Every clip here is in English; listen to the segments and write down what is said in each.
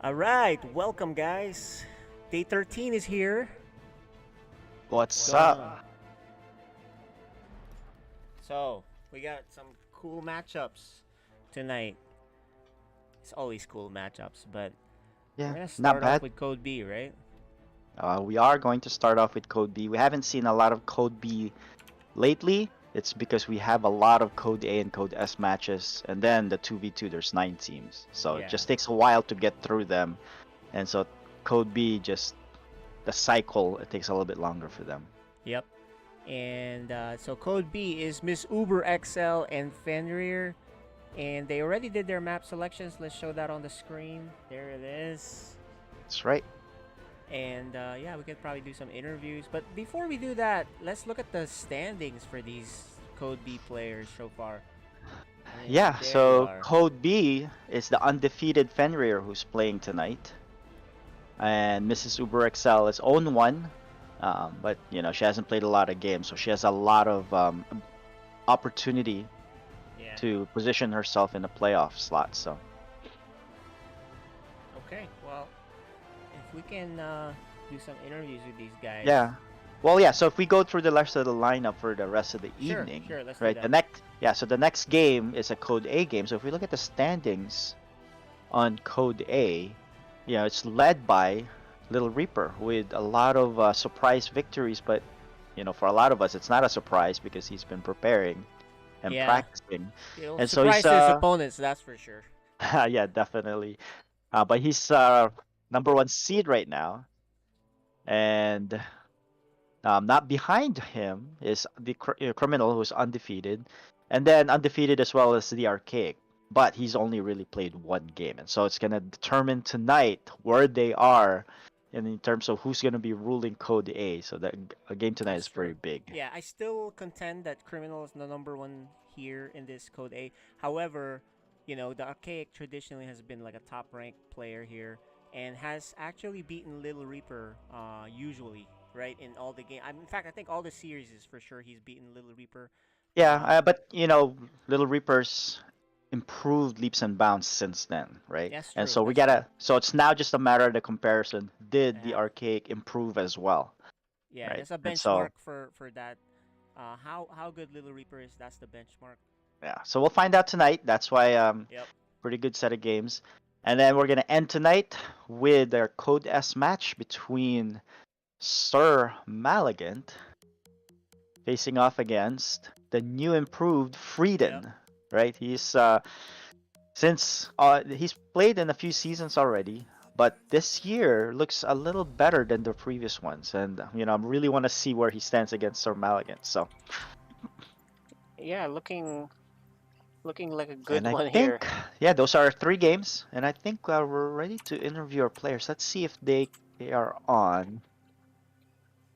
All right, welcome guys. Day 13 is here. What's Going up? on? So, we got some cool matchups tonight. It's always cool matchups, but we're Yeah, gonna not start off bad. with Code B, right? We are going to start off with Code B. We haven't seen a lot of Code B lately. It's because we have a lot of Code A and Code S matches, and then the 2v2, there's 9 teams. So it Yeah. just takes a while to get through them. And so Code B, just the cycle, it takes a little bit longer for them. Yep. And so Code B is Miss Uber XL and Fenrir. And they already did their map selections. Let's show that on the screen. There it is. That's right. And yeah, we could probably do some interviews. But before we do that, let's look at the standings for these Code B players so far. And Yeah, there you so are. Code B is the undefeated Fenrir who's playing tonight. And Mrs. Uber XL is own one, but she hasn't played a lot of games, so she has a lot of opportunity Yeah. to position herself in the playoff slot. So Okay. Well, if we can do some interviews with these guys. yeah, well, yeah. So if we go through the rest of the lineup for the rest of the Sure. evening, Sure. Let's do right? that. So the next game is a Code A game. So if we look at the standings on Code A, it's led by Little Reaper with a lot of surprise victories, but for a lot of us, it's not a surprise because he's been preparing and Yeah. practicing, and so surprise he's his opponents. That's for sure. yeah, definitely. But he's number one seed right now, and not behind him is the criminal who's undefeated, and then undefeated as well as the archaic. But he's only really played one game, and so it's gonna determine tonight where they are, in terms of who's gonna be ruling Code A. So that a game tonight That's is true. very big. Yeah, I still contend that Criminal is the number one here in this Code A. However, the Archaic traditionally has been like a top ranked player here and has actually beaten Little Reaper usually, right? In all the game. In fact, I think all the series is for sure he's beaten Little Reaper. Yeah, but Little Reaper's improved leaps and bounds since then, right? That's And true. so we That's true. gotta. So it's now just a matter of the comparison. Did the Yeah. archaic improve as well, Yeah, right? there's a And so benchmark for that. How good Little Reaper is, that's the benchmark. yeah, so we'll find out tonight. That's why Yep. pretty good set of games, and then we're gonna end tonight with our Code S match between Sir Malagant facing off against the new improved Frieden, Yep. right? He's played in a few seasons already, but this year looks a little better than the previous ones, and I really want to see where he stands against Sir Malagant. So, Yeah, looking like a good and I one here. think, yeah, those are 3 games, and I think we're ready to interview our players. Let's see if they are on.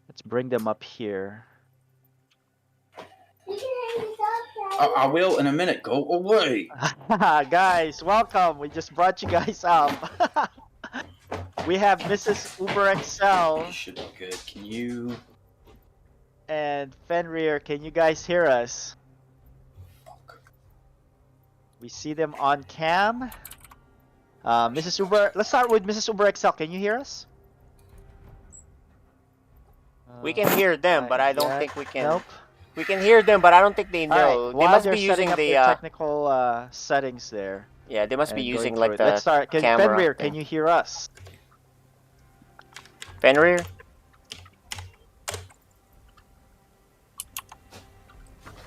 Let's bring them up here. I will in a minute. Go away. Guys, welcome. We just brought you guys up. We have Mrs. Uber XL You should be good. Can you? and Fenrir. Can you guys hear us? Fuck. We see them on cam. Mrs. Uber, let's start with Mrs. Uber XL. Can you hear us? We can hear them, but I don't Yeah, think we can. Nope. We can hear them, but I don't think they All right. know. They While must they're be setting using up the their technical settings there. yeah. They must be and going using through like it. the Let's start. camera Fenrir, thing. can you hear us? Fenrir.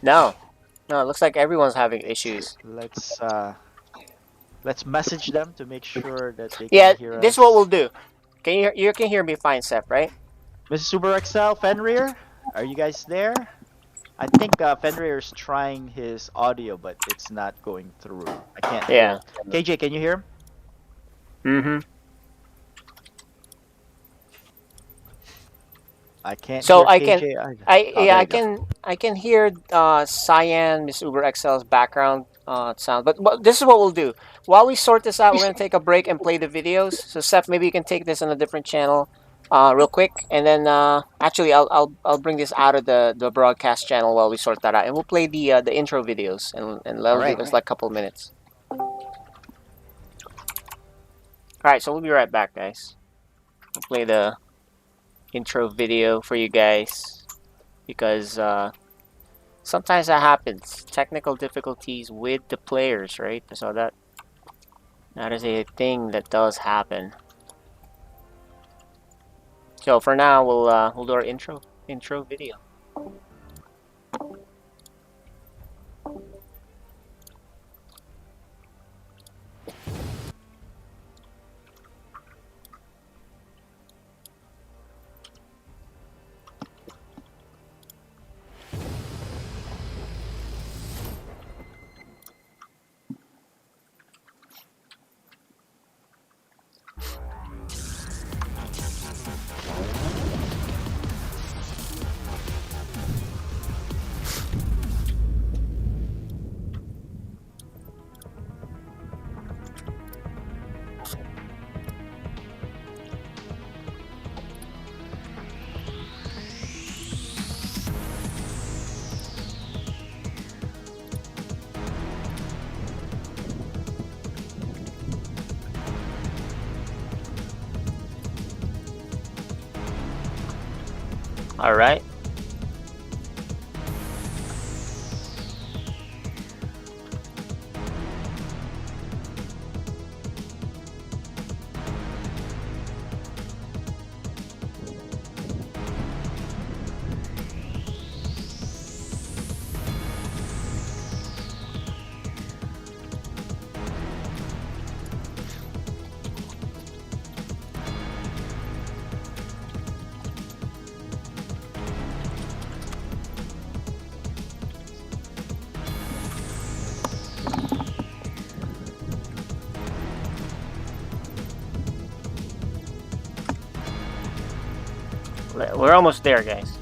No, no. It looks like everyone's having issues. Let's message them to make sure that they Yeah, can hear us. this is what we'll do. You can hear me fine, Seth, right? Mrs. Uber XL, Fenrir, are you guys there? I think Fenrir is trying his audio, but it's not going through. I can't hear Yeah. it. KJ, can you hear him? Mm-hmm. I can't So hear I KJ can, either. I Oh, yeah, there I you go. can hear Cyan, Miss Uber XL's background sound. But this is what we'll do. While we sort this out, we're gonna take a break and play the videos. So Seth, maybe you can take this on a different channel, real quick, and then actually I'll bring this out of the broadcast channel while we sort that out, and we'll play the intro videos, and that'll All give right. us like a couple minutes. Alright, so we'll be right back, guys. We'll play the intro video for you guys because sometimes that happens. Technical difficulties with the players, right? So that is a thing that does happen. So for now, we'll do our intro video. All right. We're almost there, guys.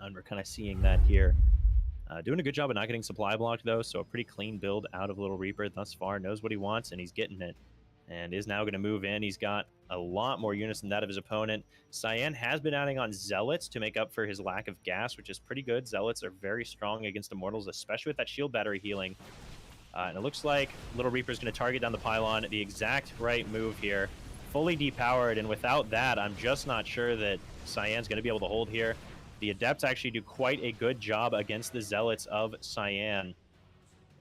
And we're kind of seeing that here. Doing a good job of not getting supply blocked, though, so a pretty clean build out of Little Reaper thus far. Knows what he wants, and he's getting it. And is now going to move in. He's got a lot more units than that of his opponent. Cyan has been adding on Zealots to make up for his lack of gas, which is pretty good. Zealots are very strong against Immortals, especially with that shield battery healing. And it looks like Little Reaper's going to target down the pylon. The exact right move here. Fully depowered, and without that, I'm just not sure that Cyan's going to be able to hold here. The Adepts actually do quite a good job against the Zealots of Cyan.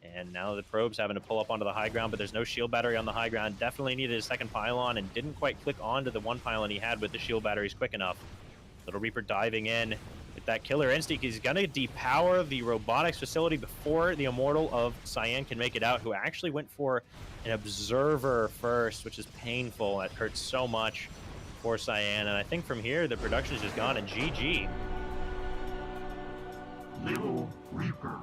And now the Probe's having to pull up onto the high ground, but there's no shield battery on the high ground. Definitely needed a second pylon and didn't quite click onto the one pylon he had with the shield batteries quick enough. Little Reaper diving in. with that killer instinct. He's going to depower the robotics facility before the Immortal of Cyan can make it out, who actually went for an Observer first, which is painful. That hurts so much for Cyan. And I think from here, the production is just gone, and GG. Little Reaper.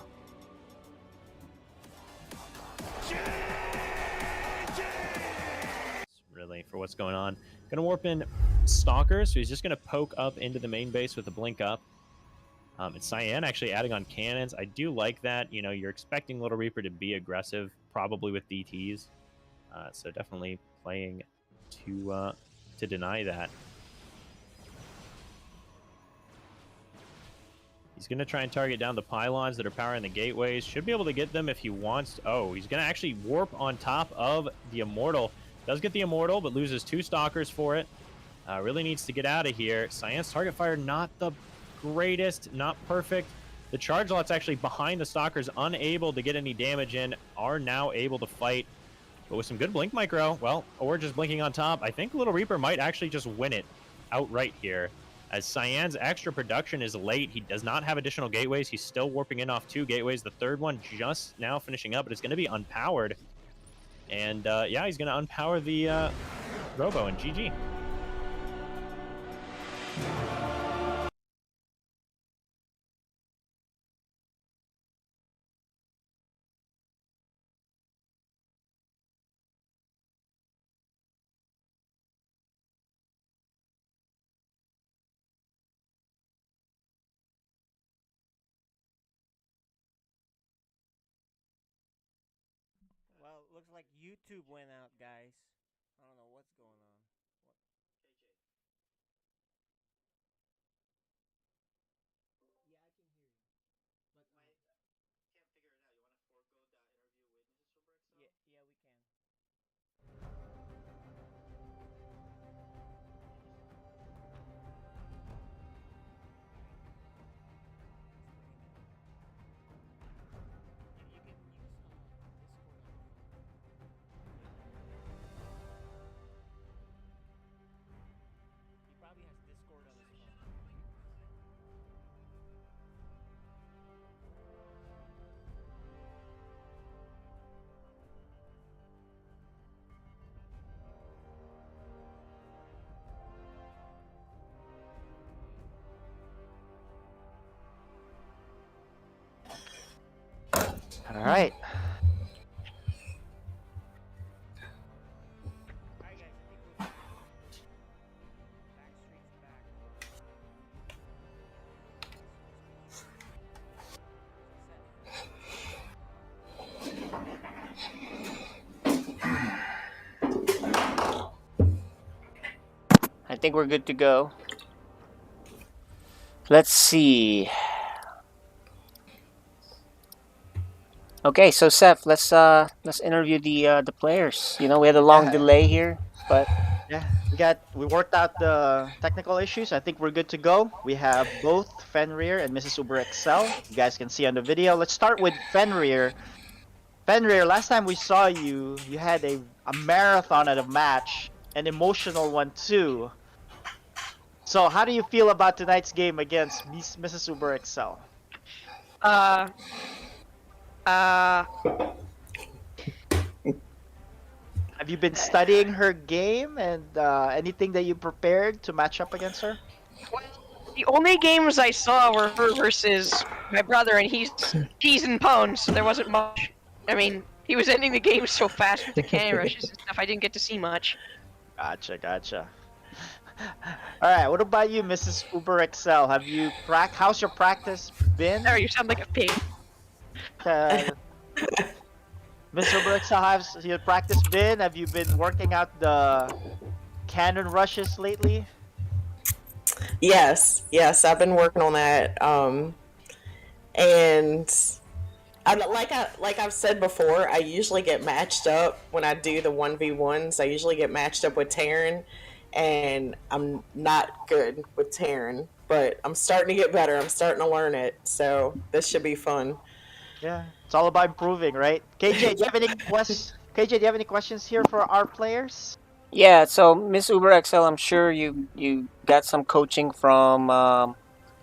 Really, for what's going on. Gonna warp in Stalker, so he's just gonna poke up into the main base with the blink up. And Cyan actually adding on cannons. I do like that. You know, you're expecting Little Reaper to be aggressive, probably with DTs. So definitely playing to deny that. He's going to try and target down the pylons that are powering the gateways. Should be able to get them if he wants. Oh, he's going to actually warp on top of the Immortal. Does get the Immortal, but loses 2 Stalkers for it. Really needs to get out of here. Cyan's target fire not the greatest, not perfect. The charge lot's actually behind the Stalkers, unable to get any damage in, are now able to fight. But with some good blink micro, well, or just blinking on top, I think Little Reaper might actually just win it outright here. As Cyan's extra production is late, he does not have additional gateways. He's still warping in off 2 gateways. The third one just now finishing up, but it's going to be unpowered. And yeah, he's going to unpower the Robo and GG. Well, looks like YouTube went out, guys. I don't know what's going on. Yeah, I can hear you. But can't figure it out. You want to forego the interview with Mrs. Super XL? Yeah, we can. You can use Discord on your phone. He probably has Discord on his phone. All right. Alright, guys, I think we're back. Backstreet's back. I think we're good to go. Let's see. Okay, so Seth, let's interview the players. You know, we had a long Yeah. delay here, but Yeah, we worked out the technical issues. I think we're good to go. We have both Fenrir and Mrs. Uber XL. You guys can see on the video. Let's start with Fenrir. Fenrir, last time we saw you, you had a marathon at a match, an emotional one too. So how do you feel about tonight's game against Mrs. Uber XL? Have you been studying her game and anything that you prepared to match up against her? Well, the only games I saw were her versus my brother, and he's peas and pones, so there wasn't much. I mean, he was ending the game so fast with the cannon rushes and stuff, I didn't get to see much. Gotcha. All right, what about you, Mrs. Uber XL? Have you how's your practice been? Sorry, you sound like a pig. Mr. Uber XL, how's your practice been? Have you been working out the cannon rushes lately? Yes, I've been working on that. And like I've said before, I usually get matched up when I do the 1v1s. I usually get matched up with Taryn, and I'm not good with Taryn, but I'm starting to get better. I'm starting to learn it, so this should be fun. Yeah, it's all about improving, right? KJ, do you have any questions? KJ, do you have any questions here for our players? yeah. So Miss Uber XL, I'm sure you got some coaching from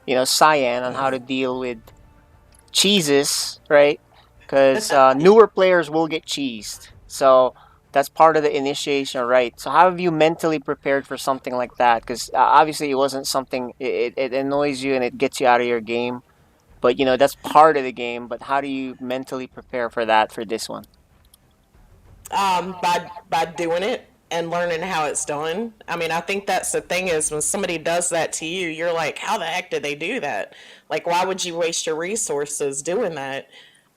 Cyan on how to deal with cheeses, right? Because newer players will get cheesed. So that's part of the initiation, right? So how have you mentally prepared for something like that? Because obviously it wasn't something, it annoys you and it gets you out of your game. But, that's part of the game. But how do you mentally prepare for that for this one? By doing it and learning how it's done. I mean, I think that's the thing is when somebody does that to you, you're like, how the heck did they do that? Like, why would you waste your resources doing that?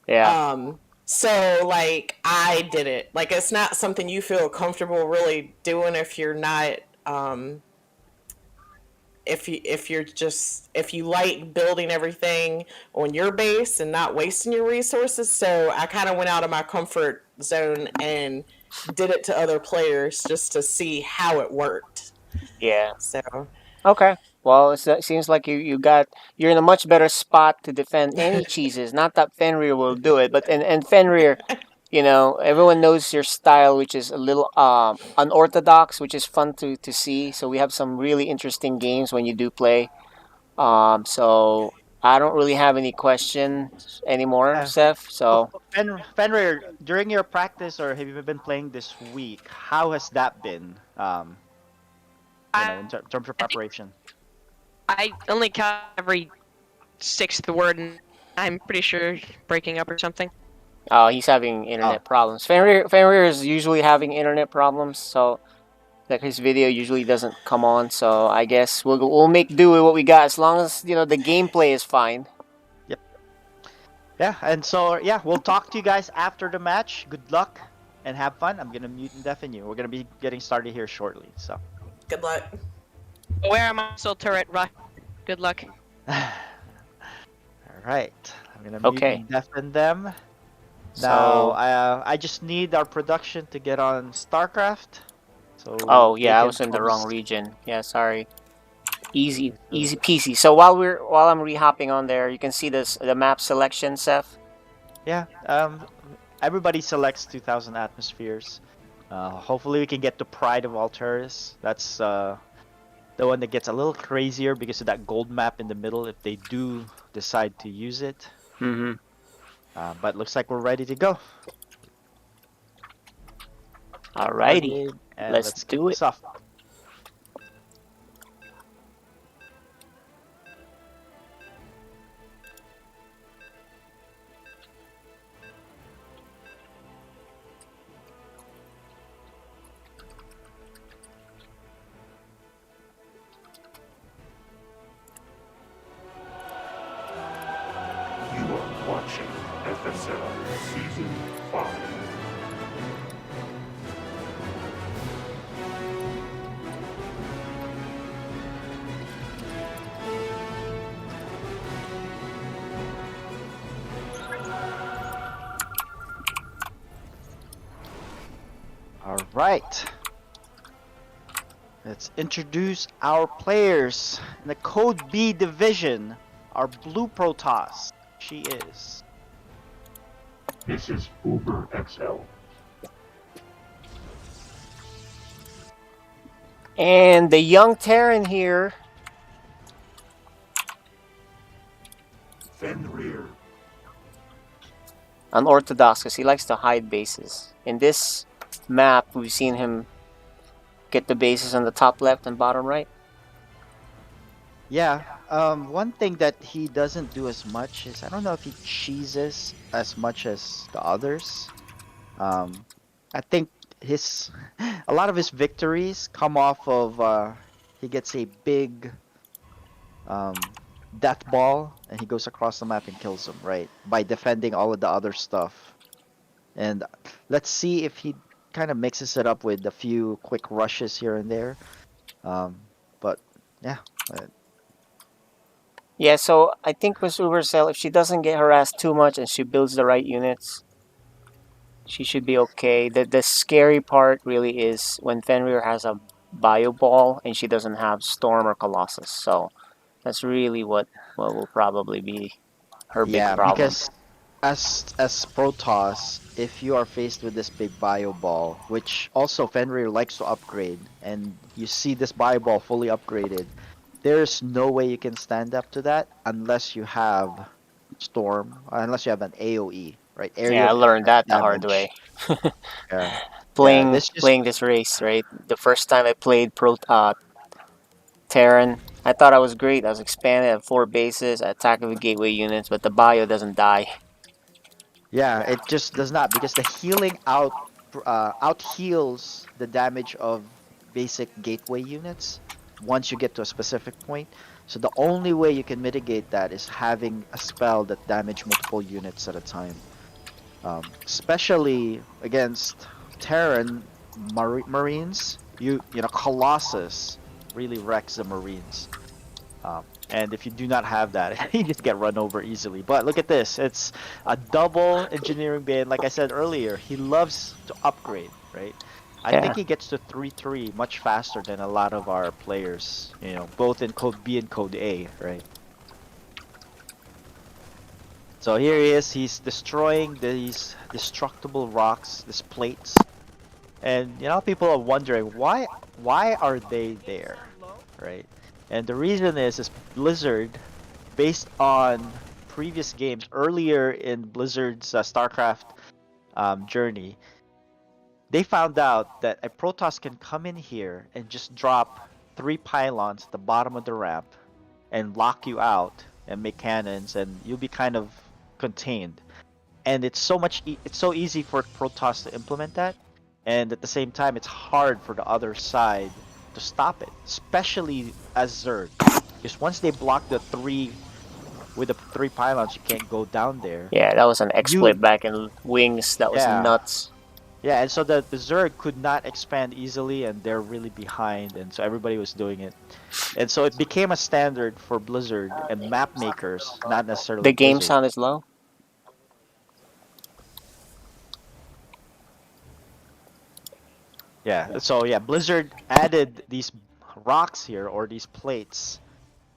Yeah. So like I did it. Like it's not something you feel comfortable really doing if you're not if you like building everything on your base and not wasting your resources. So I kind of went out of my comfort zone and did it to other players just to see how it worked. Yeah. So Okay. Well, it seems like you're in a much better spot to defend any cheeses. Not that Fenrir will do it, but and Fenrir, everyone knows your style, which is a little unorthodox, which is fun to see. So we have some really interesting games when you do play. So I don't really have any questions anymore, Yeah. Seth. So Fenrir, during your practice or have you been playing this week? How has that been? In terms of I think preparation. I only count every sixth word, and I'm pretty sure breaking up or something. he's having internet problems. Fenrir is usually having internet problems, so like his video usually doesn't come on. So I guess we'll make do with what we got as long as the gameplay is fine. Yep. Yeah, and so yeah, we'll talk to you guys after the match. Good luck and have fun. I'm gonna mute and deafen you. We're gonna be getting started here shortly. So. good luck. Where am I? Missile turret rush. Good luck. All right, I'm gonna mute Okay. and deafen them. So Now, I just need our production to get on StarCraft. So. yeah, I was in the wrong region. Yeah, sorry. Easy peasy. So while I'm rehopping on there, you can see the map selection, Seth. Yeah. Everybody selects 2,000 atmospheres. Hopefully we can get the Pride of Altaris. That's the one that gets a little crazier because of that gold map in the middle if they do decide to use it. Mm-hmm. But looks like we're ready to go. Alrighty, And let's kick do this it. off. You are watching FSL Season 5. All right. Let's introduce our players in the Code B division. Our blue Protoss. She is. This is Uber XL. And the young Terran here. Fenrir. Unorthodox because he likes to hide bases. In this map, we've seen him get the bases on the top left and bottom right. Yeah. One thing that he doesn't do as much is I don't know if he cheeses as much as the others. I think a lot of his victories come off of he gets a big death ball and he goes across the map and kills them, right? By defending all of the other stuff. And let's see if he kind of mixes it up with a few quick rushes here and there. But yeah. Yeah, so I think with Ubercell, if she doesn't get harassed too much and she builds the right units, she should be okay. The scary part really is when Fenrir has a bio ball and she doesn't have Storm or Colossus. So that's really what will probably be her big problem. Because as Protoss, if you are faced with this big bio ball, which also Fenrir likes to upgrade, and you see this bio ball fully upgraded, there's no way you can stand up to that unless you have Storm, unless you have an AoE, right? Area Yeah, I of learned effect that the hard way. damage. Yeah, yeah. Playing This just playing this race, right? The first time I played Terran, I thought I was great. I was expanded at 4 bases, I attack with gateway units, but the bio doesn't die. yeah, it just does not because the healing out heals the damage of basic gateway units once you get to a specific point. So the only way you can mitigate that is having a spell that damage multiple units at a time. Especially against Terran Marines, you know Colossus really wrecks the Marines. And if you do not have that, you just get run over easily. But look at this. It's a double engineering bay. And like I said earlier, he loves to upgrade, right? I Yeah. think he gets to 3-3 much faster than a lot of our players, both in Code B and Code A, right? So here he is. He's destroying these destructible rocks, these plates. And people are wondering why are they there, right? And the reason is Blizzard, based on previous games earlier in Blizzard's StarCraft journey, they found out that a Protoss can come in here and just drop 3 pylons at the bottom of the ramp and lock you out and make cannons, and you'll be kind of contained. And it's so easy for Protoss to implement that, and at the same time, it's hard for the other side to stop it, especially as Zerg, because once they block the with the 3 pylons, you can't go down there. Yeah, that was an You, exploit back in Wings. That was yeah, nuts. yeah, and so the Zerg could not expand easily, and they're really behind, and so everybody was doing it, and so it became a standard for Blizzard and map makers, not necessarily The game Blizzard. sound is low. Yeah, so yeah, Blizzard added these rocks here or these plates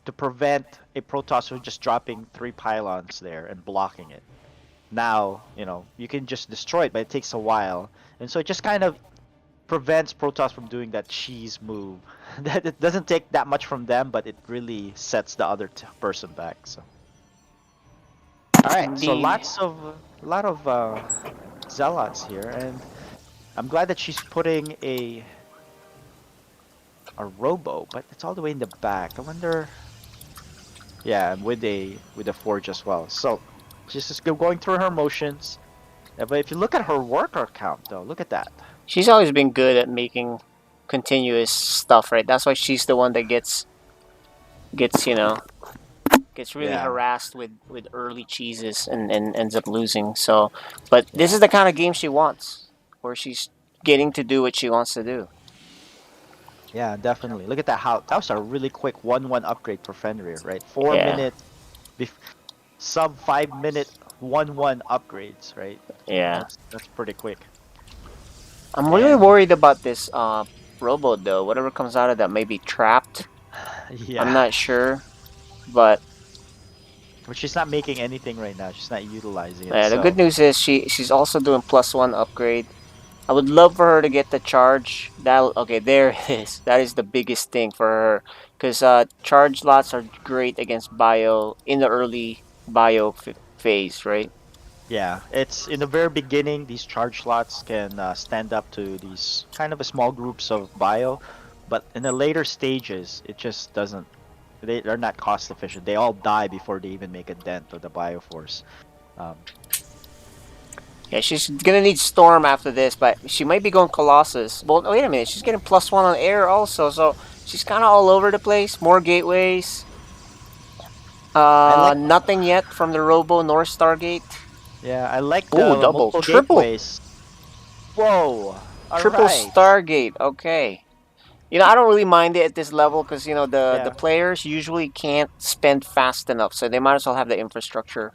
to prevent a Protoss from just dropping 3 pylons there and blocking it. Now, you can just destroy it, but it takes a while. And so it just kind of prevents Protoss from doing that cheese move. That it doesn't take that much from them, but it really sets the other person back. So, all right, so Indeed. a lot of zealots here, and I'm glad that she's putting a robo, but it's all the way in the back. I wonder. Yeah, and with a forge as well. So she's just going through her motions. But if you look at her worker count, though, look at that. She's always been good at making continuous stuff, right? That's why she's the one that gets gets really Yeah, harassed with early cheeses and ends up losing. So, but this yeah, is the kind of game she wants, where she's getting to do what she wants to do. yeah, definitely. Look at that. How that was a really quick 1-1 upgrade for Fenrir, right? Four Yeah, minute, sub 5 minute 1-1 upgrades, right? yeah. That's pretty quick. I'm really And worried about this robo though. Whatever comes out of that may be trapped. I'm yeah, not sure, but but she's not making anything right now. She's not utilizing it. the good So news is she's also doing +1 upgrade. I would love for her to get the charge. That okay, there it is. That is the biggest thing for her, because charge lots are great against bio in the early bio phase, right? yeah, it's in the very beginning. These charge slots can stand up to these kind of a small groups of bio, but in the later stages, it just doesn't. They're not cost efficient. They all die before they even make a dent of the bio force. Um, Yeah, she's gonna need Storm after this, but she might be going Colossus. Well, wait a minute, she's getting +1 on air also, so she's kind of all over the place. More gateways. I like, Nothing yet from the Robo nor Stargate. yeah, I like Ooh, the double, multiple triple, gateways. Whoa! All triple right. Stargate. Okay. I don't really mind it at this level because the Yeah, players usually can't spend fast enough, so they might as well have the infrastructure.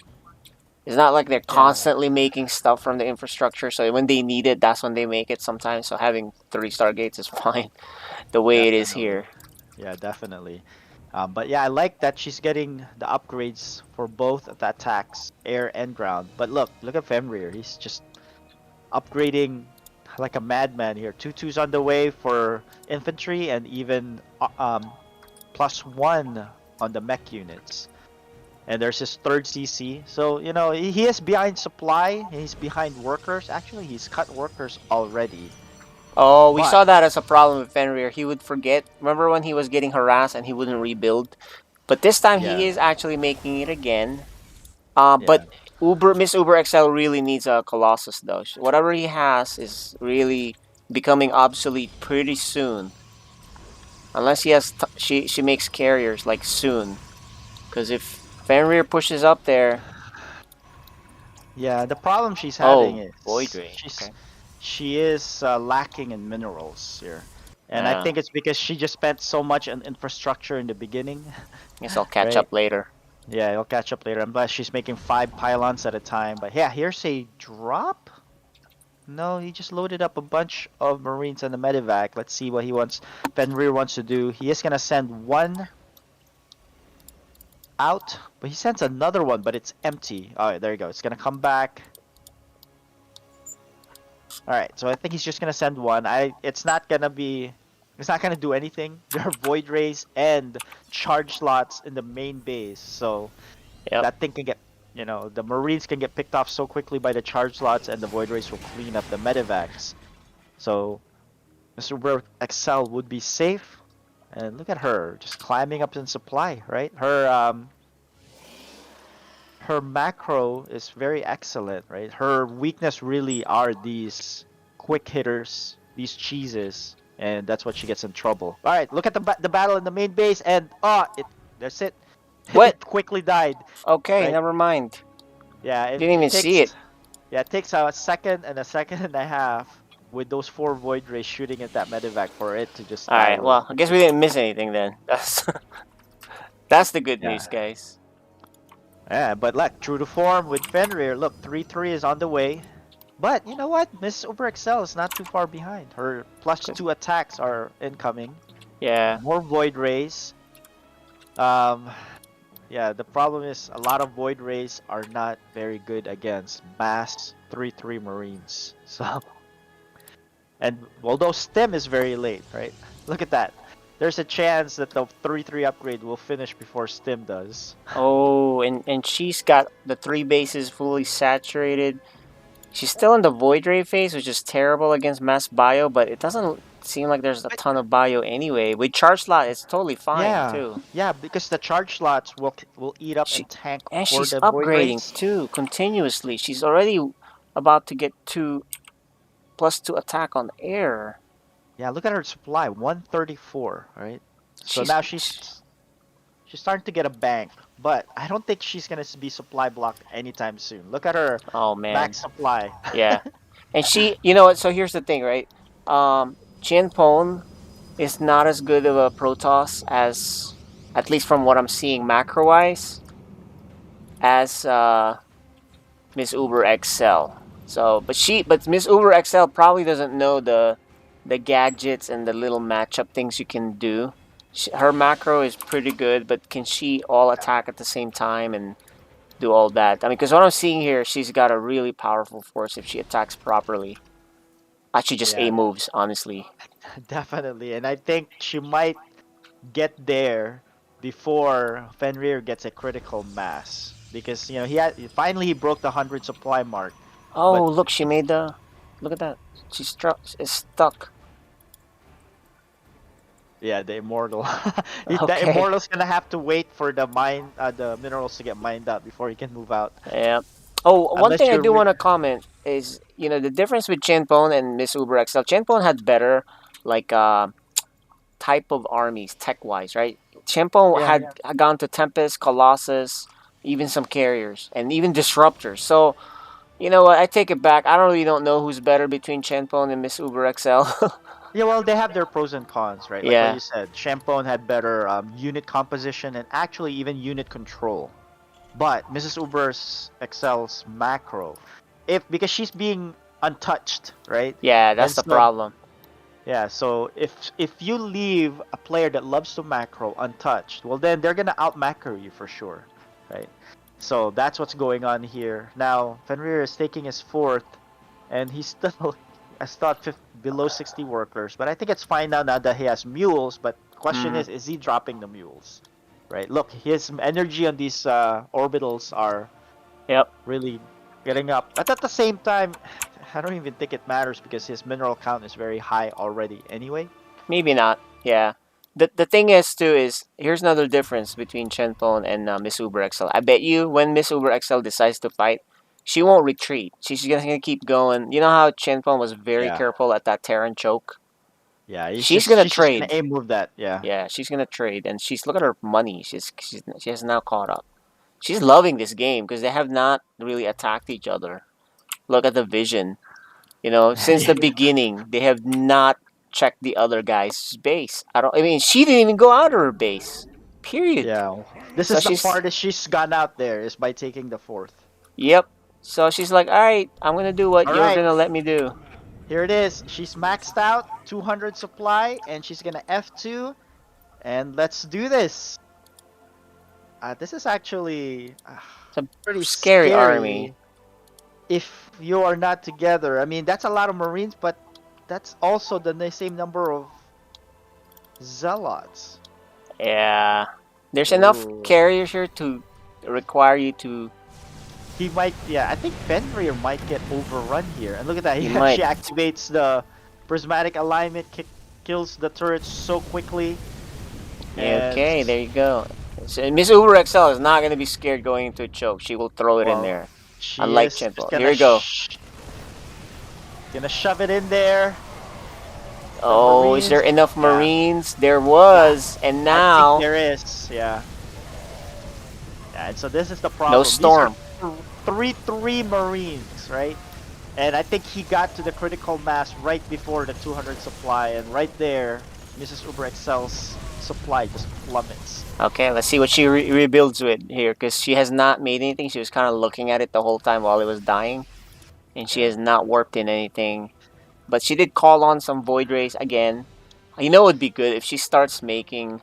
It's not like they're yeah, constantly making stuff from the infrastructure, so when they need it, that's when they make it sometimes. So having 3 Stargates is fine the way it is definitely. here. Yeah, definitely. But yeah, I like that she's getting the upgrades for both the attacks, air and ground. But look at Fenrir. He's just upgrading like a madman here. 2-2s on the way for infantry and even +1 on the mech units. And there's his third CC. So, he is behind supply. He's behind workers. Actually, he's cut workers already. Oh, we But, saw that as a problem with Fenrir. He would forget. Remember when he was getting harassed and he wouldn't rebuild? But this time yeah, he is actually making it again. yeah. But Miss Uber XL really needs a Colossus though. Whatever he has is really becoming obsolete pretty soon. Unless he has, she makes carriers like soon. Because if Fenrir pushes up there, Yeah, the problem she's having Void is Ray. Okay. she is lacking in minerals here. And I Yeah. think it's because she just spent so much on infrastructure in the beginning. Guess I'll catch Right? up later. Yeah, it'll catch up later. Unless she's making 5 pylons at a time. But yeah, here's a drop. No, he just loaded up a bunch of Marines on the medevac. Let's see what Fenrir wants to do. He is gonna send one out, but he sends another one, but it's empty. Alright, there you go. It's gonna come back. Alright, so I think he's just gonna send one. It's not gonna do anything. There are void rays and charge slots in the main base, so Yep. that thing can get, the Marines can get picked off so quickly by the charge slots, and the void rays will clean up the medevacs. So Mr. Uber XL would be safe. And look at her, just climbing up in supply, right? Her macro is very excellent, right? Her weakness really are these quick hitters, these cheeses, and that's what she gets in trouble. All right, look at the battle in the main base, and that's it. What? It quickly died. Okay, Right. never mind. Yeah, Didn't even see it. Yeah, it takes a second and a half with those 4 void rays shooting at that medevac for it to just die. Alright, well, I guess we didn't miss anything then. That's the good Yeah. news, guys. Yeah, but look, true to form with Fenrir. Look, 3-3 is on the way. But you know what? Miss Uber XL is not too far behind. Her +2 attacks are incoming. Yeah. More void rays. Yeah, the problem is a lot of void rays are not very good against mass 3-3 Marines. So, and although stem is very late, right? Look at that. There's a chance that the 3-3 upgrade will finish before stem does. Oh, and she's got the 3 bases fully saturated. She's still in the Void Ray phase, which is terrible against mass bio, but it doesn't seem like there's a ton of bio anyway. With charge slot, it's totally fine too. Yeah, because the charge slots will eat up and tank And for she's the void upgrading rays. too continuously. She's already about to get +2 attack on air. Yeah, look at her supply, 134, right? So now she's starting to get a bank, but I don't think she's gonna be supply blocked anytime soon. Look at her max supply. Yeah, and you know what? So here's the thing, right? Jinpon is not as good of a Protoss as, at least from what I'm seeing macro-wise, as Miss Uber XL. So, but Miss Uber XL probably doesn't know the gadgets and the little matchup things you can do. Her macro is pretty good, but can she all attack at the same time and do all that? I mean, because what I'm seeing here, she's got a really powerful force if she attacks properly. Actually, just A moves, honestly. Definitely, and I think she might get there before Fenrir gets a critical mass, because he finally broke the 100 supply mark. Oh, look, she made the. Look at that. She's stuck. Yeah, the immortal. Okay. The immortal's gonna have to wait for the minerals to get mined out before he can move out. Yeah. Oh, one Unless thing I you're do want to comment is, the difference with Chenpon and Miss Uber XL. Chenpon had better, like, type of armies, tech-wise, right? Chenpon had gone to Tempest, Colossus, even some carriers, and even disruptors. So, you know what? I take it back. I don't know who's better between Chenpon and Miss Uber XL. Yeah, well, they have their pros and cons, right? Like Yeah. what you said, Champone had better unit composition and actually even unit control. But Mrs. Uber's XL's macro, because she's being untouched, right? Yeah, that's the problem. Yeah, so if you leave a player that loves to macro untouched, well then they're gonna out macro you for sure, right? So that's what's going on here. Now Fenrir is taking his 4th, and he's still below 60 workers, but I think it's fine now that he has mules. But question Mhm. is he dropping the mules? Right. Look, his energy on these orbitals are Yep. really getting up. But at the same time, I don't even think it matters because his mineral count is very high already anyway. Maybe not. Yeah. The thing is too is here's another difference between Chenpon and Miss Uber XL. I bet you when Miss Uber XL decides to fight, she won't retreat. She's just gonna keep going. You know how Chenpon was very Yeah. careful at that Terran choke. Yeah, She's gonna she's just gonna trade. aim move that. Yeah. Yeah, she's gonna trade, and she's look at her money. She has now caught up. She's loving this game because they have not really attacked each other. Look at the vision. You know, since the beginning, they have not checked the other guy's base. I mean, she didn't even go out of her base. Period. Yeah. This So is the she's. farthest she's gone out there is by taking the fourth. Yep. So she's like, all right, I'm gonna do what All you're right. gonna let me do. Here it is. She's maxed out, 200 supply, and she's gonna F2, and let's do this. This is actually It's a pretty scary scary army. if you are not together. I mean, that's a lot of Marines, but that's also the same number of Zealots. Yeah. There's enough Ooh. carriers here to require you to. He might, yeah, I think Fenrir might get overrun here. And look at that, He he might. actually activates the prismatic alignment, kills the turrets so quickly. Okay, And there you go. So Miss Uber XL is not gonna be scared going into a choke. She will throw it in well, there. she Unlike is just Chenpo. gonna Here you go. Gonna shove it in there. Oh, is there Marines, enough yeah. Marines? There was, and I now think there is, yeah. Yeah, and so this is the problem. no storm. These are 3 Marines, right? And I think he got to the critical mass right before the 200 supply, and right there, Mrs. Uber Excel's supply just plummets. Okay, let's see what she rebuilds with here, because she has not made anything. She was kind of looking at it the whole time while it was dying, and she Yeah. has not warped in anything. But she did call on some Void Rays again. You know, it would be good if she starts making.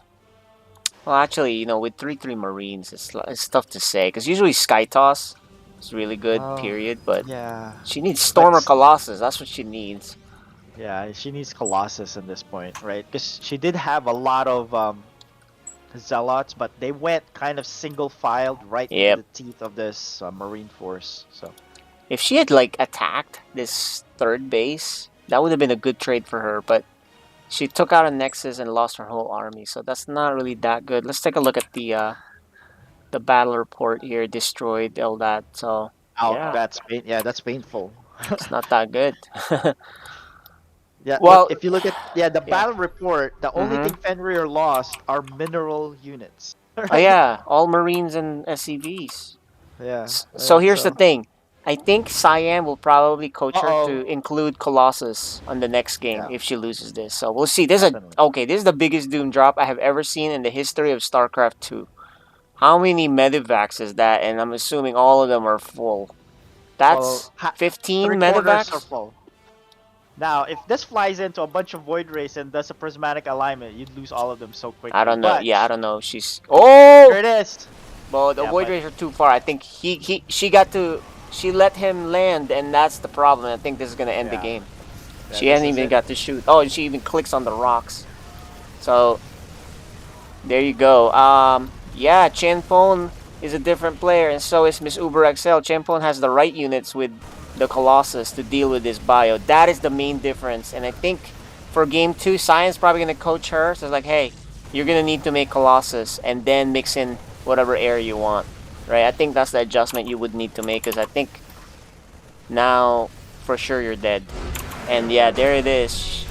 Well, actually, you know, with 3/3 Marines, it's tough to say because usually Sky Toss is really good. Oh, Period, but yeah. she needs Storm or But Colossus. That's what she needs. yeah, she needs Colossus in this point, right? Because she did have a lot of Zealots, but they went kind of single filed right into Yep. the teeth of this Marine force. So If she had like attacked this third base, that would have been a good trade for her. But she took out a Nexus and lost her whole army, so that's not really that good. Let's take a look at the battle report here. Destroyed all that. So yeah, that's painful. it's not that good. Yeah, Well, look, if you look at the yeah. battle report, the only Mhm. thing Fenrir lost are mineral units. Oh Right? yeah, all Marines and SCVs. Yeah. So right, here's the thing. I think Cyan will probably coach her Uh-oh. to include Colossus on the next game Yeah. if she loses this. So we'll see. This is Definitely. this is the biggest Doom drop I have ever seen in the history of StarCraft 2. How many medivacs is that? And I'm assuming all of them are full. That's Well, 15 3/4 are medivacs? full. Now, if this flies into a bunch of Void Rays and does a prismatic alignment, you'd lose all of them so quickly. I don't know. But Yeah, I don't know. She's here Oh! it is. Well, the Yeah, Void but- Rays are too far. I think she let him land, and that's the problem. I think this is gonna end the Yeah. game. Yeah, She this hasn't is even it. got to shoot. Oh, and she even clicks on the rocks. So there you go. Yeah, Chenpon is a different player, and so is Miss Uber XL. Chenpon has the right units with the Colossus to deal with this bio. That is the main difference. And I think for game 2, Cyan's probably gonna coach her. So it's like, hey, you're gonna need to make Colossus and then mix in whatever air you want. Right? I think that's the adjustment you would need to make, because I think now for sure you're dead. And yeah, there it is.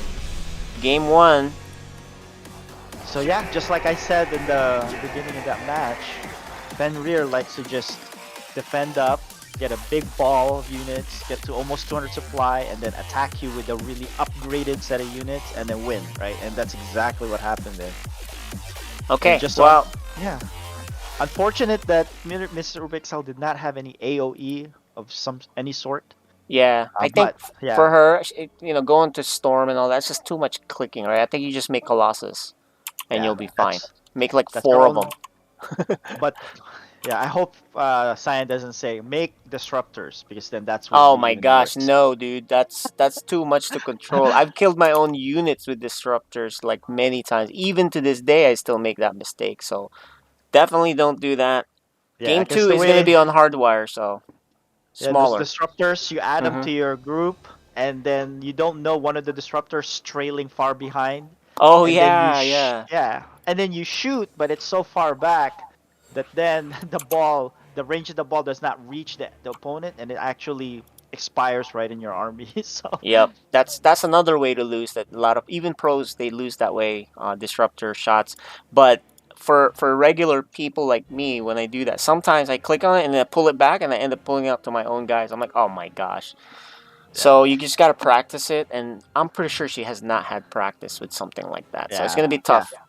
Game 1. So yeah, just like I said in the beginning of that match, Fenrir likes to just defend up, get a big ball of units, get to almost 200 supply, and then attack you with a really upgraded set of units, and then win, right? And that's exactly what happened there. Okay, And just well, yeah. Unfortunate that Mr. Ubixel did not have any AOE of any sort. yeah, I think But, yeah. for her, going to Storm and all that's just too much clicking, right? I think you just make Colossus, and Yeah, you'll be fine. that's- Make like that's 4 her of own- them. But Yeah, I hope Cyan doesn't say make disruptors because then that's would Oh be my even gosh, worse. no, dude, that's too much to control. I've killed my own units with disruptors like many times. Even to this day, I still make that mistake. So definitely don't do that. Yeah, Game because two the is gonna way be on hardwire, so those smaller. disruptors, you add them Mm-hmm. to your group, and then you don't know one of the disruptors trailing far behind, Oh and then yeah, yeah. yeah, and then you shoot, but it's so far back that then the range of the ball does not reach the opponent, and it actually expires right in your army. So Yep, that's another way to lose. That a lot of even pros they lose that way. Disruptor shots, but for regular people like me, when I do that, sometimes I click on it and then I pull it back, and I end up pulling it up to my own guys. I'm like, oh my gosh. yeah, So you just gotta practice it, and I'm pretty sure she has not had practice with something like that. So it's yeah, gonna be yeah. tough.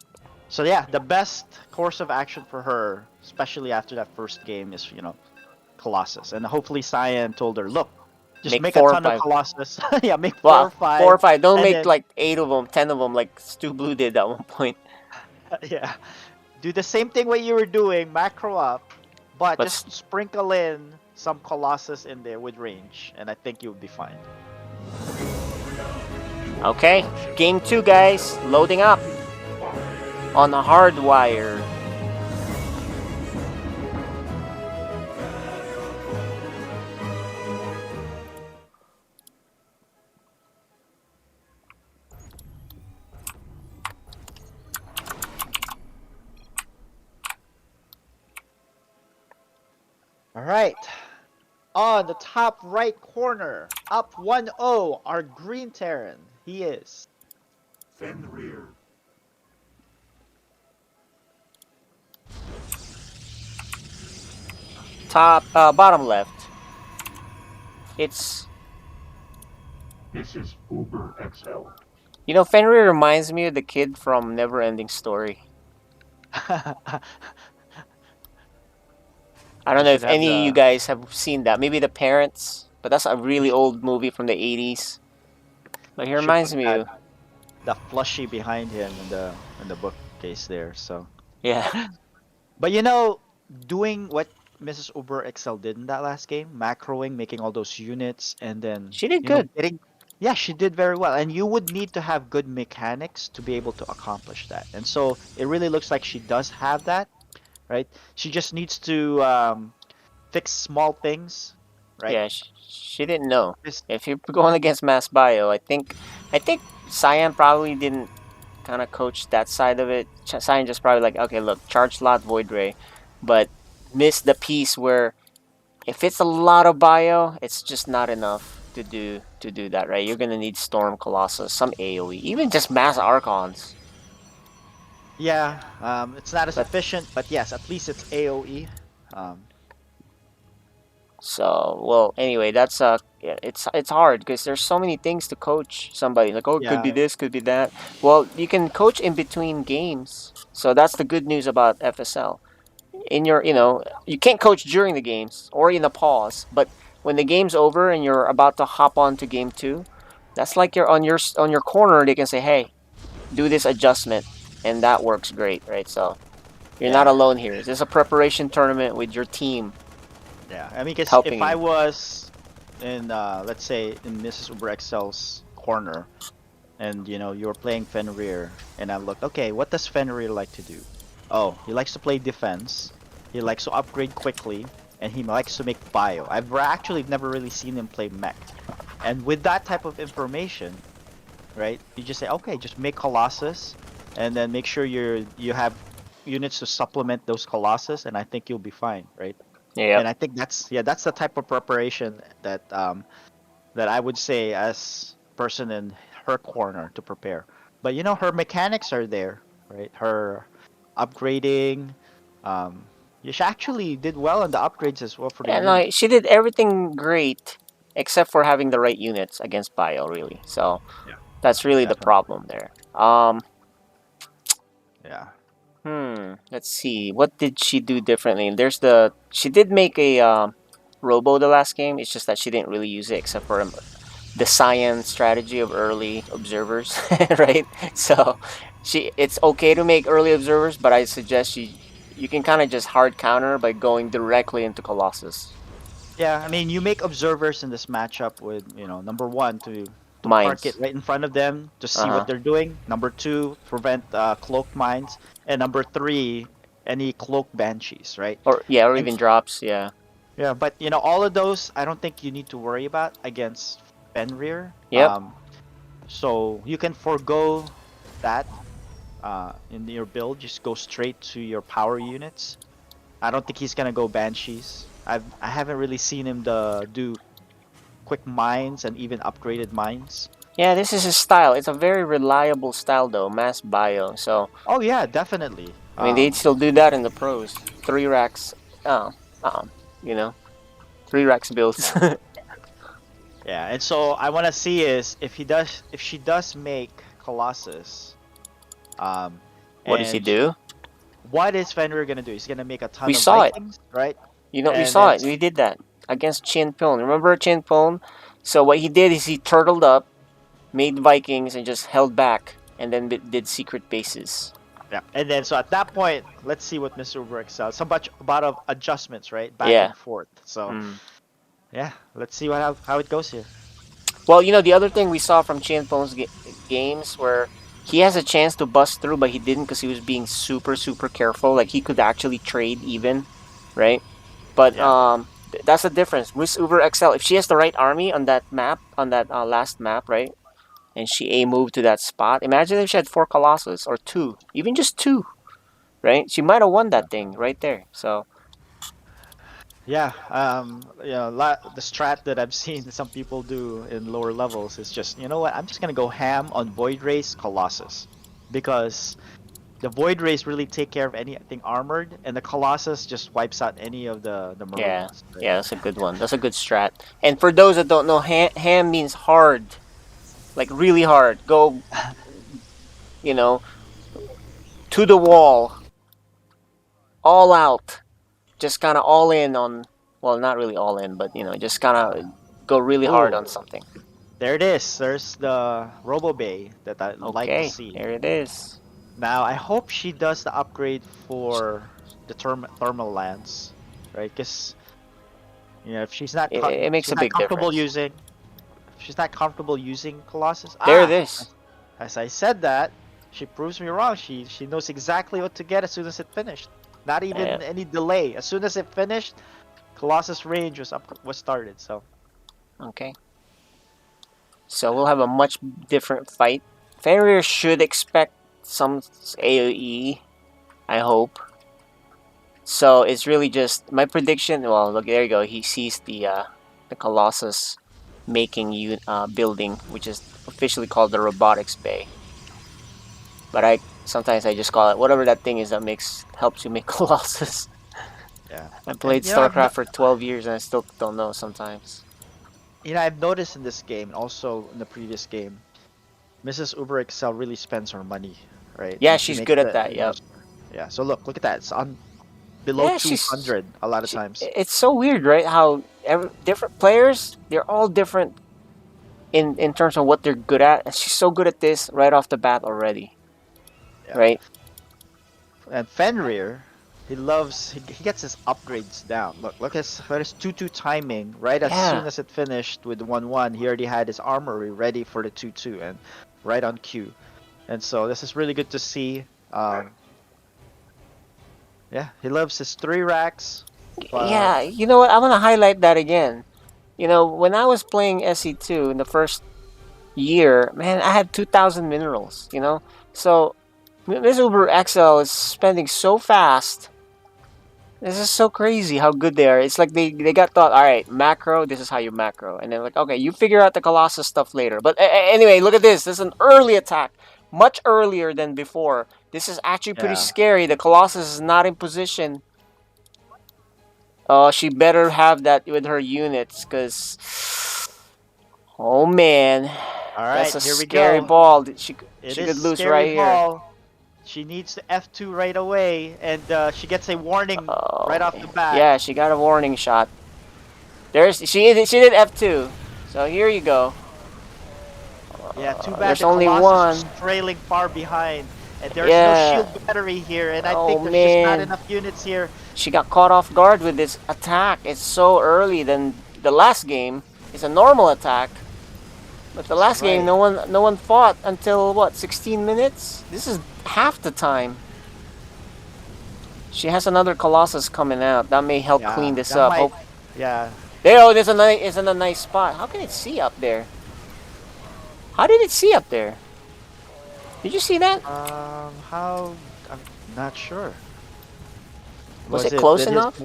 So yeah, the best course of action for her, especially after that first game, is Colossus, and hopefully Cyan told her, look, just Make make a four or ton of five. Colossus. Yeah, make four or Well, four five, or five. Don't and make then like 8 of them, 10 of them, like Stu Blue did at one point. yeah, do the same thing what you were doing, macro up, but But just sprinkle in some Colossus in there with range, and I think you'll be fine. okay, game two, guys, loading up on the hardwire. All right. On the top right corner, up 1-0, our green Terran. He is. Fenrir. Bottom left. It's This is Uber XL. Fenrir reminds me of the kid from Neverending Story. I don't You know should if have any of you the guys have seen that. Maybe the parents, but that's a really old movie from the 80s. But he should put reminds me that of the plushie behind him in the bookcase there. So, yeah. but doing what Mrs. Uber XL did in that last game, macroing, making all those units, and then She did good. getting. Yeah, she did very well, and you would need to have good mechanics to be able to accomplish that. And so it really looks like she does have that, right? She just needs to fix small things, right? Yeah, she didn't know. Just If you're going against Mass Bio, I think Cyan probably didn't kind of coach that side of it. Cyan just probably like, okay, look, charge slot Void Ray, but missed the piece where if it's a lot of bio, it's just not enough to do that, right? You're gonna need Storm Colossus, some AoE, even just Mass Archons. yeah, it's not as But efficient, but yes, at least it's AOE. Um, so well, anyway, that's yeah, it's hard because there's so many things to coach somebody. Like, oh, it could be yeah, this, could be that. Well, you can coach in between games, so that's the good news about FSL. In your, you can't coach during the games or in a pause, but when the game's over and you're about to hop on to game two, that's like you're on your corner. They can say, hey, do this adjustment, and that works great, right? So you're not yeah, alone here. This is a preparation tournament with your team yeah. I mean, because helping if I you. was in, let's say, in Mrs. Uber XL's corner, and you were playing Fenrir, and I looked, okay, what does Fenrir like to do? Oh, he likes to play defense. He likes to upgrade quickly, and he likes to make bio. Actually never really seen him play mech. And with that type of information, right? You just say, okay, just make Colossus, and then make sure you have units to supplement those Colossus, and I think you'll be fine, right? Yep. And I think that's the type of preparation that I would say as person in her corner to prepare. But her mechanics are there, right? Her upgrading, um, she actually did well on the upgrades as well for the Yeah, no, units. she did everything great except for having the right units against bio, really. So Yeah. that's really the Definitely. problem there. Yeah. Let's see. What did she do differently? She did make a robo the last game. It's just that she didn't really use it except for the science strategy of early observers, right? So it's okay to make early observers, but I suggest you can kind of just hard counter by going directly into Colossus. Yeah, I mean, you make observers in this matchup with, number one, to park it Mines. right in front of them to see Uh-huh. what they're doing. Number two, prevent cloak mines, and number three, any cloak banshees, right? Or And even drops, yeah. yeah, but all of those, I don't think you need to worry about against Fenrir. Yep. So you can forego that in your build. Just go straight to your power units. I don't think he's gonna go banshees. I haven't really seen him do quick mines and even upgraded mines. Yeah, this is his style. It's a very reliable style though, mass bio. So Oh yeah, definitely. I mean, they still do that in the pros. 3 racks, you know, 3 racks builds. Yeah, and so I want to see is if she does make Colossus, What does he and do? what is Fenrir gonna do? He's gonna make a ton We of saw it. Vikings, right? We And saw then it. We did that against Chin Pon. Remember Chin Pon? So what he did is he turtled up, made Vikings, and just held back, and then did secret bases. yeah, and then so at that point, let's see what Mr. Uber excels. So much about of adjustments, right? Back Yeah. and forth. So Mm. yeah, let's see how it goes here. Well, the other thing we saw from Chin Pon's games where he has a chance to bust through, but he didn't because he was being super, super careful. Like, he could actually trade even, right? But Yeah. that's the difference. Miss Uber XL, if she has the right army on that map, on that last map, right? And she moved to that spot. Imagine if she had 4 Colossus or 2, even just 2, right? She might have won that thing right there. So Yeah, the strat that I've seen some people do in lower levels is just, you know what, I'm just gonna go ham on Void Race Colossus, because the Void Race really take care of anything armored, and the Colossus just wipes out any of the yeah, Marines. Right? yeah, that's a good one. That's a good strat. And for those that don't know, ham means hard, like really hard. Go, to the wall, all out, just kind of all in on. Well, not really all in, but just kind of go really hard Ooh, on something. there it is. There's the Robo Bay that I like to Okay, see. there it is. Now I hope she does the upgrade for the thermal lance, right? Because if she's not It makes she's a not big comfortable difference. using she's not comfortable using Colossus. There it is. As I said that, she proves me wrong. She knows exactly what to get as soon as it finished. Not even Yeah. any delay. As soon as it finished, Colossus range was started. So Okay. So we'll have a much different fight. Fenrir should expect some AoE, I hope. So it's really just my prediction. Well, look, there you go. He sees the Colossus making building, which is officially called the robotics bay. But sometimes I just call it whatever that thing is that helps you make Colossus. yeah, I played and StarCraft for 12 years and I still don't know sometimes. I've noticed in this game, and also in the previous game, Mrs. Uber Excel really spends her money, right? Yeah, And she she's makes good at that. Yep. Yeah. So look at that. It's on below Yeah, 200 a lot of times. It's so weird, right? How different players, they're all different in terms of what they're good at. And she's so good at this right off the bat already, Yeah. right? And Fenrir, he gets his upgrades down. Look at his 2-2 timing. Right as soon as it finished with the 1-1, he already had his armory ready for the 2-2 and right on cue. And so this is really good to see. Yeah, he loves his 3 racks. Yeah, you know what? I want to highlight that again. When I was playing SE2 in the first year, man, I had 2,000 minerals, So this Uber XL is spending so fast. This is so crazy how good they are. It's like they got thought, all right, macro, this is how you macro. And then like, okay, you figure out the Colossus stuff later. But anyway, look at this. This is an early attack. Much earlier than before. This is actually pretty scary. The Colossus is not in position. She better have that with her units, because... Oh, man. All right, that's a here we scary go. ball. She It could is lose scary right ball. here. She needs to F2 right away, and she gets a warning right off the bat. Yeah, she got a warning shot. She did F2. So here you go. Yeah, too bad There's the only Colossus one. is trailing far behind. And there's no Yeah. shield battery here, and I Oh, think there's just not man. enough units here. She got caught off guard with this attack. It's so early. Then the last game is a normal attack. But the last game, Right. no one fought until what, 16 minutes? This is half the time. She has another Colossus coming out. That may help clean this that up. might. Hope Yeah. there. Oh, there's a nice. It's in a nice spot. How can it see up there? How did it see up there? Did you see that? How? I'm not sure. Was it close did enough?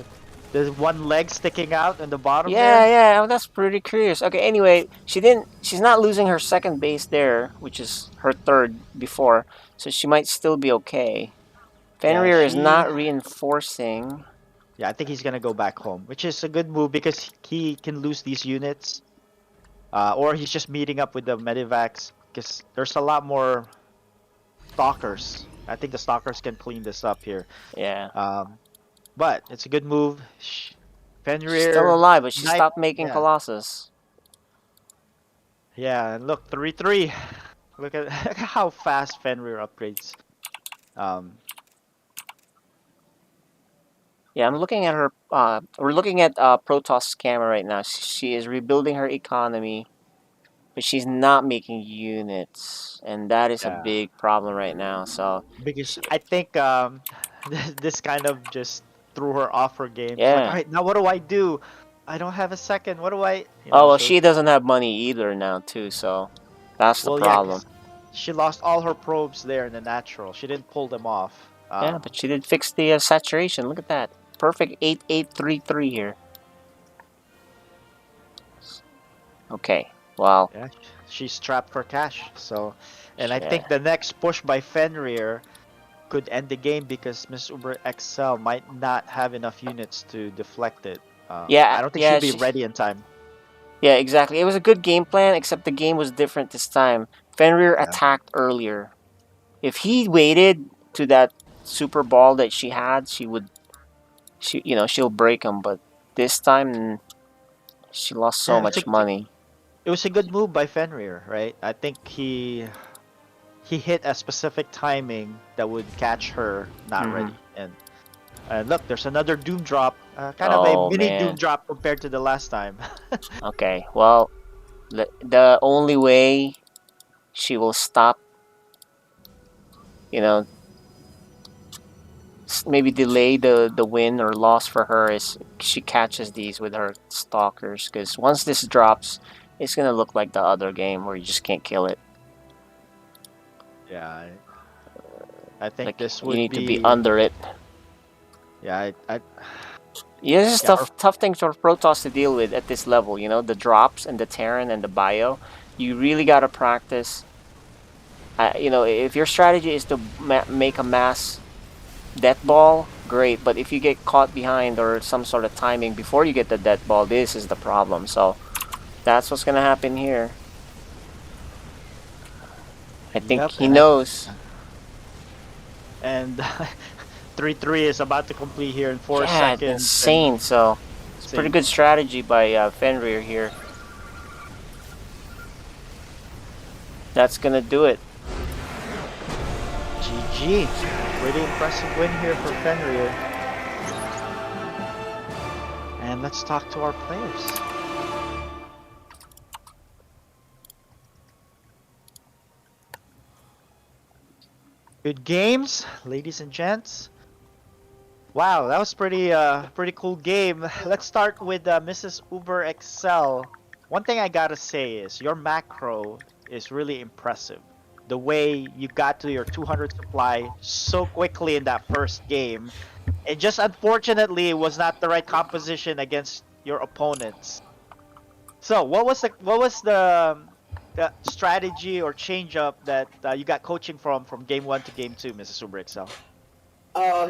There's one leg sticking out in the bottom Yeah, there? yeah. Oh, that's pretty curious. Okay. Anyway, she didn't. She's not losing her second base there, which is her third before. So she might still be okay. Fenrir is not reinforcing. Yeah, I think he's gonna go back home, which is a good move because he can lose these units. Or he's just meeting up with the medivacs because there's a lot more stalkers. I think the stalkers can clean this up here. Yeah. But it's a good move. Fenrir She's still alive, but she Knight- stopped making yeah. Colossus. Yeah, and look, 3-3. Look at how fast Fenrir upgrades. Yeah, I'm looking at her. We're looking at Protoss camera right now. She is rebuilding her economy, but she's not making units, and that is a Yeah. big problem right now. So Because I think this kind of just threw her off her game. It's like, yeah. all right, now what do I do? I don't have a second. What do I? Oh well, so she doesn't have money either now too. So that's the well, yeah, problem. 'cause she lost all her probes there in the natural. She didn't pull them off. Yeah, but she did fix the saturation. Look at that. Perfect 8833 here. Okay. Wow. Yeah, she's trapped for cash. So, and I Yeah. think the next push by Fenrir could end the game because Miss Uber XL might not have enough units to deflect it. Yeah, I don't think yeah, she'll be ready in time. Yeah, exactly. It was a good game plan, except the game was different this time. Fenrir Yeah. attacked earlier. If he waited to that super ball that she had, she'll break him. But this time, she lost so Yeah, much money. it was a good move by Fenrir, right? I think he hit a specific timing that would catch her not Mhm. ready. And look, there's another Doom drop, kind of Oh, a mini man. Doom drop compared to the last time. Okay, well, the only way she will stop, maybe delay the win or loss for her is she catches these with her stalkers. Because once this drops, it's gonna look like the other game where you just can't kill it. Yeah, I think Like this you would need to be under it. Yeah, Yeah, this is Yeah, tough things for Protoss to deal with at this level. The drops and the Terran and the bio. You really gotta practice. If your strategy is to make a mass death ball, great. But if you get caught behind or some sort of timing before you get the death ball, this is the problem. So that's what's gonna happen here. I think Yep, he and knows. and 3-3 is about to complete here in 4 Yeah, seconds. insane. So it's pretty good strategy by Fenrir here. That's gonna do it. GG. Pretty impressive win here for Fenrir. And let's talk to our players. Good games, ladies and gents. Wow, that was pretty cool game. Let's start with Mrs. Uber XL. One thing I gotta say is your macro is really impressive. The way you got to your 200 supply so quickly in that first game. It just unfortunately was not the right composition against your opponents. So what was the strategy or change up that you got coaching from game 1 to game 2, Mrs. Uber XL?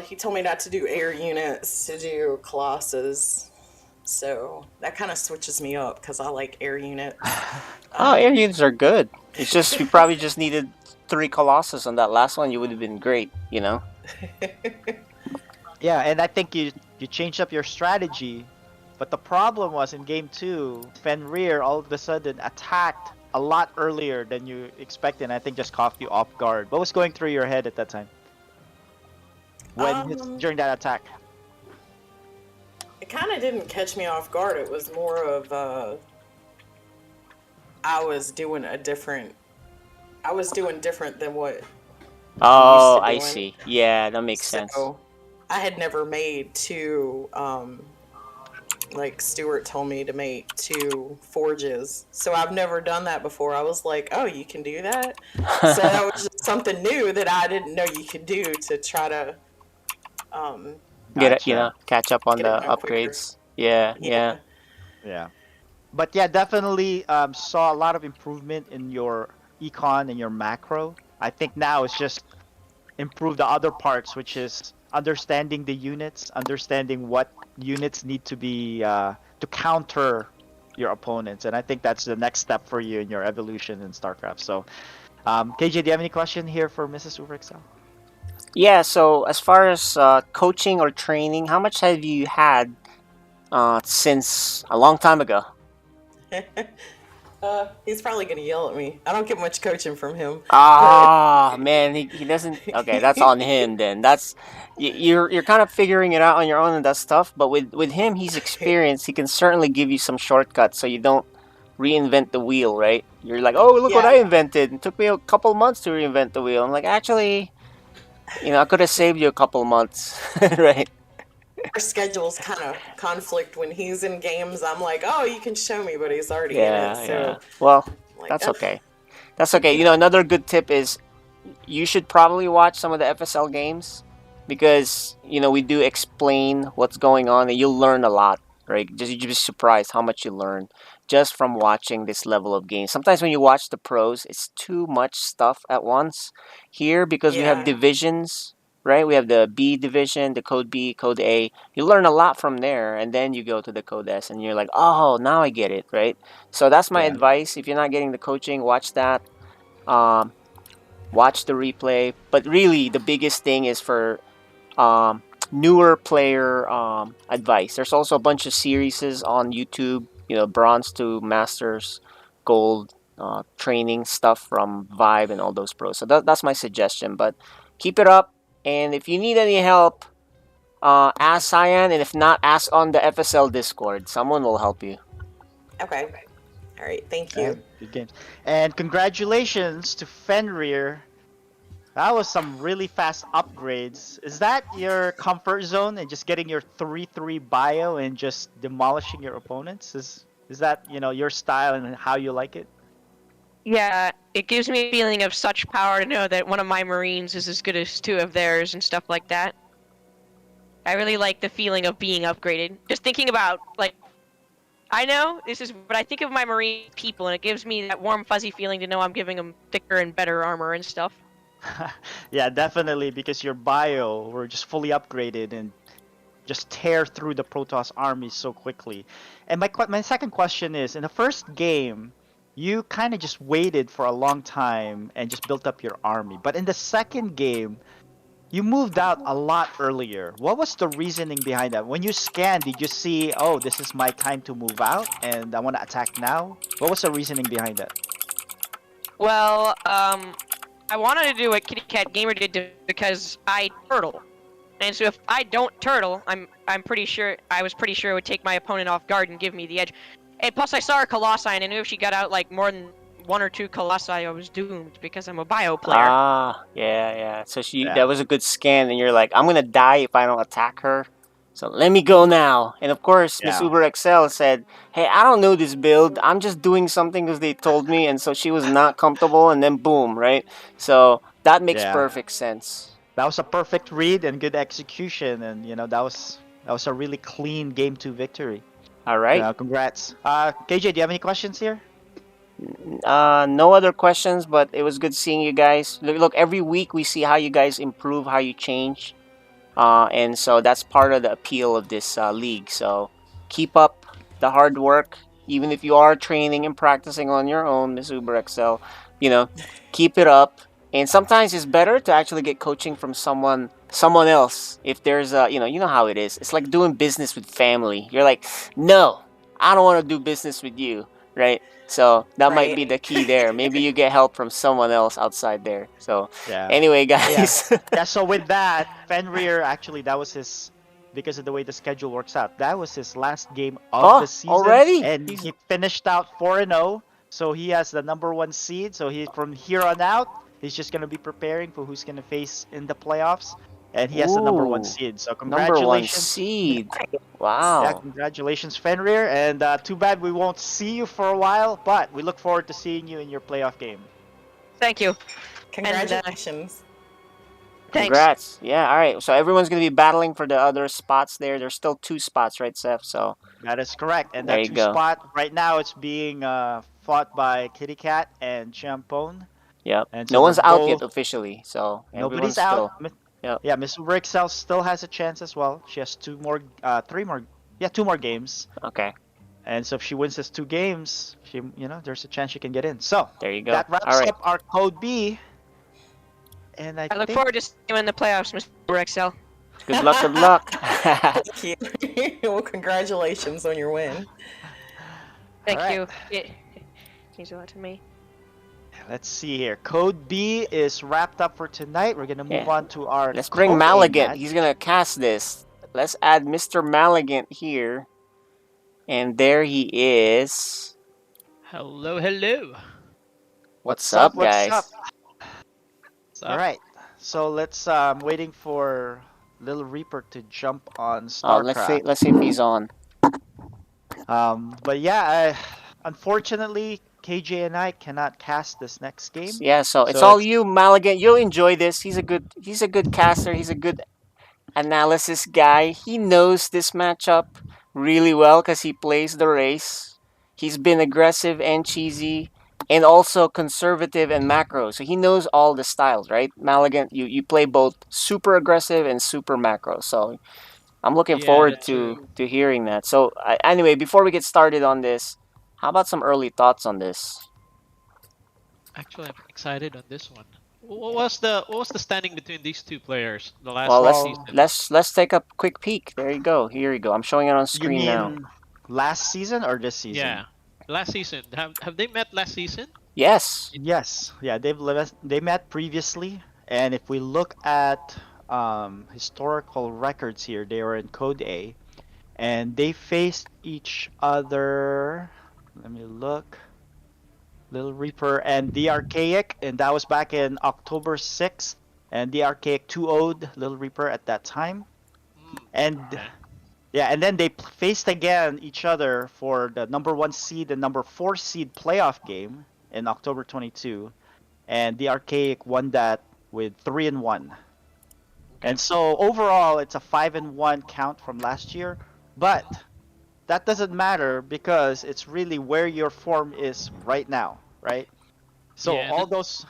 He told me not to do air units, to do Colossus. So that kind of switches me up because I like air units. Air units are good. It's just you probably just needed 3 Colossus on that last one. You would have been great, Yeah, and I think you changed up your strategy, but the problem was in game 2, Fenrir all of a sudden attacked a lot earlier than you expected, and I think just caught you off guard. What was going through your head at that time when during that attack? It kind of didn't catch me off guard. It was more of I was doing different than what I'm used Oh, to I doing. see. Yeah, that makes sense. So I had never made two, like Stuart told me to make two forges. So I've never done that before. I was like, oh, you can do that? So that was just something new that I didn't know you could do to try to Get it, Gotcha. catch up on get it the done quicker. upgrades. Yeah, yeah. Yeah. Yeah. But yeah, definitely saw a lot of improvement in your econ and your macro. I think now it's just improve the other parts, which is understanding the units, understanding what units need to be to counter your opponents, and I think that's the next step for you in your evolution in StarCraft. So, KJ, do you have any question here for Mrs. Uberexcel? Yeah, so as far as coaching or training, how much have you had since a long time ago? He's probably gonna yell at me. I don't get much coaching from him. Ah, man, he doesn't. Okay, that's on him then. That's you're kind of figuring it out on your own and that stuff. But with him, he's experienced. He can certainly give you some shortcuts so you don't reinvent the wheel, right? You're like, oh, look what I Yeah, invented. It took me a couple months to reinvent the wheel. I'm like, actually, I could have saved you a couple months, right? our schedules kind of conflict when he's in games. I'm like, oh, you can show me, but he's already in it. Yeah, yeah. So, Well, like, that's ugh, okay. That's okay. you know, Another good tip is you should probably watch some of the FSL games because we do explain what's going on and you'll learn a lot, right? You'll be surprised how much you learn just from watching this level of games. Sometimes when you watch the pros, it's too much stuff at once. Here, because we have yeah, divisions, right? We have the B division, the code B, code A. You learn a lot from there, and then you go to the code S, and you're like, oh, now I get it, right? So that's my Yeah. advice. If you're not getting the coaching, watch that. Um, watch the replay. But really, the biggest thing is for um, newer player advice. There's also a bunch of series on YouTube, bronze to masters, gold training stuff from Vibe and all those pros. So that's my suggestion. But keep it up. And if you need any help, ask Cyan. And if not, ask on the FSL Discord. Someone will help you. okay, all right, thank Yeah, you. good games. And congratulations to Fenrir. That was some really fast upgrades. Is that your comfort zone and just getting your 3-3 bio and just demolishing your opponents? Is that, your style and how you like it? Yeah, it gives me a feeling of such power to know that one of my Marines is as good as two of theirs and stuff like that. I really like the feeling of being upgraded. Just thinking about, like, I know this is what I think of my Marine people, and it gives me that warm, fuzzy feeling to know I'm giving them thicker and better armor and stuff. Yeah, definitely, because your bio were just fully upgraded and just tear through the Protoss army so quickly. And my second question is, in the first game, you kind of just waited for a long time and just built up your army. But in the second game, you moved out a lot earlier. What was the reasoning behind that? When you scanned, did you see, oh, this is my time to move out and I want to attack now? What was the reasoning behind that? Well, I wanted to do what Kitty Cat Gamer did because I turtle. And so if I don't turtle, I was pretty sure it would take my opponent off guard and give me the edge. And plus I saw her Colossi and I knew if she got out like more than one or two Colossi, I was doomed because I'm a bio player. Ah, yeah. So Yeah. that was a good scan, and you're like, I'm gonna die if I don't attack her. So let me go now. And of course, Miss Yeah. Uber XL said, "Hey, I don't know this build. I'm just doing something because they told me." And so she was not comfortable, and then boom, right? So that makes Yeah. perfect sense. That was a perfect read and good execution, and that was a really clean game 2 victory. All right. Congrats. KJ, do you have any questions here? No other questions, but it was good seeing you guys. Look, every week we see how you guys improve, how you change. And so that's part of the appeal of this league. So keep up the hard work, even if you are training and practicing on your own, Miss Uber XL. Keep it up. And sometimes it's better to actually get coaching from someone else. If there's you know how it is. It's like doing business with family. You're like, no, I don't want to do business with you, right? So that might be Right. the key there. Maybe you get help from someone else outside there. So Yeah. anyway, Yeah. guys. Yeah. So with that, Fenrir actually that was his because of the way the schedule works out. That was his last game of Oh, the season, already? and he finished out 4-0. So he has the number 1 seed. So he from here on out, he's just gonna be preparing for who's gonna face in the playoffs, and he has the number 1 Ooh, seed. So number 1 congratulations. seed. Yeah, Wow. congratulations, Fenrir. And too bad we won't see you for a while, but we look forward to seeing you in your playoff game. Thank you. Congratulations. Thanks. Congrats. Yeah, all right. So everyone's going to be battling for the other spots there. There's still 2 spots, right, Seth? So That is correct. And there that you 2 go. spot right now it's being fought by Kitty Cat and Champone. Yep. And so No they're one's out yet both officially. So everyone's nobody's out. still. Yep. Yeah, Miss Rixel still has a chance as well. She has 2 more games. Okay. And so if she wins this 2 games, there's a chance she can get in. So There you go. that wraps All right. up our code B. And I look forward to seeing you in the playoffs, Mr. XL. Good luck. Good luck. Thank you. Well, congratulations on your win. Thank All you. Yeah. Means a lot to me. Let's see here. Code B is wrapped up for tonight. We're gonna move Yeah. on to our Let's bring Code A Maligant. match. He's going to cast this. Let's add Mr. Maligant here. And there he is. Hello, hello. What's up, What's guys? up? What's up? All right. So let's waiting for Little Reaper to jump on Oh, StarCraft. let's see if he's on. But yeah, unfortunately, KJ and I cannot cast this next game. Yeah, so it's So all it's- you, Maligant. You'll enjoy this. He's a good caster. He's a good analysis guy. He knows this matchup really well because he plays the race. He's been aggressive and cheesy, and also conservative and macro. So he knows all the styles, right? Maligant, you play both super aggressive and super macro. So I'm looking Yeah, forward that's to hearing that. So anyway, before we get started on this, how about some early thoughts on this? Actually, I'm excited on this one. What was the standing between these 2 players the last Well, season? let's take a quick peek. There you go. Here you go. I'm showing it on You screen now. mean last season or this season? Yeah, last season. Have they met last season? Yes. Yes. Yeah, they met previously, and if we look at historical records here, they were in Code A, and they faced each other. Let me look. Little Reaper and the Archaic, and that was back in October 6th, and the Archaic 2-0'd Little Reaper at that time. And Okay. yeah, and then they faced again each other for the number 1 seed and number 4 seed playoff game in October 22, and the Archaic won that with 3-1. And so overall, it's a 5-1 count from last year, but that doesn't matter because it's really where your form is right now, right? So Yeah, all those,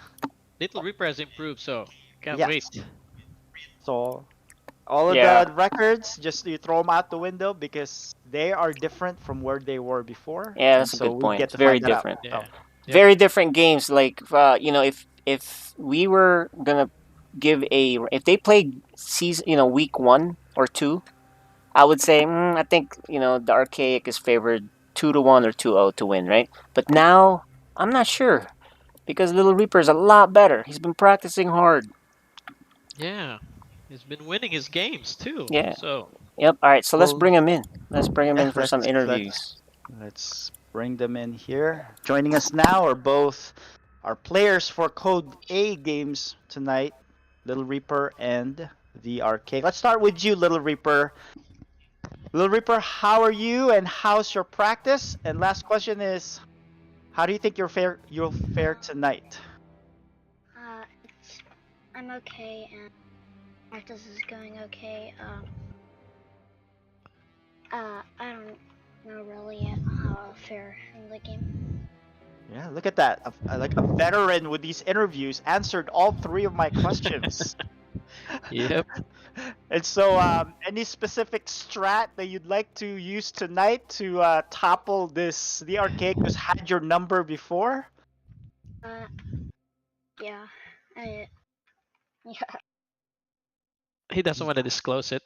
Little Reaper has improved, so can't Yes. wait. so all of Yeah. the records, just you throw them out the window because they are different from where they were before. Yeah, and that's a so good we point. get It's to very find that out. different. Yeah. Yep. Very different games. Like if we were gonna give if they played season week 1 or 2, I would say I think the Archaic is favored 2-1 or 2-0 to win, right? But now I'm not sure because Little Reaper is a lot better. He's been practicing hard. Yeah, he's been winning his games too. Yeah. So Yep. All right. So let's Well, bring him in. Let's bring him yeah, in for some interviews. Let's bring them in here. Joining us now are both our players for Code A games tonight, Little Reaper and the Arcade. Let's start with you, Little Reaper. Little Reaper, how are you and how's your practice? And last question is, how do you think you'll fare tonight? I'm okay, and practice is going okay. I don't know really how I'll fare in the game. Yeah, look at that. Like a veteran with these interviews answered all 3 of my questions. yep. And so, any specific strat that you'd like to use tonight to topple the Archaic who's had your number before? Yeah, yeah. He doesn't want to disclose it.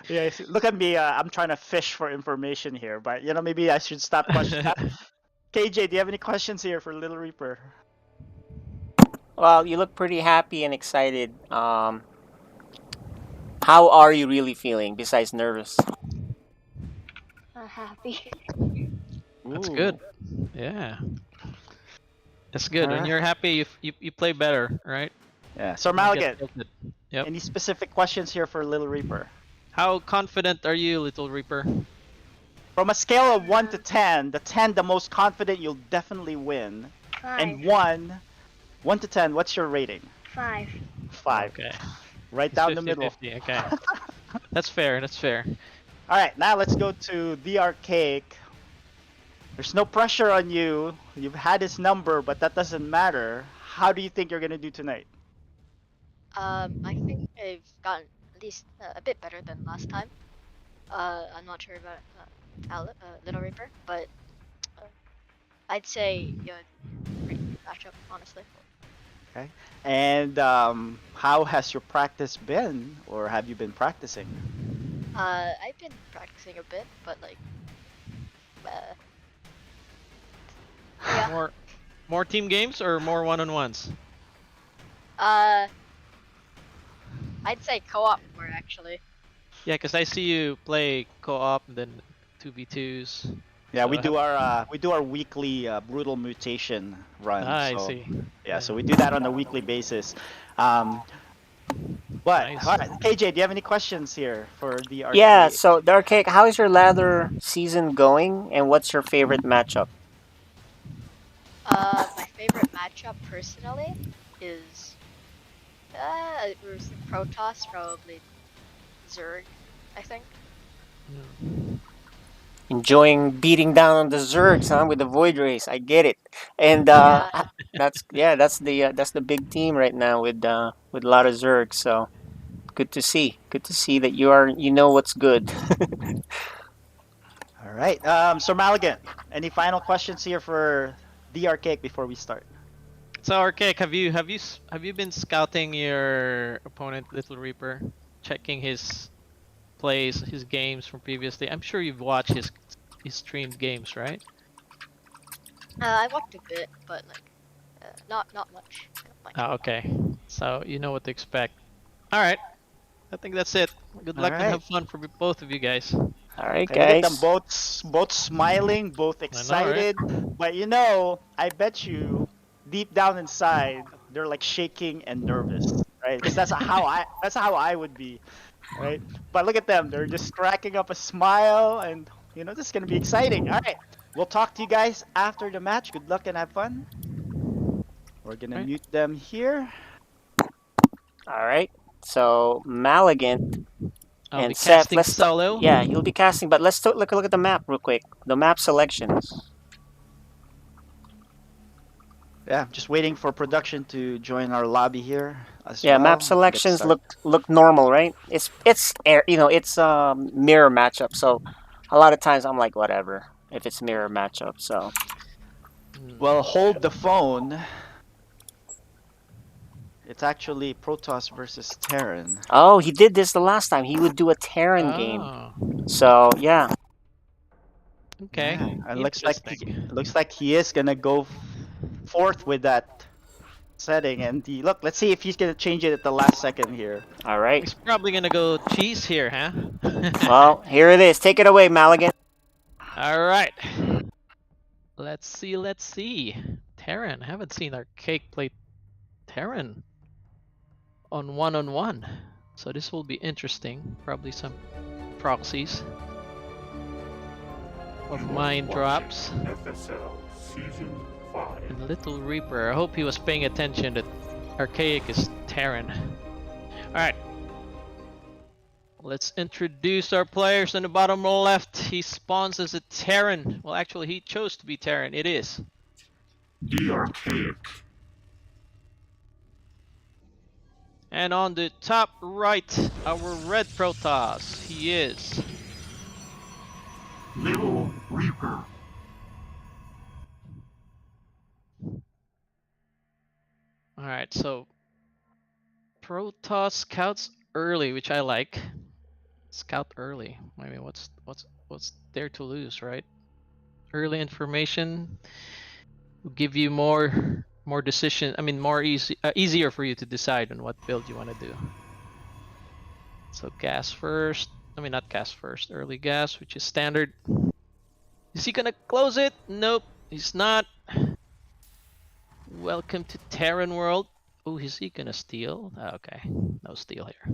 Yeah, look at me. I'm trying to fish for information here, but maybe I should stop questions. KJ, do you have any questions here for Little Reaper? Well, you look pretty happy and excited. How are you really feeling besides nervous? Happy. That's Ooh, good. Yeah, that's good. all When right. you're happy, you play better, right? Yeah. So You don't get Malagat, tilted. Yep. any specific questions here for Little Reaper? How confident are you, Little Reaper? From a scale of 1 to Um, 10, the 10 the most confident you'll definitely win, 5. and 1 to 10, what's your rating? 5. 5. Okay. Right It's down the middle. 50-50. Okay. That's fair. That's fair. All right, now let's go to the arcade. There's no pressure on you. You've had his number, but that doesn't matter. How do you think you're gonna do tonight? I think I've gotten at least a bit better than last time. I'm not sure about Little Reaper, but uh, I'd say pretty good matchup, honestly. Okay. And how has your practice been, or have you been practicing? I've been practicing a bit, but like, yeah. More team games or more one-on-ones? I'd say co-op more actually. Yeah, because I see you play co-op and then 2v2s. Yeah, So we I do have- our weekly brutal mutation run. I So see. yeah, so we do that on a weekly basis. Um, but Nice. all right, KJ, do you have any questions here for the arcade? Yeah, so the arcade, how is your ladder season going, and what's your favorite matchup? My favorite matchup personally is Protoss, probably Zerg, I think. Enjoying beating down on the Zergs, huh, with the Void Race. I get it. And Yeah. that's the big team right now with a lot of Zergs. So good to see. Good to see that you know what's good. All right. So Maligan, any final questions here for the arcade before we start? So Arcade, have you been scouting your opponent, Little Reaper, checking his plays, his games from previously? I'm sure you've watched his streamed games, right? I watched a bit, but like, not much. Oh, okay. So you know what to expect. All right. I think that's it. Good luck and Alright. have fun for both of you guys. All right, Okay, look at them guys. both smiling, both I know, right? excited. But I bet you deep down inside they're like shaking and nervous, right? Because that's how I would be, right? But look at them, they're just cracking up a smile, and this is gonna be exciting. All right, we'll talk to you guys after the match. Good luck and have fun. We're gonna Right. mute them here. All right. So Maligant I'll be and Seth, casting solo. yeah, you'll be casting, but let's look at the map real quick. The map selections. Yeah, just waiting for production to join our lobby here as Yeah, well. map Get selections started. look normal, right? It's mirror matchup. So a lot of times I'm like whatever if it's mirror matchup. So Well, hold the phone. It's actually Protoss versus Terran. oh, he did this the last time. He would do a Terran game. Oh, So yeah, okay. Yeah, and Interesting. looks like he is gonna go forth with that setting. And let's see if he's gonna change it at the last second here. all right. He's probably gonna go cheese here, huh? Well, here it is. Take it away, Maligan. All right. Let's see. Terran. Haven't seen our cake play Terran on one. So this will be interesting. Probably some proxies of mine drops. FSL Season 5. And Little Reaper. I hope he was paying attention that Archaic is Terran. Alright. Let's introduce our players in the bottom left. He spawns as a Terran. Well, actually, he chose to be Terran. It is. The Archaic. And on the top right, our red Protoss. He is. Little Reaper. Alright, so Protoss scouts early, which I like. Scout early. I mean, what's there to lose, right? Early information will give you more decision. I mean, more easier for you to decide on what build you want to do. So gas first. I mean, not gas first. Early gas, which is standard. Is he gonna close it? Nope, he's not. Welcome to Terran world. Oh, is he gonna steal? Oh, okay, no steal here.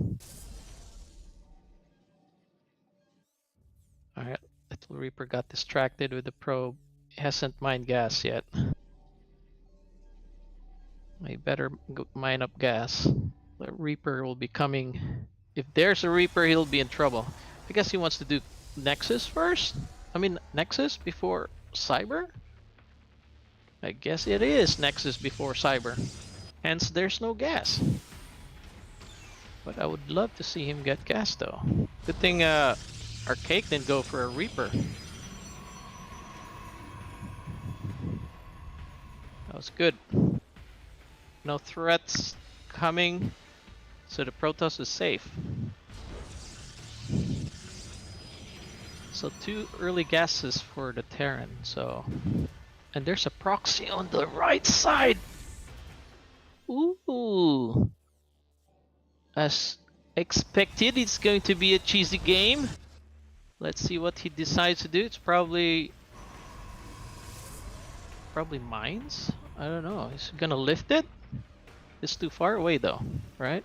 Alright, Little Reaper got distracted with the probe. He hasn't mined gas yet. I better mine up gas. The Reaper will be coming. If there's a Reaper, he'll be in trouble. I guess he wants to do Nexus first? I mean, Nexus before Cyber? I guess it is Nexus before Cyber. Hence, there's no gas. But I would love to see him get gas though. Good thing Arcade didn't go for a Reaper. That was good. No threats coming, so the Protoss is safe. So 2 early gases for the Terran, so... And there's a proxy on the right side! Ooh! As expected, it's going to be a cheesy game. Let's see what he decides to do. It's probably mines? I don't know. He's gonna lift it? It's too far away though, right?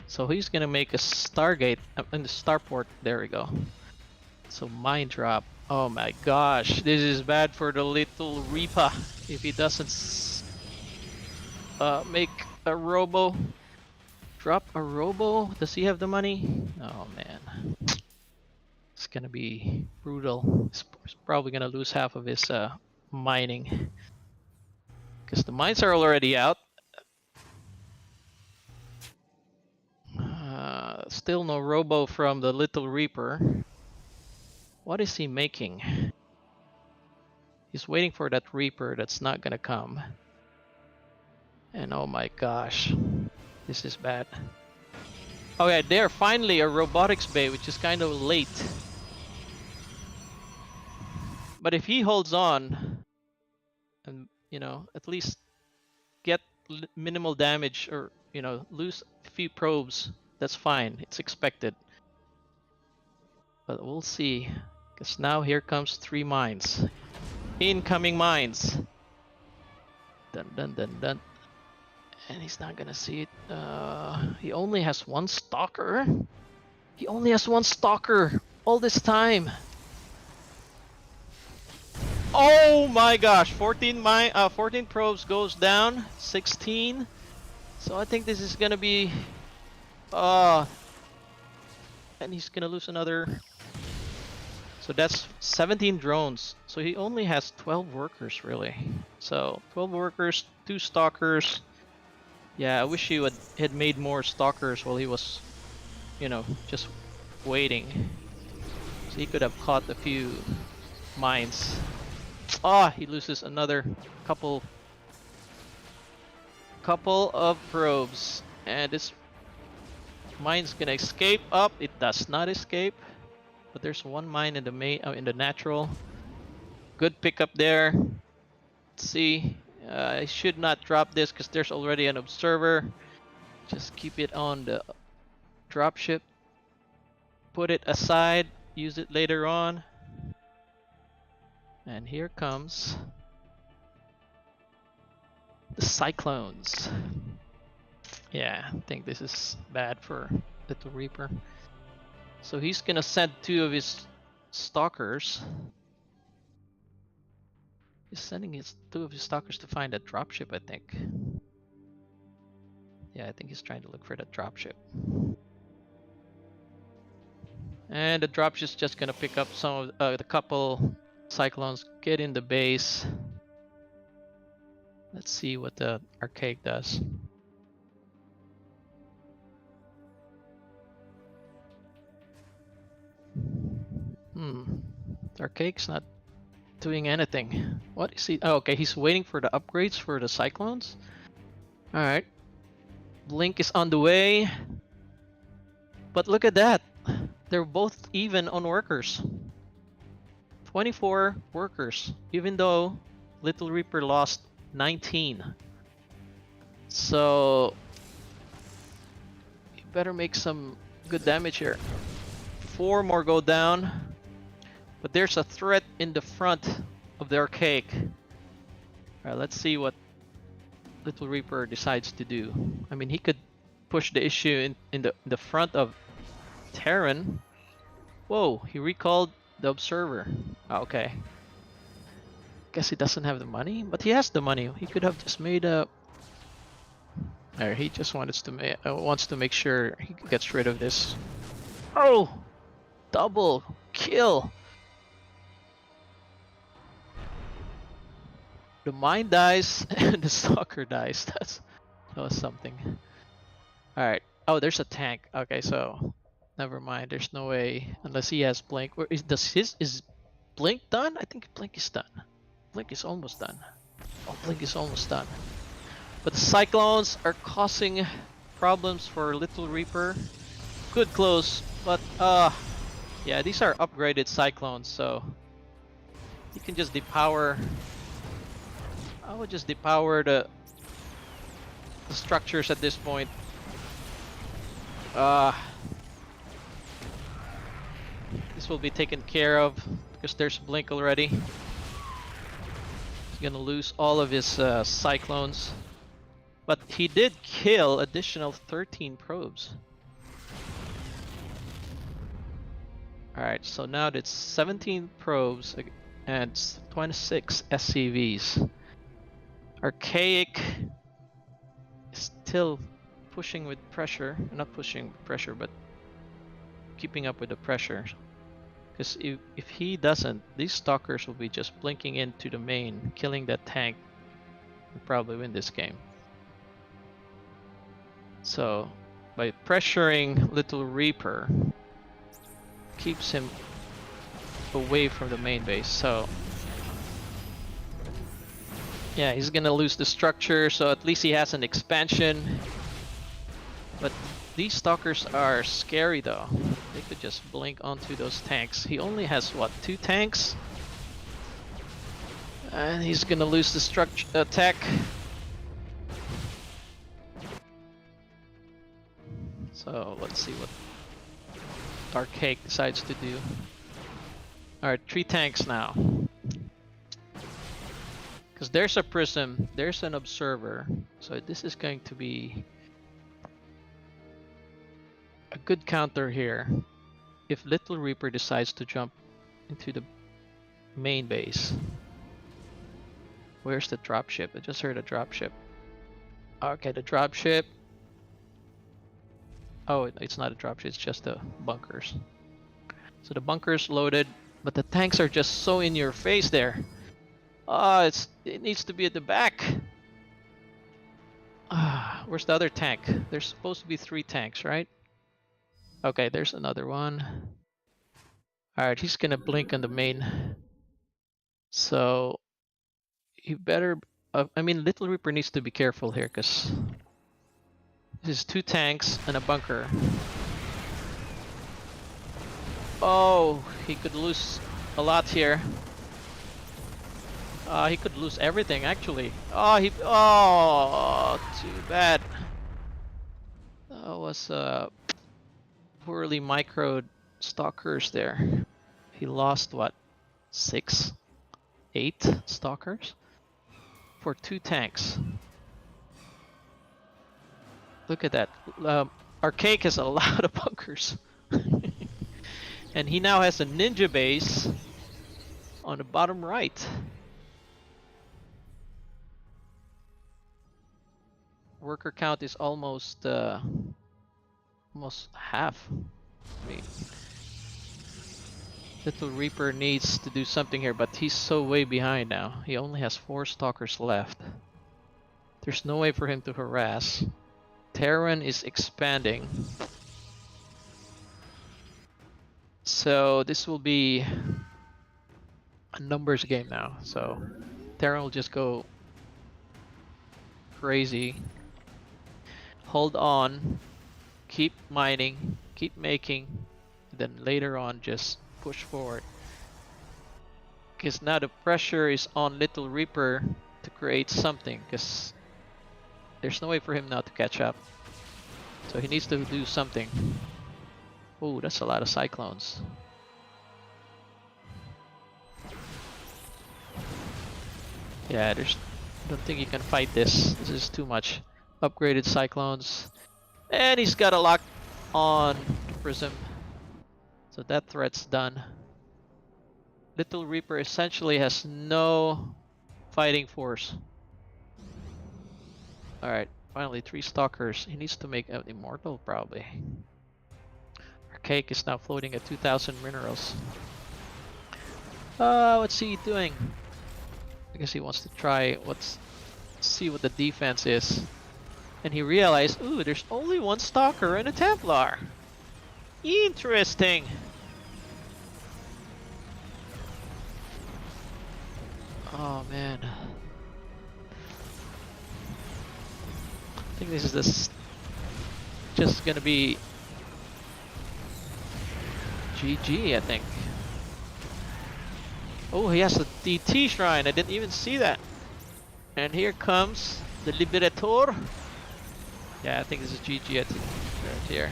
So he's gonna make a Stargate in the starport. There we go. So mine drop. Oh my gosh, this is bad for the Little Reaper if he doesn't make a robo. Drop a robo? Does he have the money? Oh man. It's gonna be brutal. He's probably gonna lose half of his mining. Because the mines are already out. Still no robo from the Little Reaper. What is he making? He's waiting for that Reaper that's not gonna come. And oh my gosh, this is bad. Oh yeah, there finally a robotics bay, which is kind of late. But if he holds on, and you know, at least get minimal damage or you know, lose a few probes, that's fine. It's expected. But we'll see. Because now here comes 3 mines. Incoming mines. Dun dun dun dun. And he's not gonna see it. He only has 1 stalker. He only has 1 stalker all this time. Oh my gosh! 14 probes goes down. 16. So I think this is gonna be. And he's gonna lose another. So that's 17 drones. So he only has 12 workers really. So 12 workers, 2 stalkers. Yeah, I wish he had made more stalkers while he was, you know, just waiting. So he could have caught a few mines. Ah, he loses another couple of probes, and this mine's gonna escape up. It does not escape. But there's 1 mine in the in the natural. Good pickup there. Let's see. I should not drop this because there's already an observer. Just keep it on the dropship. Put it aside. Use it later on. And here comes the Cyclones. Yeah, I think this is bad for Little Reaper. So he's gonna send 2 of his stalkers. He's sending 2 of his stalkers to find a dropship, I think. Yeah, I think he's trying to look for that dropship. And the dropship's just gonna pick up some of the couple Cyclones, get in the base. Let's see what the Archaic does. The Archaic's not doing anything. What is he? Oh, okay, he's waiting for the upgrades for the Cyclones. Alright. Blink is on the way. But look at that. They're both even on workers. 24 workers, even though Little Reaper lost 19. So you better make some good damage here. 4 more go down. But there's a threat in the front of the archaic. Alright, let's see what Little Reaper decides to do. I mean, he could push the issue in the front of Terran. Whoa, he recalled the observer. Okay. Guess he doesn't have the money, but he has the money. He could have just made a. Or he just wants to make sure he gets rid of this. Oh, double kill. The mine dies and the stalker dies. That was something. All right. Oh, there's a tank. Okay, so never mind. There's no way unless he has blink. Or is blink done? I think blink is done. Blink is almost done. Oh, blink is almost done. But the cyclones are causing problems for Little Reaper. Good close, but yeah, these are upgraded cyclones, so you can just depower. I would just depower the structures at this point. This will be taken care of because there's blink already. He's gonna lose all of his cyclones, but he did kill additional 13 probes. Alright, so now it's 17 probes and 26 SCVs. Archaic is still pushing with pressure, not pushing with pressure, but keeping up with the pressure. Because if he doesn't, these stalkers will be just blinking into the main, killing that tank. We'll probably win this game. So, by pressuring Little Reaper, keeps him away from the main base. So, yeah, he's gonna lose the structure, so at least he has an expansion. But these stalkers are scary though. They could just blink onto those tanks. He only has what, 2 tanks? And he's gonna lose the structure attack. So let's see what Archaic decides to do. Alright, 3 tanks now. Because there's a prism, there's an observer, so this is going to be a good counter here if Little Reaper decides to jump into the main base. Where's the dropship? I just heard a dropship. Okay, the dropship. Oh, it's not a dropship, it's just the bunkers. So the bunkers loaded, but the tanks are just so in your face there. It needs to be at the back. Where's the other tank? There's supposed to be 3 tanks, right? Okay, there's another one. Alright, he's gonna blink on the main. So, you better... I mean, Little Reaper needs to be careful here, because... this is 2 tanks and a bunker. Oh, he could lose a lot here. He could lose everything, actually. Oh, too bad. That was poorly microed stalkers there. He lost what, 6, 8 stalkers for 2 tanks. Look at that. Archaic has a lot of bunkers. And he now has a ninja base on the bottom right. Worker count is almost half. I mean, Little Reaper needs to do something here, but he's so way behind now. He only has 4 stalkers left. There's no way for him to harass. Terran is expanding. So this will be a numbers game now. So Terran will just go crazy. hold on, keep mining, keep making, then later on just push forward. Because now the pressure is on Little Reaper to create something, because there's no way for him now to catch up. So he needs to do something. Oh, that's a lot of cyclones. Yeah, I don't think you can fight this. This is too much. Upgraded cyclones. And he's got a lock on Prism. So that threat's done. Little Reaper essentially has no fighting force. Alright, finally 3 stalkers. He needs to make an immortal probably. Our cake is now floating at 2,000 minerals. What's he doing? I guess he wants to try see what the defense is. And he realized, ooh, there's only 1 stalker and a Templar. Interesting. Oh man. I think this is just gonna be GG, I think. Oh, he has a DT shrine. I didn't even see that. And here comes the Liberator. Yeah, I think this is GG right here.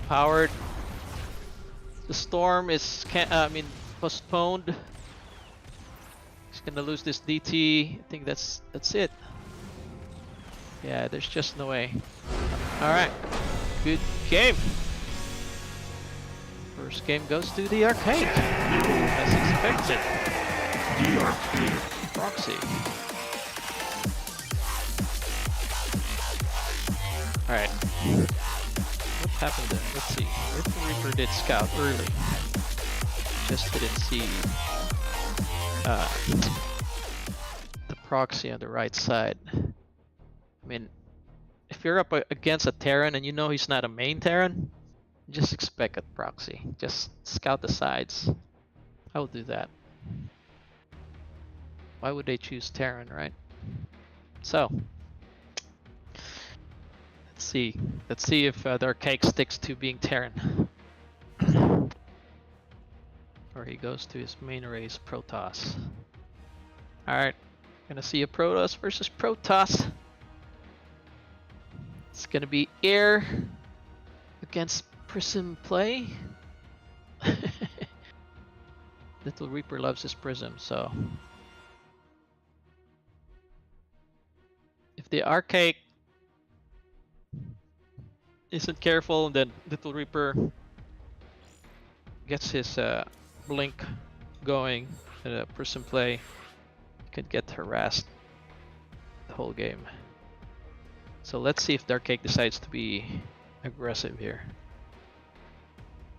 Powered. The storm is postponed. He's gonna lose this DT. I think that's it. Yeah, there's just no way. All right, good game. First game goes to the arcade, as expected. The arcade. Proxy. All right. What happened then? Let's see. Little Reaper did scout early. Just didn't see the proxy on the right side. I mean, if you're up against a Terran and you know he's not a main Terran, just expect a proxy. Just scout the sides. I will do that. Why would they choose Terran, right? So, let's see. Let's see if their cake sticks to being Terran. Or he goes to his main race, Protoss. Alright, gonna see a Protoss versus Protoss. It's gonna be air against Prism play. Little Reaper loves his Prism, so if the arcade isn't careful, then Little Reaper gets his blink going in a Prism play, could get harassed the whole game. So let's see if the Archaic decides to be aggressive here.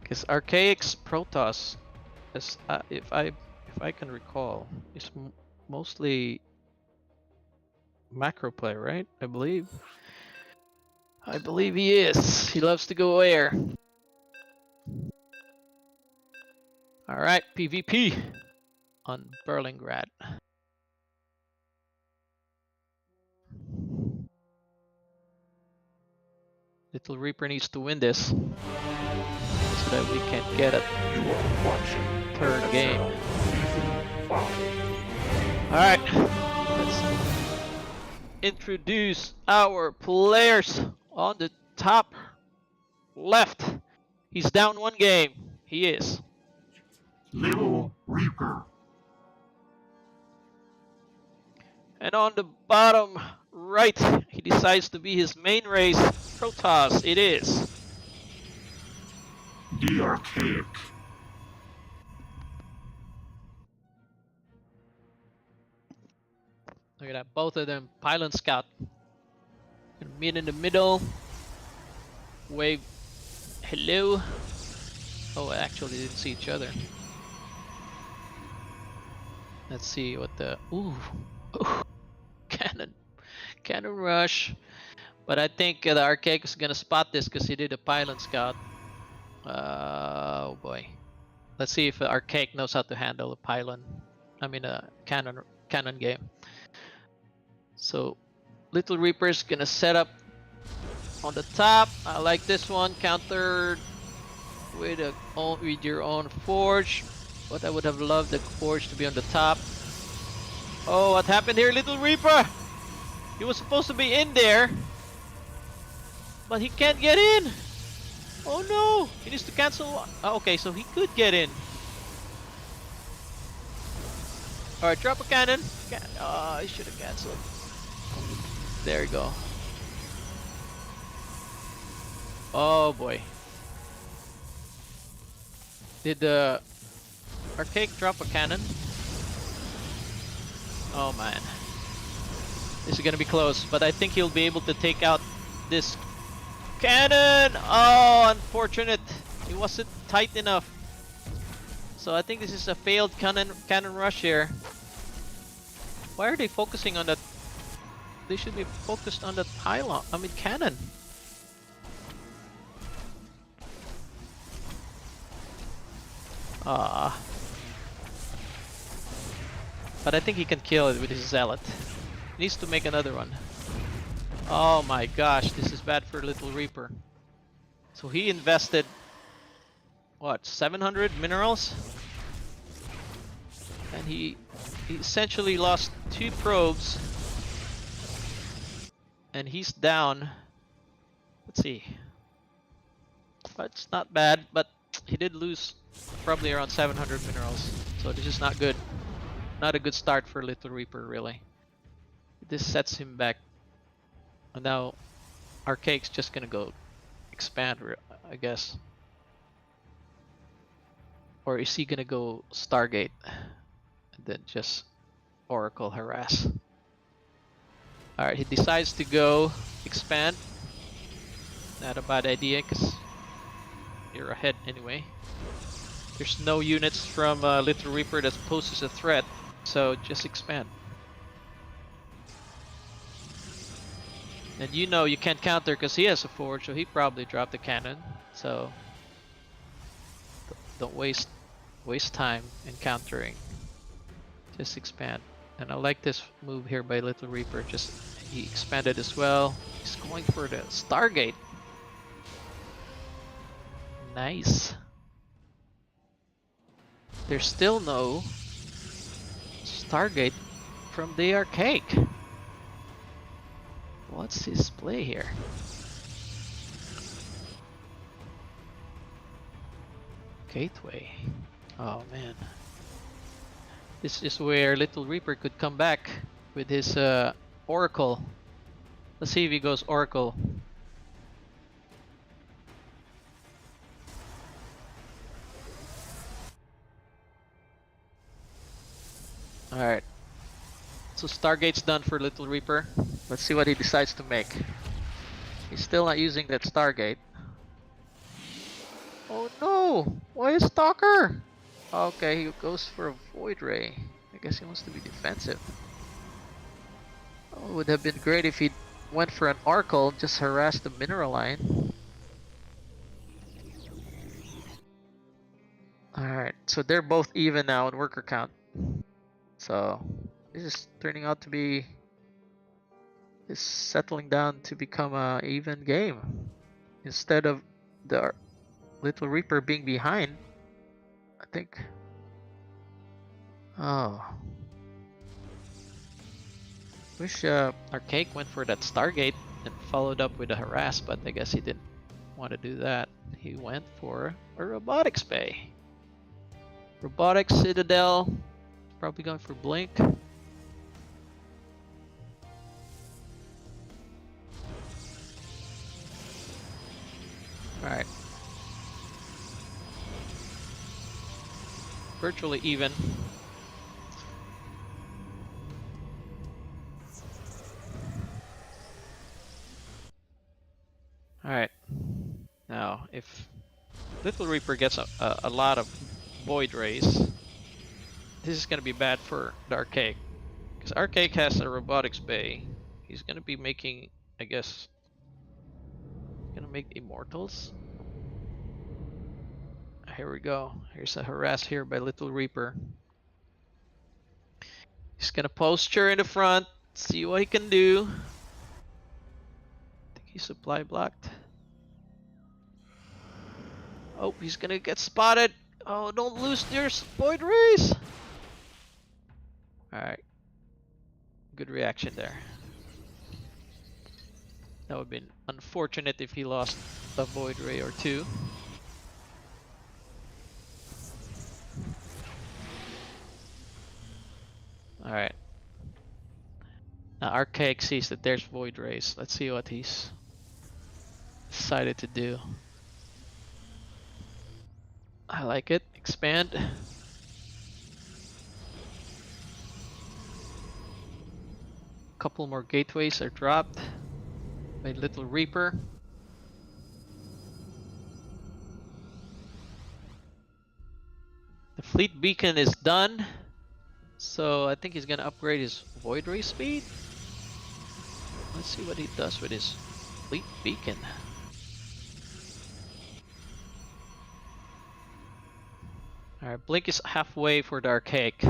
Because Archaic's Protoss, is, if I can recall, is mostly macro play, right? I believe he is. He loves to go air. All right, PvP on Berlingrad. Little Reaper needs to win this so that we can get a third game. Alright, let's introduce our players on the top left. He's down 1 game. He is Little Reaper. And on the bottom right, he decides to be his main race, Protoss. It is The Archaic. Look at that, both of them Pylon Scout. Gonna meet in the middle. Wave hello. Oh, actually they didn't see each other. Let's see what the ooh cannon rush. But I think the Archaic is gonna spot this because he did a Pylon Scout. Oh boy. Let's see if the Archaic knows how to handle a pylon. I mean a cannon game. So Little Reaper's gonna set up on the top. I like this one, countered with your own forge. But I would have loved the forge to be on the top. Oh, what happened here, Little Reaper? He was supposed to be in there, but he can't get in. Oh no! He needs to cancel. Oh, okay, so he could get in. Alright, drop a cannon. Oh, I should have canceled. There we go. Oh boy. Did the Archaic drop a cannon? Oh man. This is gonna be close, but I think he'll be able to take out this cannon! Oh, unfortunate. It wasn't tight enough. So I think this is a failed cannon rush here. Why are they focusing on that? They should be focused on that pylon. I mean cannon. Ah. But I think he can kill it with his zealot. He needs to make another one. Oh my gosh, this is bad for Little Reaper. So he invested what, 700 minerals? And he essentially lost 2 probes. And he's down. Let's see. But it's not bad, but he did lose probably around 700 minerals. So this is not good. Not a good start for Little Reaper, really. This sets him back. And now Archaic's just gonna go expand, I guess. Or is he gonna go Stargate and then just Oracle harass? Alright, he decides to go expand. Not a bad idea, because you're ahead anyway. There's no units from Little Reaper that poses a threat, so just expand. And you know you can't counter because he has a forge, so he probably dropped the cannon. So don't waste time in countering. Just expand. And I like this move here by Little Reaper. Just he expanded as well. He's going for the Stargate. Nice. There's still no Stargate from the Archaic. What's his play here? Gateway. Oh man. This is where Little Reaper could come back with his Oracle. Let's see if he goes Oracle. Alright. So Stargate's done for Little Reaper. Let's see what he decides to make. He's still not using that Stargate. Oh no! Why is Stalker? Okay, he goes for a Void Ray. I guess he wants to be defensive. Oh, it would have been great if he went for an Oracle and just harassed the mineral line. Alright, so they're both even now in worker count. So this is turning out to be, is settling down to become a even game. Instead of the Little Reaper being behind, I think. Oh. Wish Archaic went for that Stargate and followed up with a harass, but I guess he didn't want to do that. He went for a Robotics Bay. Robotics Citadel, probably going for Blink. Alright. Virtually even. Alright. Now, if Little Reaper gets a lot of Void Rays, this is going to be bad for the Archaic. Because Archaic has a Robotics Bay. He's going to be making, I guess, gonna make Immortals. Here we go. Here's a harass here by Little Reaper. He's gonna posture in the front. See what he can do. I think he's supply blocked. Oh, he's gonna get spotted. Oh, don't lose your Void Rays. Alright. Good reaction there. That would have been unfortunate if he lost a Void Ray or two. Alright. Now Archaic sees that there's Void Rays. Let's see what he's decided to do. I like it. Expand. Couple more gateways are dropped by Little Reaper. The fleet beacon is done, so I think he's gonna upgrade his Void Ray speed. Let's see what he does with his fleet beacon. Alright, Blink is halfway for the Archaic.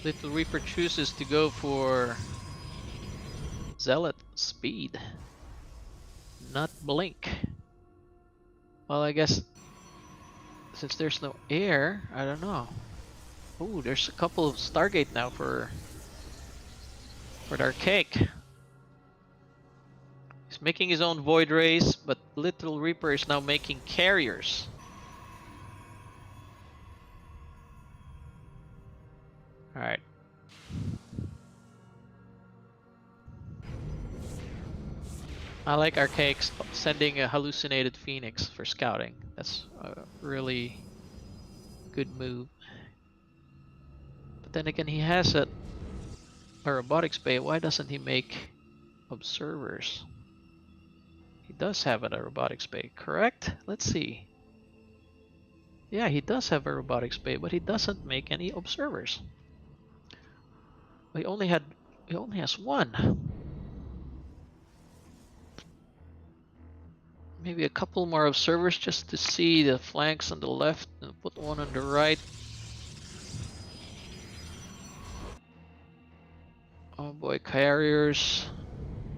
Little Reaper chooses to go for Zealot speed, not Blink. Well, I guess since there's no air, I don't know. Ooh, there's a couple of Stargate now for the Archaic. He's making his own Void Rays, but Little Reaper is now making carriers. Alright. I like Archaic sending a hallucinated Phoenix for scouting. That's a really good move. But then again, he has a robotics bay. Why doesn't he make observers? He does have a robotics bay, correct? Let's see. Yeah, he does have a robotics bay, but he doesn't make any observers. He only has one. Maybe a couple more observers just to see the flanks on the left and put one on the right. Oh boy, carriers.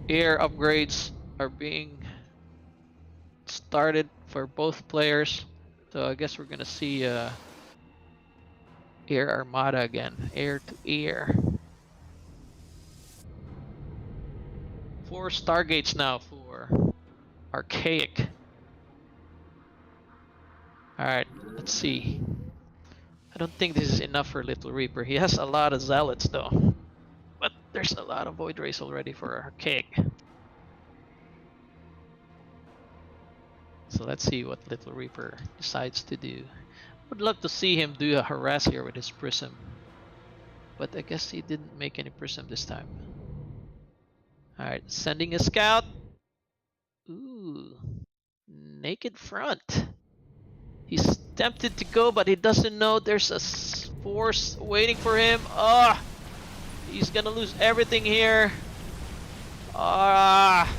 Air upgrades are being started for both players. So I guess we're gonna see air armada again, air to air. 4 Stargates now for Archaic. Alright, let's see. I don't think this is enough for Little Reaper. He has a lot of Zealots though. But there's a lot of Void Rays already for Archaic. So let's see what Little Reaper decides to do. Would love to see him do a harass here with his Prism. But I guess he didn't make any Prism this time. Alright, sending a scout. Ooh, naked front. He's tempted to go, but he doesn't know there's a force waiting for him. Ah, he's gonna lose everything here. Ah.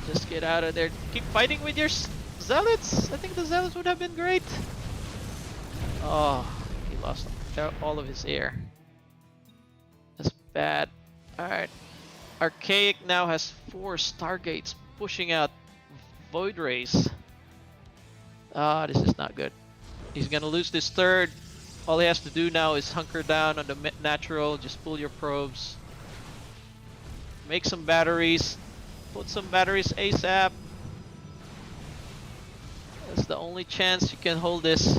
Just get out of there. Keep fighting with your Zealots. I think the Zealots would have been great. Oh, he lost all of his air. That's bad. Alright. Archaic now has 4 Stargates pushing out Void Rays. Ah, this is not good. He's gonna lose this third. All he has to do now is hunker down on the natural. Just pull your probes. Make some batteries. Put some batteries ASAP. That's the only chance you can hold this.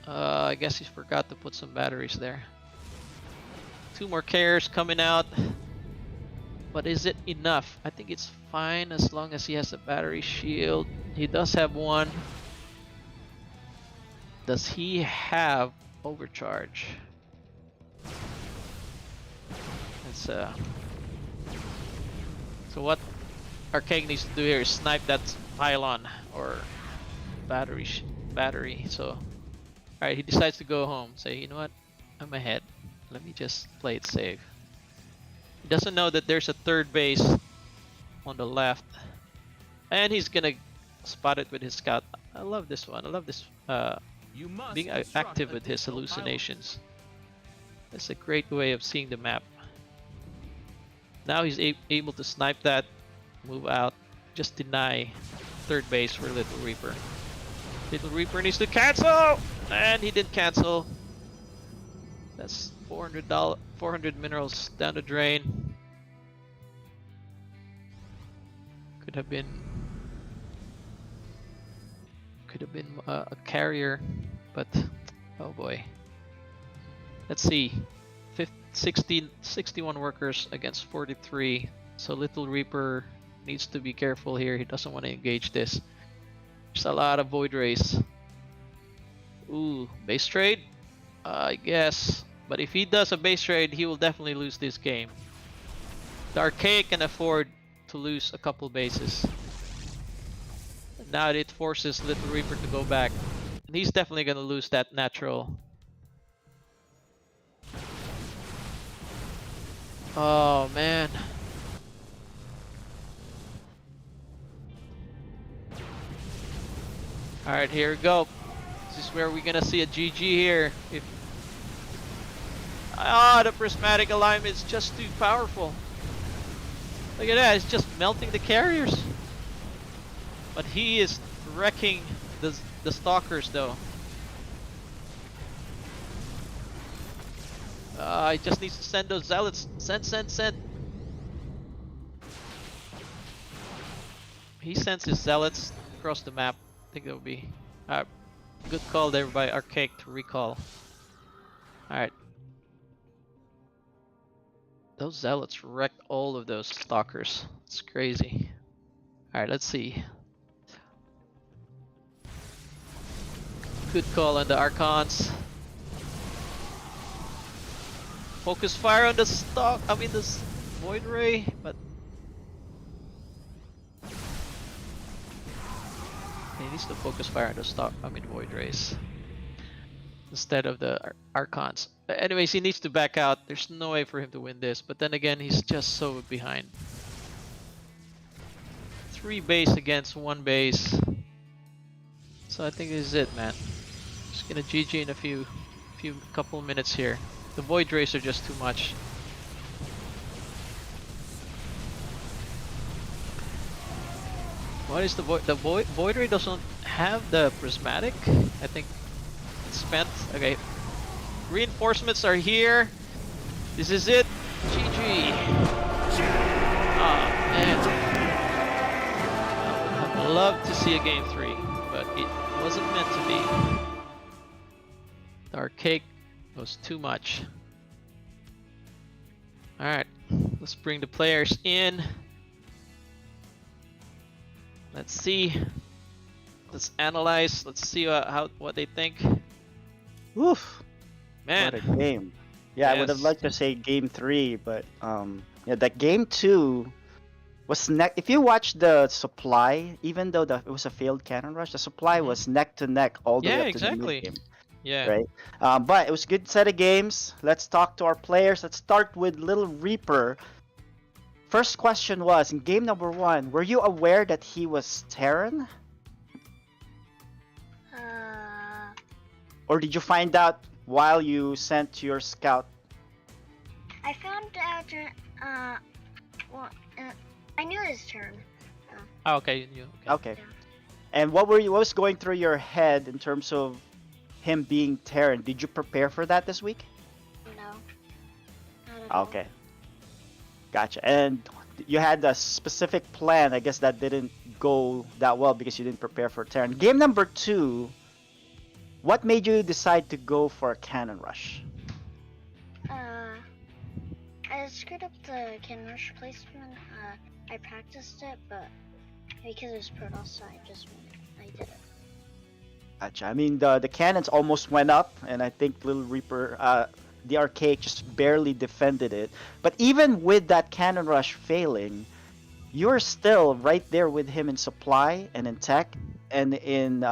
I guess he forgot to put some batteries there. 2 more carriers coming out. But is it enough? I think it's fine as long as he has a battery shield. He does have one. Does he have overcharge? It's so what Archaic needs to do here is snipe that pylon or battery. So alright, he decides to go home. Say, you know what? I'm ahead. Let me just play it safe. He doesn't know that there's a third base on the left. And he's gonna spot it with his scout. I love this one. I love this being active with his hallucinations. That's a great way of seeing the map. Now he's able to snipe that, move out, just deny third base for Little Reaper. Little Reaper needs to cancel! And he didn't cancel. That's $400 minerals down the drain. Could have been a carrier, but oh boy. Let's see. 61 workers against 43. So Little Reaper needs to be careful here. He doesn't want to engage this. There's a lot of Void Rays. Ooh, base trade? I guess. But if he does a base trade, he will definitely lose this game. The Archaic can afford to lose a couple bases. Now it forces Little Reaper to go back. And he's definitely gonna lose that natural. Oh man. Alright, here we go. This is where we're gonna see a GG here. If the prismatic alignment is just too powerful. Look at that, it's just melting the carriers. But he is wrecking the stalkers though. He just needs to send those zealots. Send. He sends his zealots across the map. I think that would be a good call there by Archaic to recall. Alright. Those zealots wrecked all of those stalkers. It's crazy. Alright, let's see. Good call on the Archons. Focus fire on the this Void Ray, but he needs to focus fire on the Void Rays instead of the Archons. Anyways, he needs to back out. There's no way for him to win this, but then again, he's just so behind. 3 base against 1 base. So I think this is it, man. Just gonna GG in a couple minutes here. The Void Rays are just too much. What is the Void Ray doesn't have the prismatic? I think it's spent. Okay. Reinforcements are here. This is it. GG. Oh man. I would love to see a game 3, but it wasn't meant to be. The Archaic was too much. Alright, let's bring the players in. Let's see. Let's analyze. Let's see what they think. Oof. Man. What a game. Yeah, I would have Yes. liked to say game 3, but yeah, that game 2 was if you watch the supply, even though it was a failed cannon rush, the supply was neck to neck all the way up to exactly. the mid game. Yeah. Right? But it was a good set of games. Let's talk to our players. Let's start with Little Reaper. First question was, in game number 1, were you aware that he was Terran? Or did you find out while you sent your scout? I found out, I knew his turn. Oh, okay, you knew. Okay. And what was going through your head in terms of him being Terran? Did you prepare for that this week? No. Not at all. Okay. Gotcha. And you had a specific plan. I guess that didn't go that well because you didn't prepare for Terran. Game number 2, what made you decide to go for a cannon rush? I screwed up the cannon rush placement. I practiced it, but because it was Protoss, I did it. Gotcha. I mean, the cannons almost went up, and I think Little Reaper, the Archaic, just barely defended it. But even with that cannon rush failing, you're still right there with him in supply and in tech and in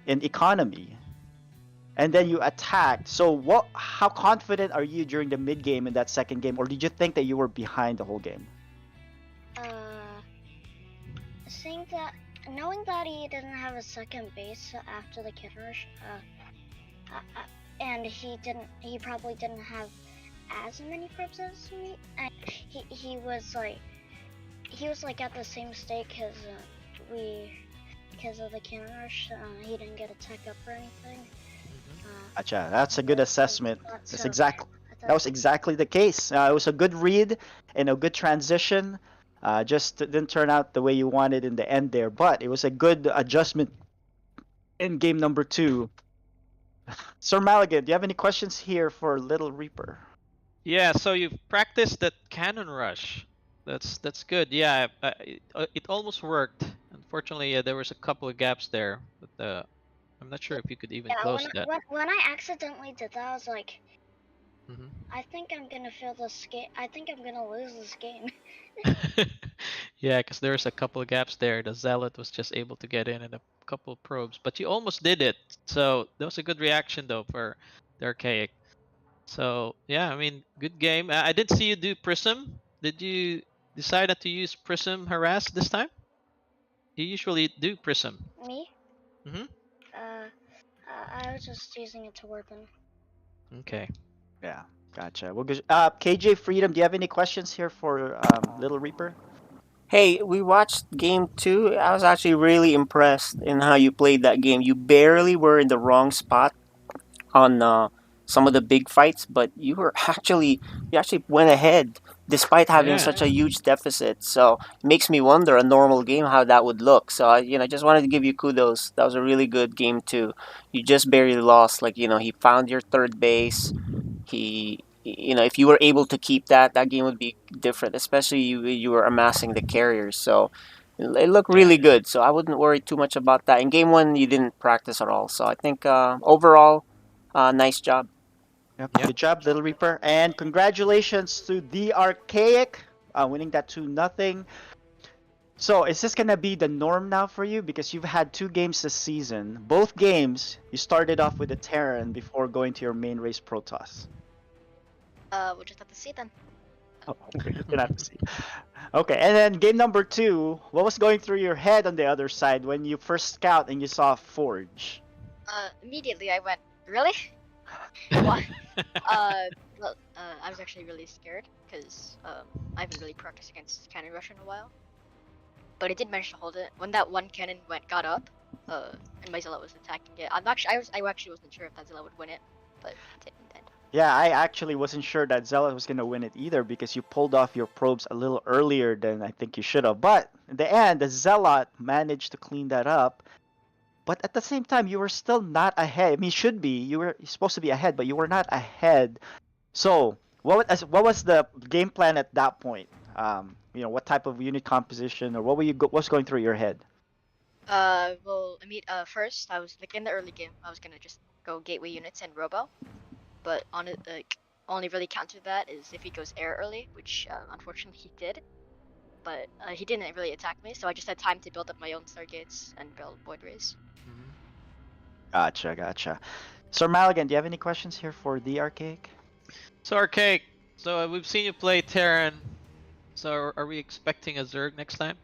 economy. And then you attacked. So how confident are you during the mid game in that second game, or did you think that you were behind the whole game? seeing that, knowing that he didn't have a second base after the kid rush, and he probably didn't have as many probes as me. And he was like at the same state because of the cannon rush. He didn't get a tech up or anything. Gotcha. That's a good assessment. So That was exactly the case. It was a good read and a good transition. Just didn't turn out the way you wanted in the end there, but it was a good adjustment in game number 2. Sir Maligan, do you have any questions here for Little Reaper? Yeah, so you've practiced that cannon rush. That's good. Yeah, it almost worked. Unfortunately, there was a couple of gaps there, but I'm not sure if you could even close that. when I accidentally did that, I was like, Mhm. I think I'm gonna fail this game. I think I'm gonna lose this game. Yeah, because there's a couple of gaps there. The Zealot was just able to get in and a couple of probes, but you almost did it. So that was a good reaction though for the Archaic. So yeah, I mean, good game. I did see you do Prism. Did you decide not to use Prism Harass this time? You usually do Prism. Me? Mhm. I was just using it to warp in. Okay. Yeah, gotcha. Well, KJ Freedom, do you have any questions here for Little Reaper? Hey, we watched game 2. I was actually really impressed in how you played that game. You barely were in the wrong spot on some of the big fights, but you actually went ahead despite having Yeah. such a huge deficit. So it makes me wonder a normal game how that would look. So I just wanted to give you kudos. That was a really good game too. You just barely lost. Like he found your third base. If you were able to keep that game would be different. Especially you were amassing the carriers. So it looked Yeah. really good. So I wouldn't worry too much about that. In game 1, you didn't practice at all. So I think overall. Nice job. Yep. Yeah. Good job, Little Reaper, and congratulations to the Archaic winning that 2-0. So is this gonna be the norm now for you? Because you've had 2 games this season. Both games you started off with a Terran before going to your main race Protoss. We'll just have to see then. Oh, we're gonna have to see. Okay, and then game number 2. What was going through your head on the other side when you first scout and you saw Forge? Immediately I went, really? What? I was actually really scared because I haven't really practiced against cannon rush in a while. But it did manage to hold it. When that one cannon got up, and my Zealot was attacking it, I actually wasn't sure if that Zealot would win it, but it didn't. Yeah, I actually wasn't sure that Zealot was gonna win it either because you pulled off your probes a little earlier than I think you should have. But in the end, the Zealot managed to clean that up. But at the same time, you were still not ahead. I mean, should be. You're supposed to be ahead, but you were not ahead. So, what was the game plan at that point? What type of unit composition or what's going through your head? Well, I mean, first I was like in the early game, I was gonna just go gateway units and robo, but on it only really counter that is if he goes air early, which unfortunately he did. But he didn't really attack me, so I just had time to build up my own stargates and build void rays. Gotcha. Sir Maligan, do you have any questions here for the Archaic? So Archaic, so we've seen you play Terran. So are we expecting a Zerg next time?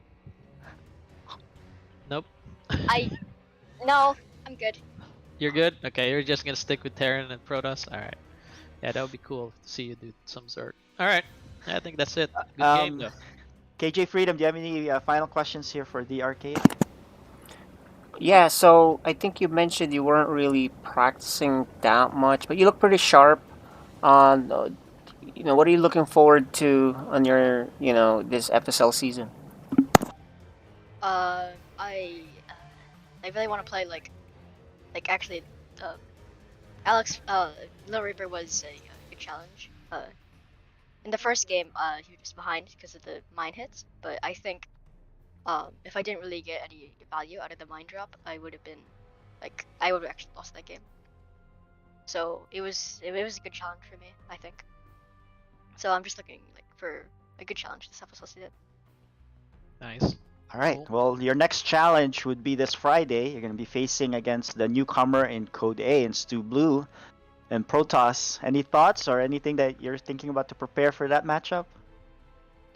Nope. No, I'm good. You're good? Okay, you're just gonna stick with Terran and Protoss? Alright. Yeah, that would be cool to see you do some Zerg. Alright, I think that's it. Good game though. KJ Freedom, do you have any final questions here for the Archaic? Yeah, so I think you mentioned you weren't really practicing that much, but you look pretty sharp. On, what are you looking forward to on your, this FSL season? I really want to play like actually, Alex, Little Reaper was a good challenge. In the first game, he was just behind because of the mine hits, but I think, if I didn't really get any value out of the mine drop, I would have been, I would have actually lost that game. So it was a good challenge for me, I think. So I'm just looking for a good challenge this FSL season. Nice. All right. Cool. Well, your next challenge would be this Friday. You're going to be facing against the newcomer in Code A and Stu Blue and Protoss. Any thoughts or anything that you're thinking about to prepare for that matchup?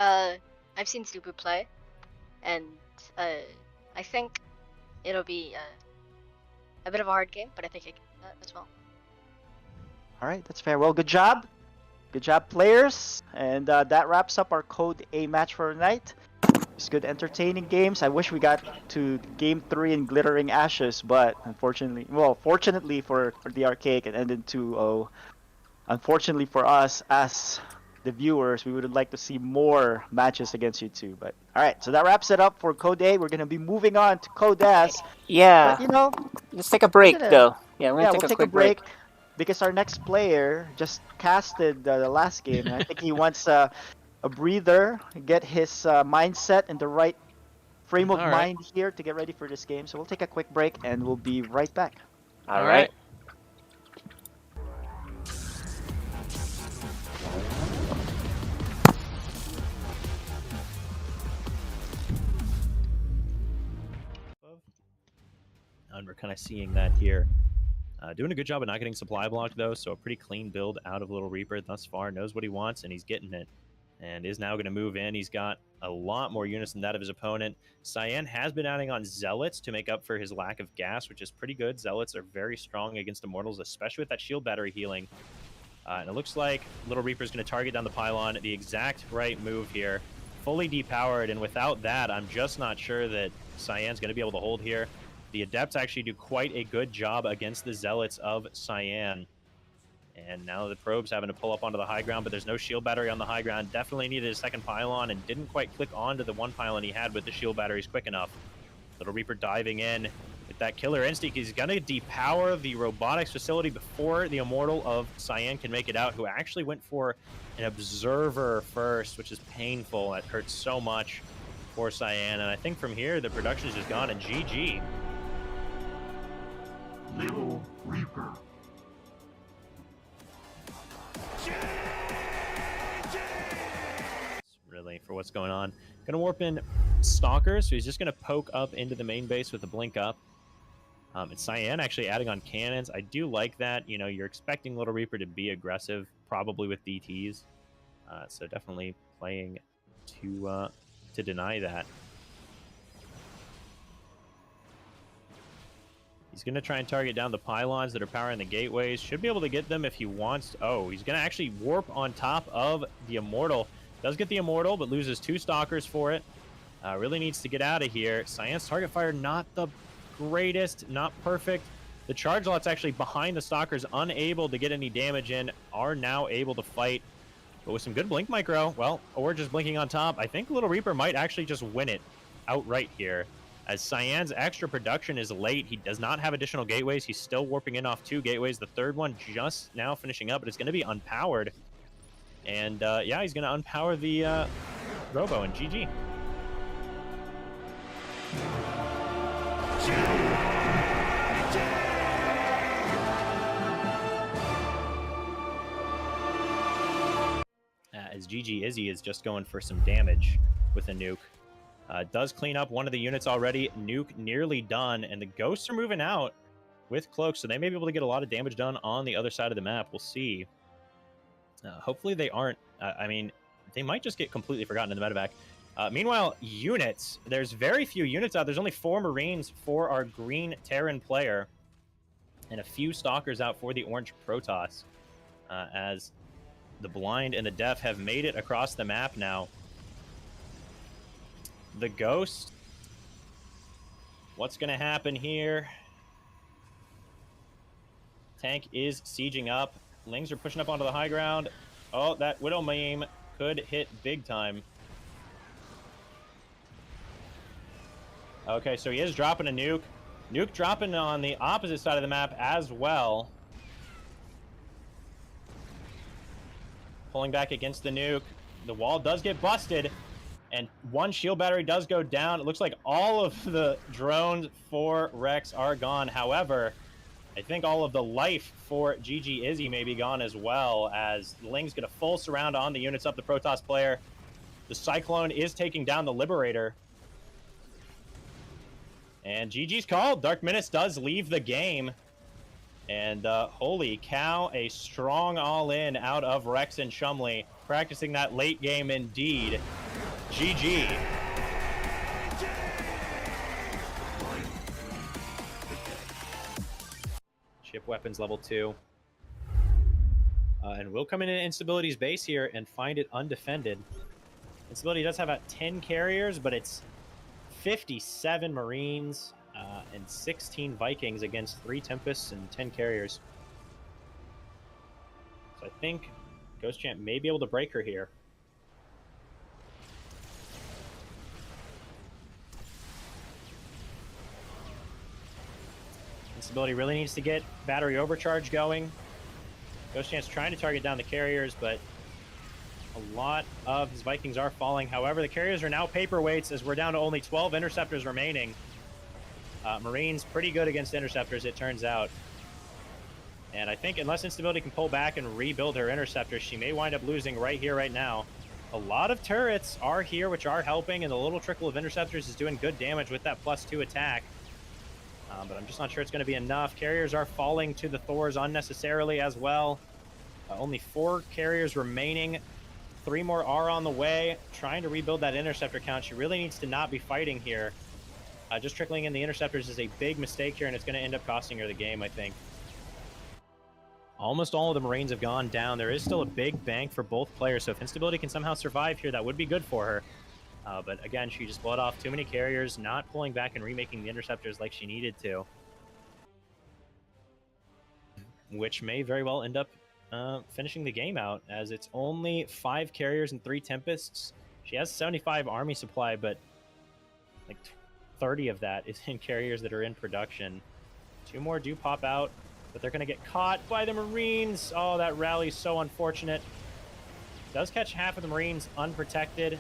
I've seen Stu Blue play, and I think it'll be a bit of a hard game, but I think I can do that as well. All right, that's fair. Well, good job. Good job, players. And that wraps up our Code A match for tonight. It's good, entertaining games. I wish we got to Game 3 in Glittering Ashes, but fortunately for the Archaic, it ended 2-0. Unfortunately for us, as the viewers, we would like to see more matches against you two. But all right, so that wraps it up for Code A. We're gonna be moving on to Code S. Yeah. But let's take a break gonna- though. Yeah, we're yeah, gonna we'll take a quick break. because our next player just casted the last game, and I think he wants a breather, get his mindset in the right frame of All right. mind here to get ready for this game. So we'll take a quick break, and we'll be right back. All right. And we're kind of seeing that here. Doing a good job of not getting supply blocked, though, so a pretty clean build out of Little Reaper thus far. Knows what he wants, and he's getting it. And is now going to move in. He's got a lot more units than that of his opponent. Cyan has been adding on Zealots to make up for his lack of gas, which is pretty good. Zealots are very strong against Immortals, especially with that shield battery healing. And it looks like Little Reaper's going to target down the pylon. The exact right move here. Fully depowered, and without that, I'm just not sure that Cyan's going to be able to hold here. The Adepts actually do quite a good job against the Zealots of Cyan. And now the Probe's having to pull up onto the high ground, but there's no shield battery on the high ground. Definitely needed a second pylon and didn't quite click onto the one pylon he had with the shield batteries quick enough. Little Reaper diving in with that killer instinct. He's going to depower the robotics facility before the Immortal of Cyan can make it out, who actually went for an Observer first, which is painful. That hurts so much for Cyan. And I think from here, the production's just gone, and GG. Little Reaper. Really, for what's going on. Gonna warp in Stalkers, so he's just gonna poke up into the main base with the blink up. And Cyan actually adding on cannons. I do like that. You know, you're expecting Little Reaper to be aggressive, probably with DTs. So definitely playing to deny that. He's going to try and target down the pylons that are powering the gateways. Should be able to get them if he wants. Oh, he's going to actually warp on top of the Immortal. Does get the Immortal, but loses 2 Stalkers for it. Really needs to get out of here. Cyan's target fire, not the greatest, not perfect. The charge lot's actually behind the Stalkers, unable to get any damage in. Are now able to fight. But with some good blink micro, well, or just blinking on top, I think Little Reaper might actually just win it outright here. As Cyan's extra production is late, he does not have additional gateways. He's still warping in off 2 gateways. The third one just now finishing up, but it's going to be unpowered. And yeah, he's going to unpower the Robo, and GG. As GG Izzy is just going for some damage with a nuke. Does clean up one of the units already. Nuke nearly done, and the Ghosts are moving out with Cloaks, so they may be able to get a lot of damage done on the other side of the map. We'll see. Hopefully they aren't. I mean, they might just get completely forgotten in the medevac. Meanwhile, units. There's very few units out. There's only 4 Marines for our green Terran player, and a few Stalkers out for the orange Protoss, as the blind and the deaf have made it across the map now. The Ghost. What's going to happen here? Tank is sieging up. Lings are pushing up onto the high ground. Oh, that Widow meme could hit big time. Okay, so he is dropping a nuke. Nuke dropping on the opposite side of the map as well. Pulling back against the nuke. The wall does get busted. And 1 shield battery does go down. It looks like all of the drones for Rex are gone. However, I think all of the life for GG Izzy may be gone as well, as Ling's going to full surround on the units up the Protoss player. The Cyclone is taking down the Liberator. And GG's called. Dark Menace does leave the game. And holy cow, a strong all-in out of Rex and Shumley. Practicing that late game indeed. GG. arc weapons level 2. And we'll come into Instability's base here and find it undefended. Instability does have about 10 carriers, but it's 57 Marines and 16 Vikings against 3 Tempests and 10 carriers. So I think Ghost Champ may be able to break her here. Instability really needs to get battery overcharge going. Ghost Champ's trying to target down the carriers, but a lot of his Vikings are falling. However, the carriers are now paperweights as we're down to only 12 interceptors remaining. Marines pretty good against interceptors, it turns out. And I think unless Instability can pull back and rebuild her interceptors, she may wind up losing right here, right now. A lot of turrets are here, which are helping, and the little trickle of interceptors is doing good damage with that +2 attack. But I'm just not sure it's going to be enough. Carriers are falling to the Thors unnecessarily as well. Only 4 carriers remaining. 3 more are on the way. Trying to rebuild that interceptor count. She really needs to not be fighting here. Just trickling in the interceptors is a big mistake here, and it's going to end up costing her the game, I think. Almost all of the Marines have gone down. There is still a big bank for both players, so if Instability can somehow survive here, that would be good for her. But again, she just bled off too many carriers, not pulling back and remaking the interceptors like she needed to. Which may very well end up finishing the game out, as it's only 5 carriers and 3 Tempests. She has 75 army supply, but like 30 of that is in carriers that are in production. 2 more do pop out, but they're going to get caught by the Marines. Oh, that rally's so unfortunate. Does catch half of the Marines unprotected,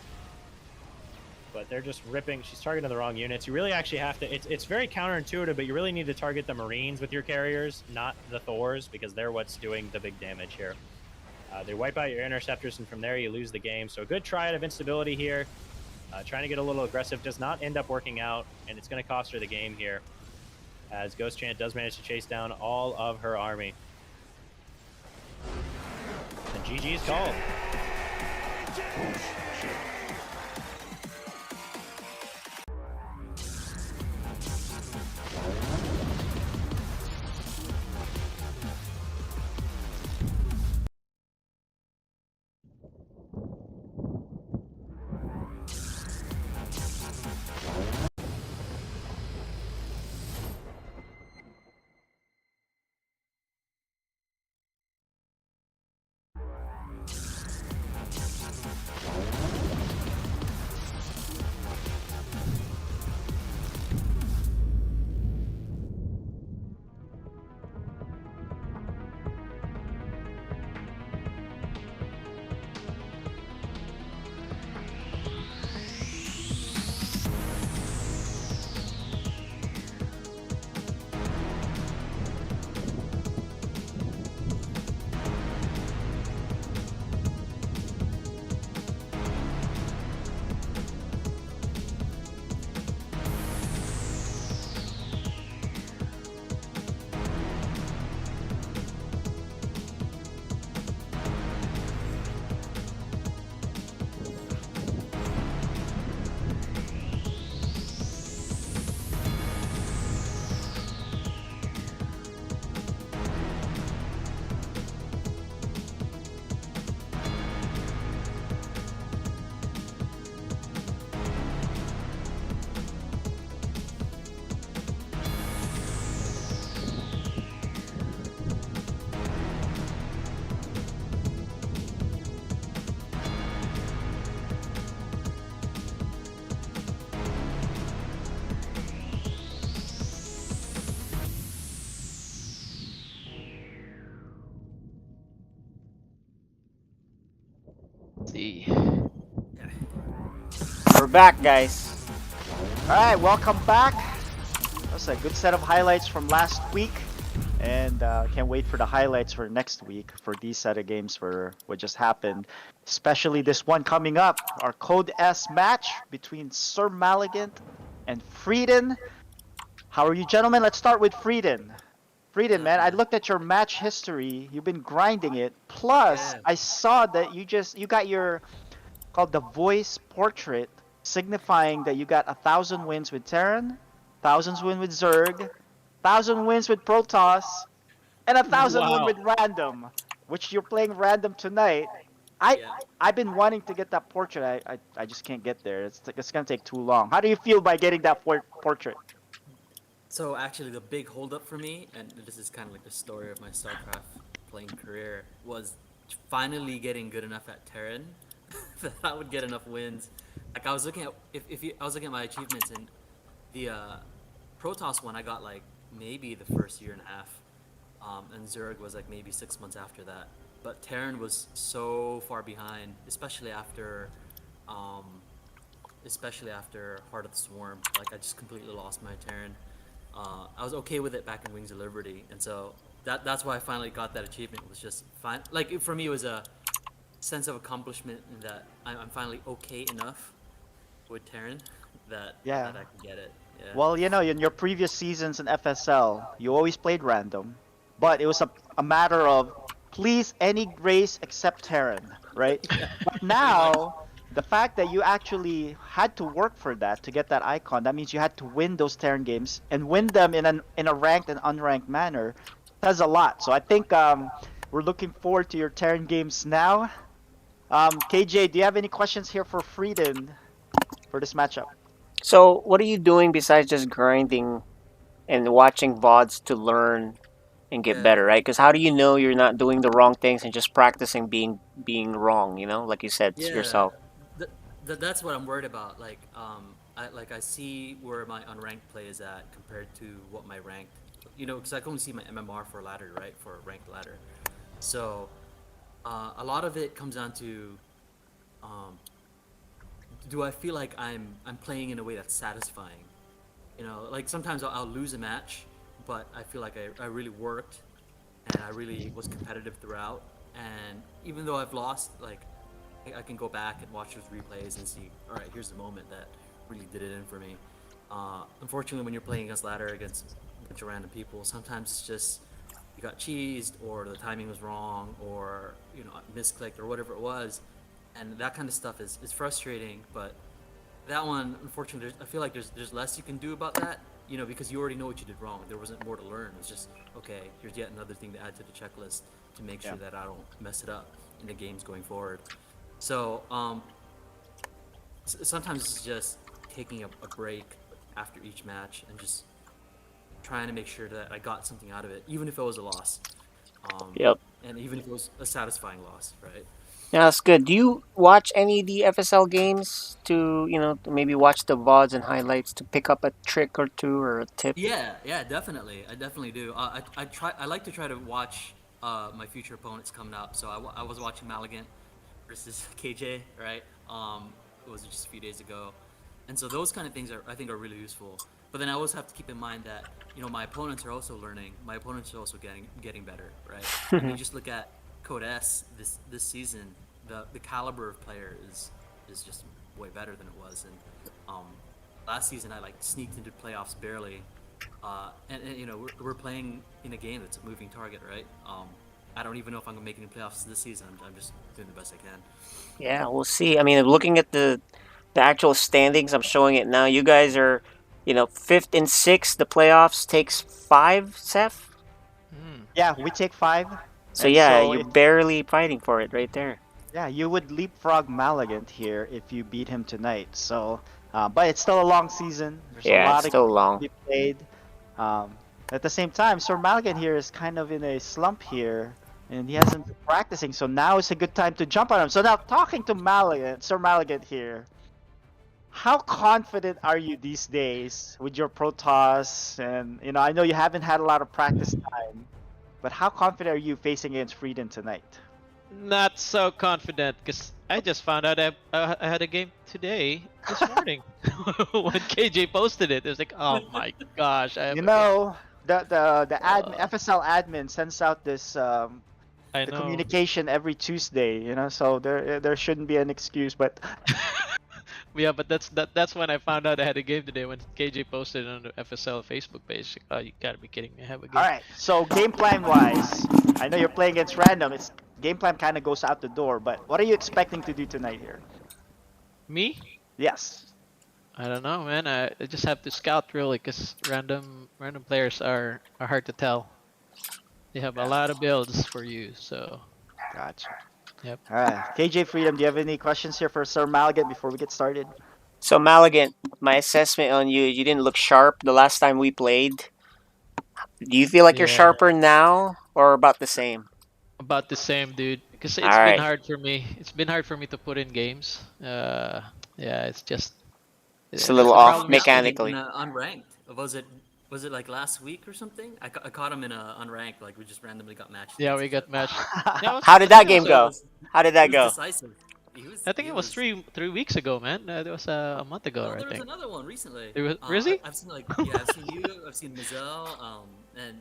but they're just ripping. She's targeting the wrong units. You really actually have to, it's very counterintuitive, but you really need to target the Marines with your carriers, not the Thors, because they're what's doing the big damage here. They wipe out your interceptors, and from there you lose the game. So a good try out of Instability here. Trying to get a little aggressive does not end up working out, and it's going to cost her the game here, as Ghost Chant does manage to chase down all of her army. And GG is called. See. We're back, guys. Alright, welcome back. That's a good set of highlights from last week. And can't wait for the highlights for next week for these set of games for what just happened. Especially this one coming up, our Code S match between Sir Maligant and Frieden. How are you, gentlemen? Let's start with Frieden. Frieden, man, I looked at your match history. You've been grinding it. Plus, I saw that you got your called the voice portrait, signifying that you got 1,000 wins with Terran, 1,000 wins with Zerg, 1,000 wins with Protoss, and 1,001 Wow. with random, which you're playing random tonight. I Yeah. I've been wanting to get that portrait. I just can't get there. It's gonna take too long. How do you feel by getting that portrait? So actually, the big holdup for me, and this is kind of like the story of my StarCraft playing career, was finally getting good enough at Terran that I would get enough wins. Like I was looking at I was looking at my achievements and the Protoss one I got like maybe the first year and a half, and Zerg was like maybe 6 months after that. But Terran was so far behind, um, especially after Heart of the Swarm. Like I just completely lost my Terran. I was okay with it back in Wings of Liberty, and so that's why I finally got that achievement. It was just fine. Like for me, it was a sense of accomplishment in that I'm finally okay enough with Terran Yeah. that I can get it. Yeah. Well, in your previous seasons in FSL, you always played random, but it was a matter of please any race except Terran, right? But Pretty much. now, the fact that you actually had to work for that to get that icon, that means you had to win those Terran games and win them in a ranked and unranked manner, says a lot. So I think we're looking forward to your Terran games now. KJ, do you have any questions here for Frieden for this matchup? So, what are you doing besides just grinding and watching VODs to learn and get Yeah. better, right? Because how do you know you're not doing the wrong things and just practicing being wrong? Like you said Yeah. yourself. That's what I'm worried about. I see where my unranked play is at compared to what my ranked. Because I can only see my MMR for ladder, right? For ranked ladder. So, a lot of it comes down to, um, do I feel like I'm playing in a way that's satisfying? Like sometimes I'll lose a match, but I feel like I really worked and I really was competitive throughout. And even though I've lost, like I can go back and watch those replays and see, all right, here's the moment that really did it in for me. Unfortunately, when you're playing against ladder against a bunch of random people, sometimes it's just you got cheesed or the timing was wrong or misclicked or whatever it was, and that kind of stuff is frustrating. But that one, unfortunately, I feel like there's less you can do about that. Because you already know what you did wrong. There wasn't more to learn. It's just okay. Here's yet another thing to add to the checklist to make Yeah. sure that I don't mess it up in the games going forward. So sometimes it's just taking a break after each match and just trying to make sure that I got something out of it, even if it was a loss, Yep. and even if it was a satisfying loss, right? Yeah, that's good. Do you watch any of the FSL games to to maybe watch the VODs and highlights to pick up a trick or two or a tip? Yeah, definitely. I definitely do. I like to try to watch my future opponents coming up. So I was watching Malagant versus KJ, right? It was just a few days ago, and so those kind of things I think are really useful. But then I always have to keep in mind that my opponents are also learning. My opponents are also getting better, right? I mean, just look at Code S this season. The caliber of player is just way better than it was, and last season I like sneaked into playoffs barely, and we're playing in a game that's a moving target, right? I don't even know if I'm gonna make any playoffs this season. I'm just doing the best I can. Yeah, we'll see. I mean, looking at the actual standings, I'm showing it now. You guys are, fifth and sixth. The playoffs takes five, Seth. Hmm. Yeah, we take 5, So and yeah, so you're barely fighting for it right there. yeah, you would leapfrog Malagant here if you beat him tonight. So, but it's still a long season. There's a Yeah, it's lot of still games to long. be played. At the same time, Sir Malagant here is kind of in a slump here, and he hasn't been practicing. So now is a good time to jump on him. So now talking to Malagant, Sir Malagant here. How confident are you these days with your Protoss? And I know you haven't had a lot of practice time, but how confident are you facing against Freedom tonight? Not so confident because I just found out I had a game today, this morning, when KJ posted it. It was like, oh my gosh, I have You a game. know, the admin, Uh, FSL admin sends out this I the know. communication every Tuesday. So there shouldn't be an excuse. But Yeah, but that's when I found out I had a game today when KJ posted it on the FSL Facebook page. Oh, you gotta be kidding me! I have a all game. right. So game plan wise, I know you're playing against random. It's game plan kind of goes out the door. But what are you expecting to do tonight here? Me? Yes. I don't know, man. I just have to scout really because random players are hard to tell. They have a lot of builds for you, so Gotcha. yep. All right. KJ Freedom, do you have any questions here for Sir Maligan before we get started? So Maligan, my assessment on you, you didn't look sharp the last time we played. Do you feel like you're Yeah. sharper now or about the same? About the same, dude. Because All it's been right. hard for me. It's been hard for me to put in games. Yeah, it's just It's a that's little the I off caught him problem. in, Is mechanically. unranked. Was it like last week or something? I caught him in a unranked. Like we just randomly got matched yeah, against we each got other. matched. Yeah, How did I think that it was game So it go? was How did it that was go? decisive. I think it was 3 weeks ago, man. That was a month ago, No, I there was think. another one recently. It was really? I've seen I've seen you, I've seen Mizell, and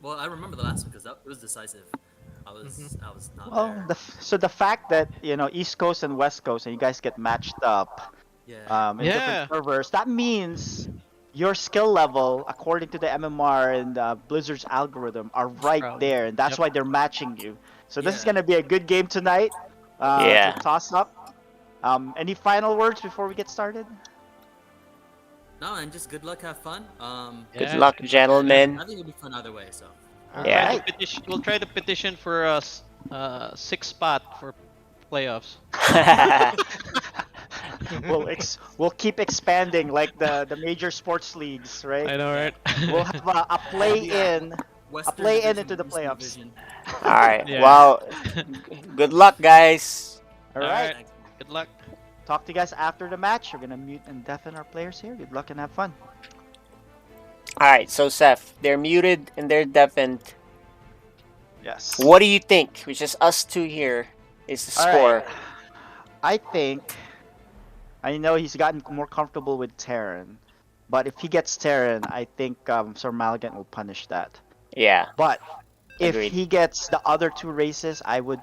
well, I remember the last one because it was decisive. I was not Well, there. so the fact that East Coast and West Coast and you guys get matched up Yeah. in different Yeah. servers, that means your skill level, according to the MMR and Blizzard's algorithm, are right Proud. there, and that's Yep. why they're matching you. So this is Yeah. gonna be a good game tonight. To Yeah. toss up. Any final words before we get started? No, and just good luck, have fun. Good Yeah. luck, And gentlemen. I think it'll be fun either way. So. We'll All try right. to petition. We'll try to petition for a sixth spot for playoffs. We'll keep expanding like the major sports leagues, right? I know, right? We'll have a play-in, Western play-in Division, into the Eastern playoffs. Division. All right. Yeah. Well, good luck, guys. All All right. right. Good luck. Talk to you guys after the match. We're gonna mute and deafen our players here. Good luck and have fun. All right. So, Seth, they're muted and they're deafened. Yes. What do you think? Which is us two here. Is the All score? right. I think. I know he's gotten more comfortable with Terran, but if he gets Terran, I think Sir Maligan will punish that. Yeah. But if Agreed. he gets the other two races, I would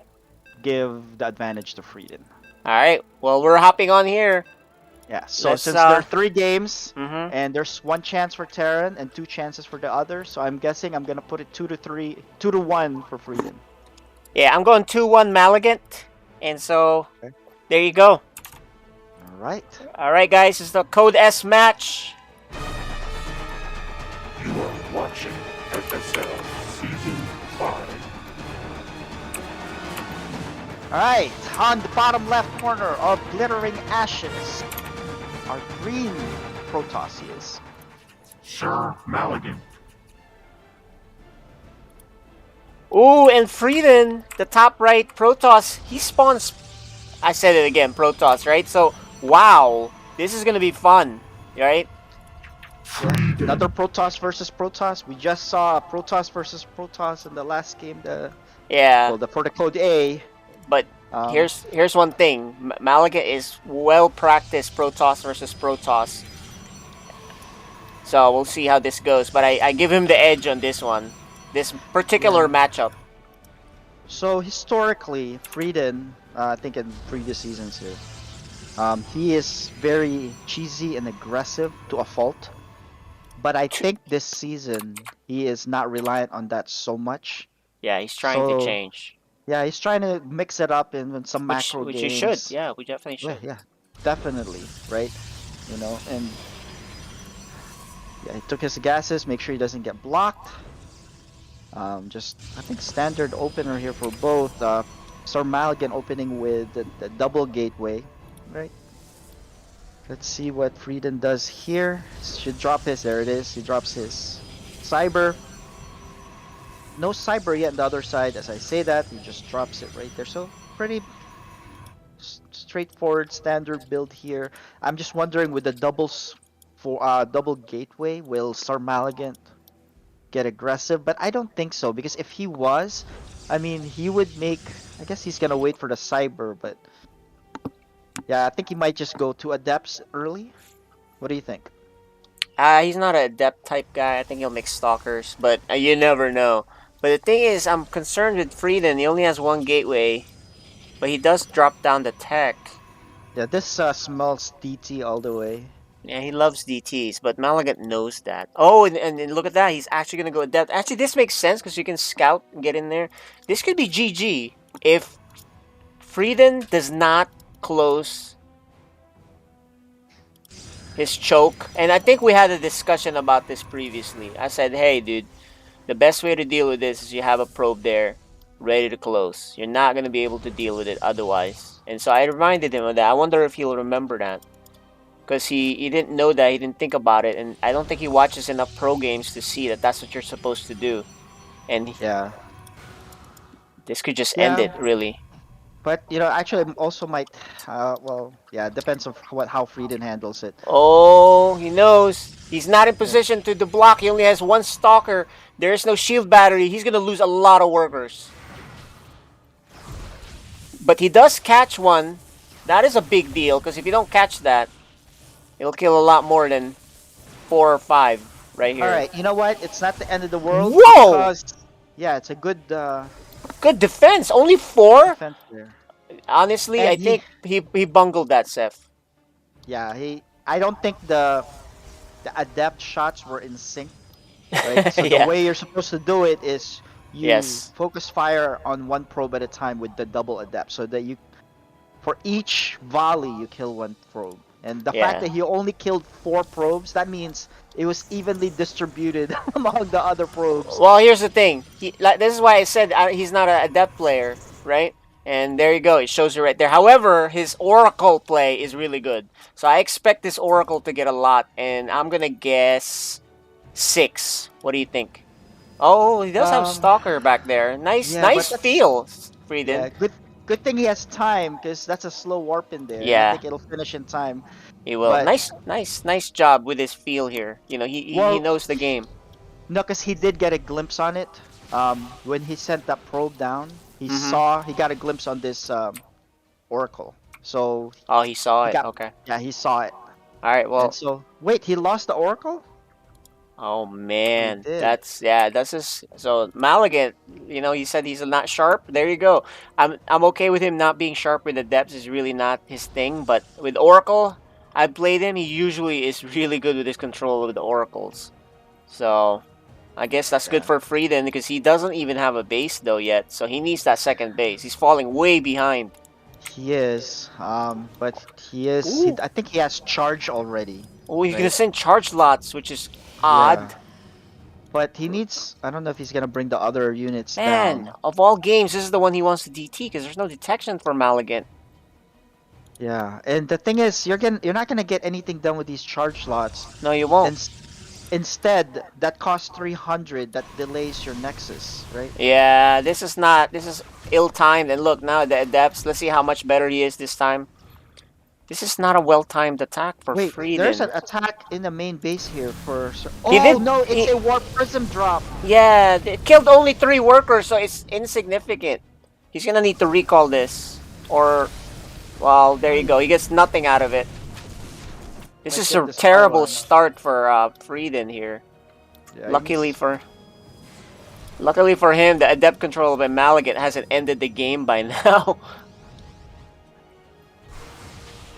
give the advantage to Frieden. All right. Well, we're hopping on here. Yeah. So Let's, since there are 3 games Mhm. and there's 1 chance for Terran and 2 chances for the other, so I'm guessing I'm gonna put it 2-1 for Frieden. Yeah, I'm going 2-1 Maligant, and so Okay. there you go. All right. All right, guys, it's the Code S match. You are watching FSL Season 5. Alright, on the bottom left corner of Glittering Ashes, our green Protoss is. Sir Maligan. Ooh, and Frieden, the top right Protoss, he spawns. I said it again, Protoss, right? So, wow, this is gonna be fun, right? Another Protoss versus Protoss. We just saw Protoss versus Protoss in the last game. Yeah. For the Code A. But here's one thing: Malaga is well practiced Protoss versus Protoss. So we'll see how this goes. But I give him the edge on this one, this particular matchup. So historically, Frieden, I think in previous seasons here, he is very cheesy and aggressive to a fault. But I think this season he is not reliant on that so much. Yeah, he's trying to change. Yeah, he's trying to mix it up in some macro which games. you should. Yeah, we definitely should. Yeah, definitely, right? And yeah, he took his gases. Make sure he doesn't get blocked. Just I think standard opener here for both. Sir Maligan opening with the double gateway, right? Let's see what Frieden does here. Should drop his. There it is. He drops his cyber. No cyber yet on the other side. As I say that, he just drops it right there. So pretty straightforward standard build here. I'm just wondering with the doubles for double gateway, will Sir Maligan get aggressive? But I don't think so, because if he was, I mean, he would make. I guess he's gonna wait for the cyber, but yeah, I think he might just go to adepts early. What do you think? He's not an adept type guy. I think he'll make stalkers, but you never know. But the thing is, I'm concerned with Frieden. He only has 1 gateway, but he does drop down the tech. Yeah, this smells DT all the way. Yeah, he loves DTs, but Malagat knows that. Oh, and look at that. He's actually going to go adept. Actually, this makes sense because you can scout and get in there. This could be GG if Frieden does not close his choke. And I think we had a discussion about this previously. I said, hey, dude, the best way to deal with this is you have a probe there ready to close. You're not going to be able to deal with it otherwise. And so I reminded him of that. I wonder if he'll remember that. Because he didn't know that, he didn't think about it, and I don't think he watches enough pro games to see that that's what you're supposed to do. And Yeah. this could just end Yeah. it, really. But actually, also might. Well, yeah, depends on how Frieden handles it. Oh, he knows. He's not in position to block. He only has one stalker. There is no shield battery. He's going to lose a lot of workers. But he does catch one. That is a big deal, because if you don't catch that, it'll kill a lot more than 4 or 5 right here. All right, you know what? It's not the end of the world. Whoa! Because, yeah, it's a good good defense. Only 4? defense there. Honestly, And I think he bungled that, Seth. Yeah, I don't think the adept shots were in sync. Right? So Yeah. the way you're supposed to do it is you Yes. focus fire on one probe at a time with the double adept, so that for each volley you kill one probe. And the Yeah. fact that he only killed 4 probes, that means it was evenly distributed among the other probes. Well, here's the thing. This is why I said he's not an adept player, right? And there you go. It shows you right there. However, his Oracle play is really good. So I expect this Oracle to get a lot, and I'm going to guess 6. What do you think? Oh, he does have Stalker back there. Nice feel, Frieden. Yeah, good thing he has time, because that's a slow warp in there. Yeah. I think it'll finish in time. He will. But, nice job with his feel here. He knows the game. No, because he did get a glimpse on it. When he sent that probe down, he got a glimpse on this Oracle. So. Oh, he saw it. Okay. Yeah, he saw it. All right. Well. And so wait, he lost the Oracle? Oh man, did. that's his. So Maligan, he said he's not sharp. There you go. I'm okay with him not being sharp with the depths. Is really not his thing. But with Oracle, I played him. He usually is really good with his control with the Oracles. So I guess that's good for Frieden, because he doesn't even have a base though yet. So he needs that second base. He's falling way behind. He is. But he is. I think he has charge already. Oh, he's gonna send charge lots, which is odd. Yeah. But he needs. I don't know if he's gonna bring the other units Man, down. of all games, this is the one he wants to DT, because there's no detection for Maligan. Yeah, and the thing is, you're not gonna get anything done with these charge slots. No, you won't. Instead, that costs 300. That delays your Nexus, right? Yeah, this is ill-timed. And look, now the Adepts, let's see how much better he is this time. This is not a well-timed attack for Frieden. There's an attack in the main base here for. No, it's a Warp Prism drop. Yeah, it killed only 3 workers, so it's insignificant. He's gonna need to recall this, or, well, there you go. He gets nothing out of it. This is a terrible start for Frieden here. Yeah, Luckily for him, the Adept control of Maligan hasn't ended the game by now.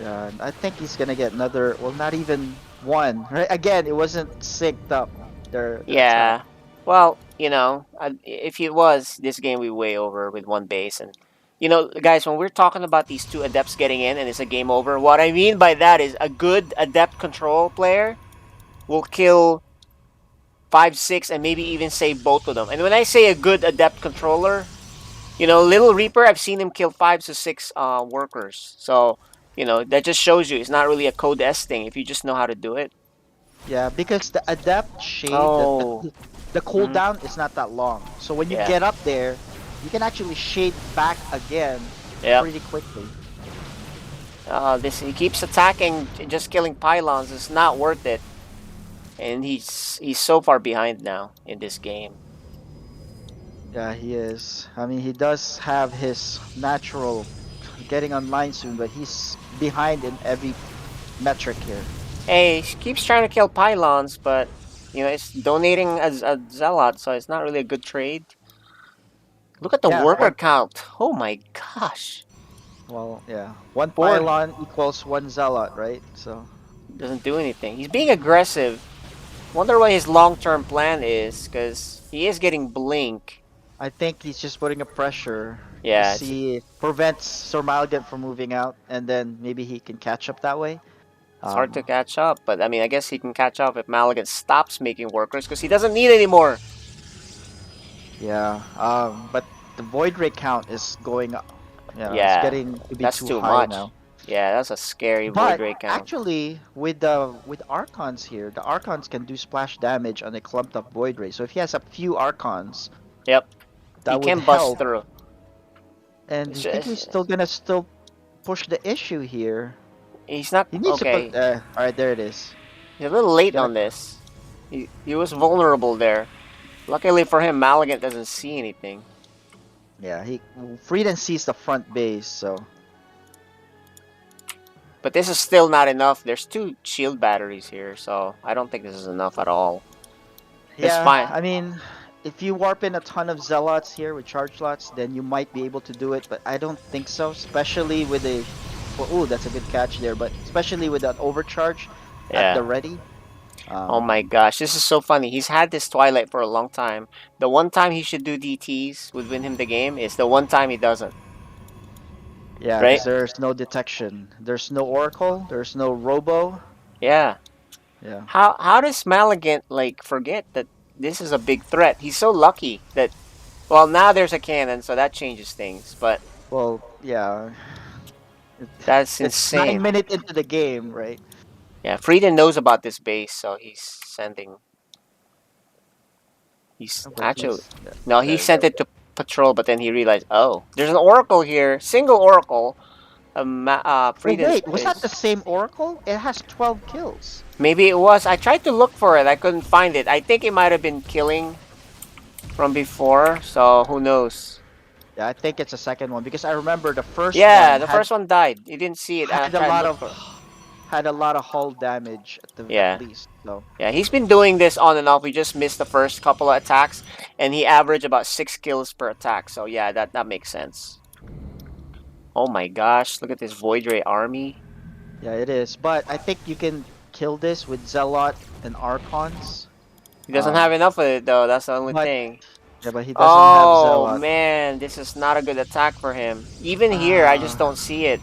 Yeah, I think he's gonna get another. Well, not even one. Right? Again, it wasn't synced up. Yeah. Attack. Well, if it was, this game would be way over with 1 base. And, guys, when we're talking about these 2 Adepts getting in and it's a game over, what I mean by that is a good Adept control player will kill 5, 6, and maybe even save both of them. And when I say a good Adept controller, Little Reaper, I've seen him kill 5 to 6 workers. So, that just shows you it's not really a code S thing if you just know how to do it. Yeah, because the Adept shade, the cooldown is not that long. So when you get up there, you can actually shade back again pretty quickly. He keeps attacking, just killing pylons. It's not worth it. And he's so far behind now in this game. Yeah, he is. I mean, he does have his natural getting online soon, but he's behind in every metric here. Hey, he keeps trying to kill pylons, but it's donating as a zealot, so it's not really a good trade. Look at the worker count. Oh my gosh. Well, yeah. 1 pylon equals 1 zealot, right? So doesn't do anything. He's being aggressive. Wonder what his long-term plan is, because he is getting blink. I think he's just putting a pressure to see prevents Sir Maligan from moving out, and then maybe he can catch up that way. It's hard to catch up, but I mean, I guess he can catch up if Maligan stops making workers, because he doesn't need any more. Yeah. But the void ray count is going up. It's Yeah, getting to be that's too too high much. now. Yeah, that's a scary void But ray count. actually, with Archons here, the Archons can do splash damage on a clumped up void ray. So if he has a few Archons, Yep, he that would can bust help. through. And It's you think he's just, still gonna push the issue here? he's not He needs to put. okay. All right, there it is. He's a little late Gonna. on this. He was vulnerable there. Luckily for him, Maligant doesn't see anything. Yeah, Frieden sees the front base, so. But this is still not enough. There's 2 shield batteries here, so I don't think this is enough at all. It's Yeah, fine. I mean, if you warp in a ton of zealots here with charge slots, then you might be able to do it, but I don't think so, especially with a. Well, ooh, that's a good catch there, but especially with that overcharge at the Yeah. ready. Oh my gosh, this is so funny. He's had this Twilight for a long time. The one time he should do DTs would win him the game is the one time he doesn't. Yeah, Right? because there's no detection. There's no Oracle, there's no Robo. Yeah. Yeah. How does Maligant like forget that this is a big threat? He's so lucky that well now there's a cannon, so that changes things, but Well, yeah. that's It's insane. 9 minutes into the game, right? Yeah, Frieden knows about this base, so he's sending. He's But actually yeah, no, there he you sent go. it to patrol, but then he realized, oh, there's an Oracle here, single Oracle. Oh Frieden's wait, was that the same Oracle? It has 12 kills. Maybe it was. I tried to look for it. I couldn't find it. I think it might have been killing from before. So who knows? Yeah, I think it's a second one because I remember the first Yeah, one the first one died. You didn't see it. I had a tried to lot look of for it. had a lot of hull damage Yeah. at least. So Yeah, he's been doing this on and off. We just missed the first couple of attacks, and he averaged about 6 kills per attack. So yeah, that makes sense. Oh my gosh, look at this Void Ray army. yeah, it is. But I think you can kill this with Zealot and Archons. He doesn't have enough of it though. That's the only thing. Yeah, but he doesn't have Oh Zealot. man, this is not a good attack for him. Even here, I just don't see it.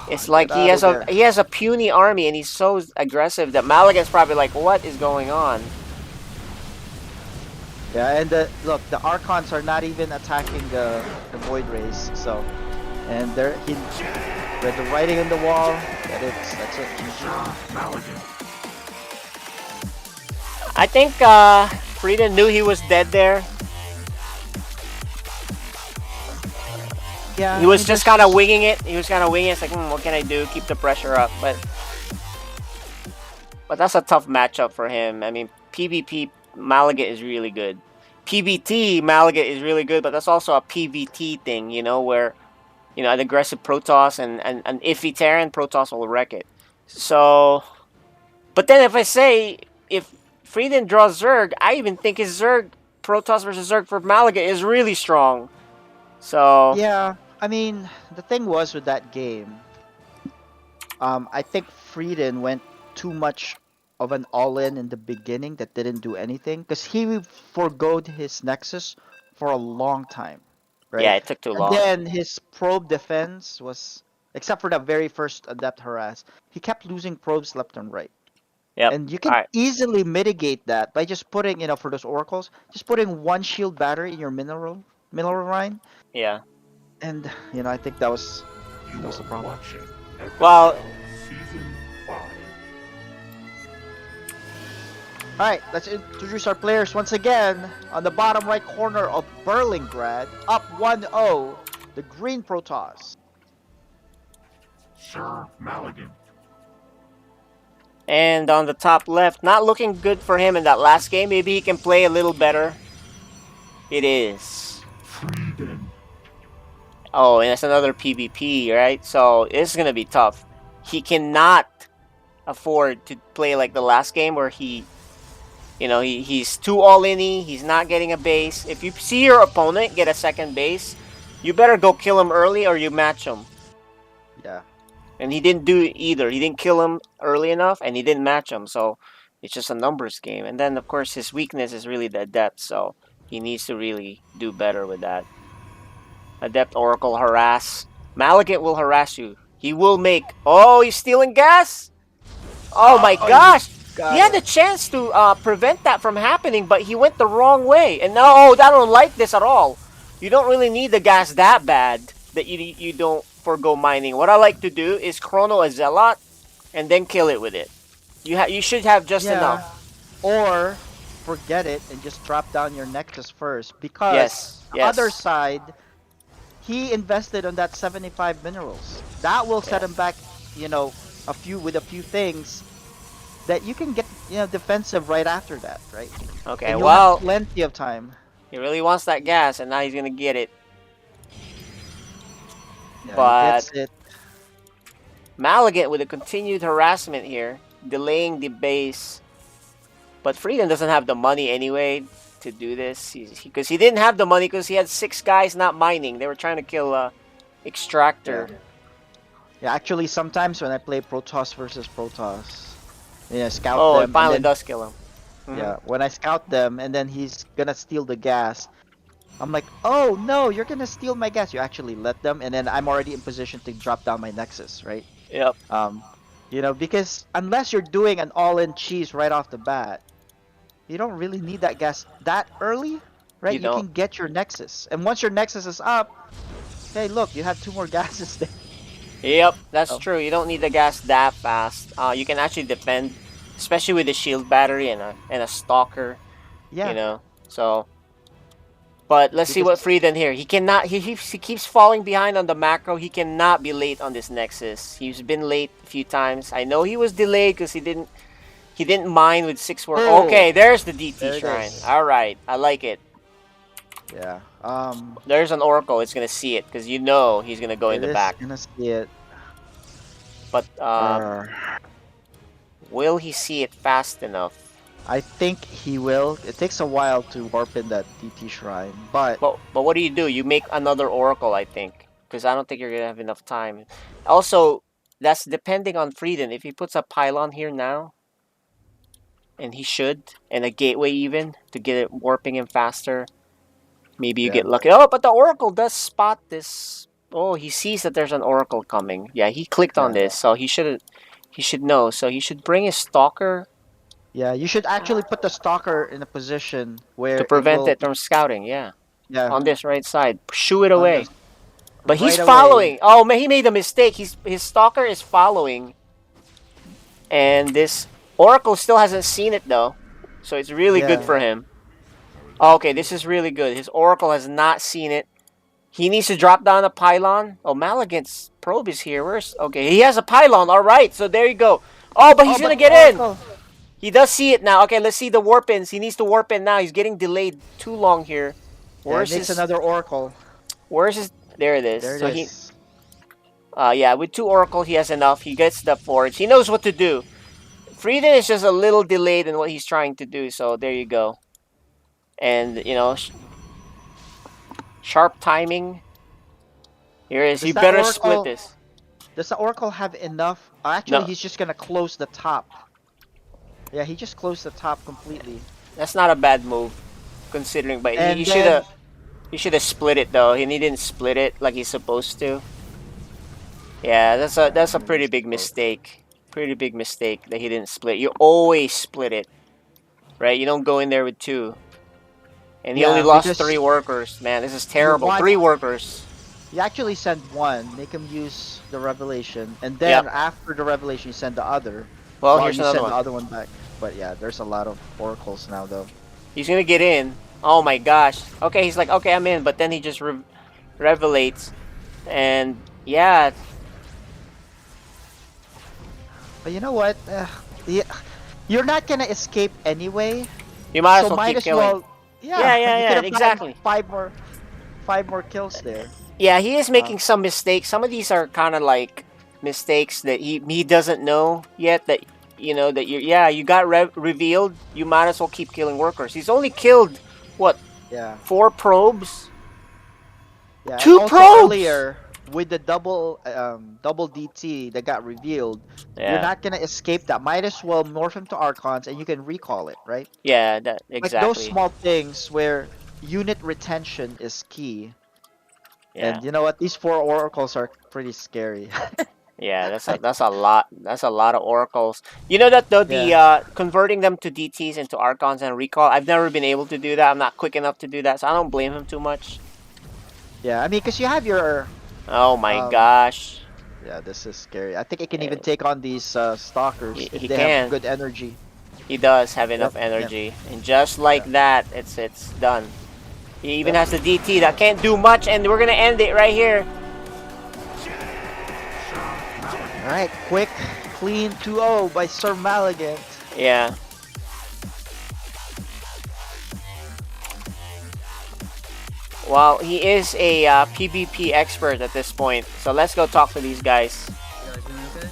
It's like Get he outta has a puny army and he's so aggressive that Maligant's probably like, what is going on? Yeah, and look, the Archons are not even attacking the Void Rays, so and they're with the writing on the wall. That's it. I think Frieden knew he was dead there. Yeah, He was just kind of winging it. He was kind of winging it. It's like, what can I do? Keep the pressure up. But that's a tough matchup for him. I mean, PvP, Maligant is really good. PvT, Maligant is really good, but that's also a PvT thing, where, an aggressive Protoss and an iffy Terran, Protoss will wreck it. So, but then if Frieden draws Zerg, I even think his Zerg, Protoss versus Zerg for Maligant is really strong. So yeah, I mean, the thing was with that game, I think Frieden went too much of an all-in in the beginning that didn't do anything because he forgoed his Nexus for a long time, right? Yeah, it took too long. And then his probe defense was, except for the very first Adept Harass, he kept losing probes left and right. Yep. And you can easily mitigate that by just putting, for those oracles, just putting one shield battery in your mineral line. Yeah. And I think that was the problem. Well, alright, let's introduce our players once again. On the bottom right corner of Berlingrad, up 1-0, the Green Protoss. Serve Maligant. And on the top left, not looking good for him in that last game. Maybe he can play a little better. It is. Frieden. Oh, and it's another PvP, right? So this is going to be tough. He cannot afford to play like the last game where he's too all-in-y. He's not getting a base. If you see your opponent get a second base, you better go kill him early or you match him. Yeah. And he didn't do either. He didn't kill him early enough, and he didn't match him. So it's just a numbers game. And then, of course, his weakness is really the Adept. So he needs to really do better with that. Adept, Oracle, Harass. Maligant will harass you. He will make... Oh, he's stealing gas? Oh my gosh! he had the chance to prevent that from happening, but he went the wrong way. And now, I don't like this at all. You don't really need the gas that bad that you don't forgo mining. What I like to do is chrono a zealot and then kill it with it. You should have just enough. Or forget it and just drop down your Nexus first, because Yes, the other yes. side, he invested on that 75 minerals. That will set him back, a few things that you can get, defensive right after that, right? Okay, And you'll well, have plenty of time. he really wants that gas, and now he's gonna get it. Yeah, But he gets it. Malignant with a continued harassment here, delaying the base. But Freedom doesn't have the money anyway to do this, because he didn't have the money because he had 6 guys not mining. They were trying to kill Extractor. Yeah, actually, sometimes when I play Protoss versus Protoss, scout Oh, them. it finally and then, does kill him. Yeah, when I scout them and then he's gonna steal the gas, I'm like, oh no, you're gonna steal my gas. You actually let them, and then I'm already in position to drop down my Nexus, right? Yep. Because unless you're doing an all-in cheese right off the bat, you don't really need that gas that early, right? You You don't. can get your Nexus, and once your Nexus is up, hey, look, you have 2 more gases there. Yep, that's Oh. true. You don't need the gas that fast. You can actually defend, especially with the shield battery and a stalker. Yeah. So. But let's see what Because- Frieden here. He cannot. He keeps falling behind on the macro. He cannot be late on this Nexus. He's been late a few times. I know he was delayed because he didn't mine with 6 work. Oh, Okay, there's the DT there it shrine. is. All right, I like it. Yeah. There's an Oracle. It's gonna see it because he's gonna go in It the is back. gonna see it. But will he see it fast enough? I think he will. It takes a while to warp in that DT shrine, but But what do? You make another Oracle, I think, because I don't think you're gonna have enough time. Also, that's depending on Frieden. If he puts a pylon here now, and he should, and a gateway even to get it warping him faster, maybe you get lucky. Oh, but the Oracle does spot this. Oh, he sees that there's an Oracle coming. Yeah, he clicked on this, so he should know. So he should bring his Stalker yeah, you should actually put the stalker in a position where to prevent will, it from scouting. Yeah, yeah, on this right side, shoo it on away. the- But he's right away. following. Oh man, he made a mistake. His Stalker is following, and this Oracle still hasn't seen it though, so it's really good Yeah. for him. Oh, okay, this is really good. His Oracle has not seen it. He needs to drop down a pylon. Oh, Malignant's probe is here. Okay? He has a pylon. All right, so there you go. Oh, but he's gonna get in. He does see it now. Okay, let's see the warp ins. He needs to warp in now. He's getting delayed too long here. Where's another Oracle? Where's his? There it is. There it so is. yeah, with 2 Oracle, he has enough. He gets the forge. He knows what to do. Frieden is just a little delayed in what he's trying to do. So there you go. And sharp timing. Here is. You better split this. Does the Oracle have enough? Actually, No. he's just gonna close the top. Yeah, he just closed the top completely. That's not a bad move, considering. But And he then- should have split it though. He didn't split it like he's supposed to. Yeah, that's a pretty big mistake. Pretty big mistake that he didn't split. You always split it, right? You don't go in there with 2. And he Yeah, only lost because 3 workers. Man, this is terrible. want- 3 workers. You actually send one, make him use the revelation, and then after the revelation, you send the other. Well, While here's you another send one. the other one back. But yeah, there's a lot of oracles now, though. He's gonna get in. Oh my gosh. Okay, he's like, okay, I'm in. But then he just revelates. And yeah. But you know what? You're not gonna escape anyway. You might as so well might keep as killing. well. Yeah, you could have gotten exactly. 5 more kills there. Yeah, he is making some mistakes. Some of these are kind of like mistakes that he doesn't know yet. That that you got revealed. You might as well keep killing workers. He's only killed what? Yeah. 4 probes. Yeah. 2 and also probes. Earlier with the double DT that got revealed, Yeah. you're not gonna escape that. Might as well morph him to Archons and you can recall it, right? Yeah, that exactly. Like those small things where unit retention is key. Yeah. And you know what? These 4 oracles are pretty scary. Yeah, that's a lot. That's a lot of oracles. You know that though the converting them to DTs into Archons and recall. I've never been able to do that. I'm not quick enough to do that, so I don't blame him too much. Yeah, I mean, because you have your Oh my um. gosh, Yeah, this is scary. I think it can even Eh, take on these stalkers if he they have can. good energy. He does have Yep. enough Yep. energy, and just like Yep. that, it's done. He even Yep. has the DT that can't do much, and we're gonna end it right here. All right, quick, clean 2-0 by Sir Maligant. Yeah. Well, he is a PvP expert at this point, so let's go talk to these guys. You guys doing okay?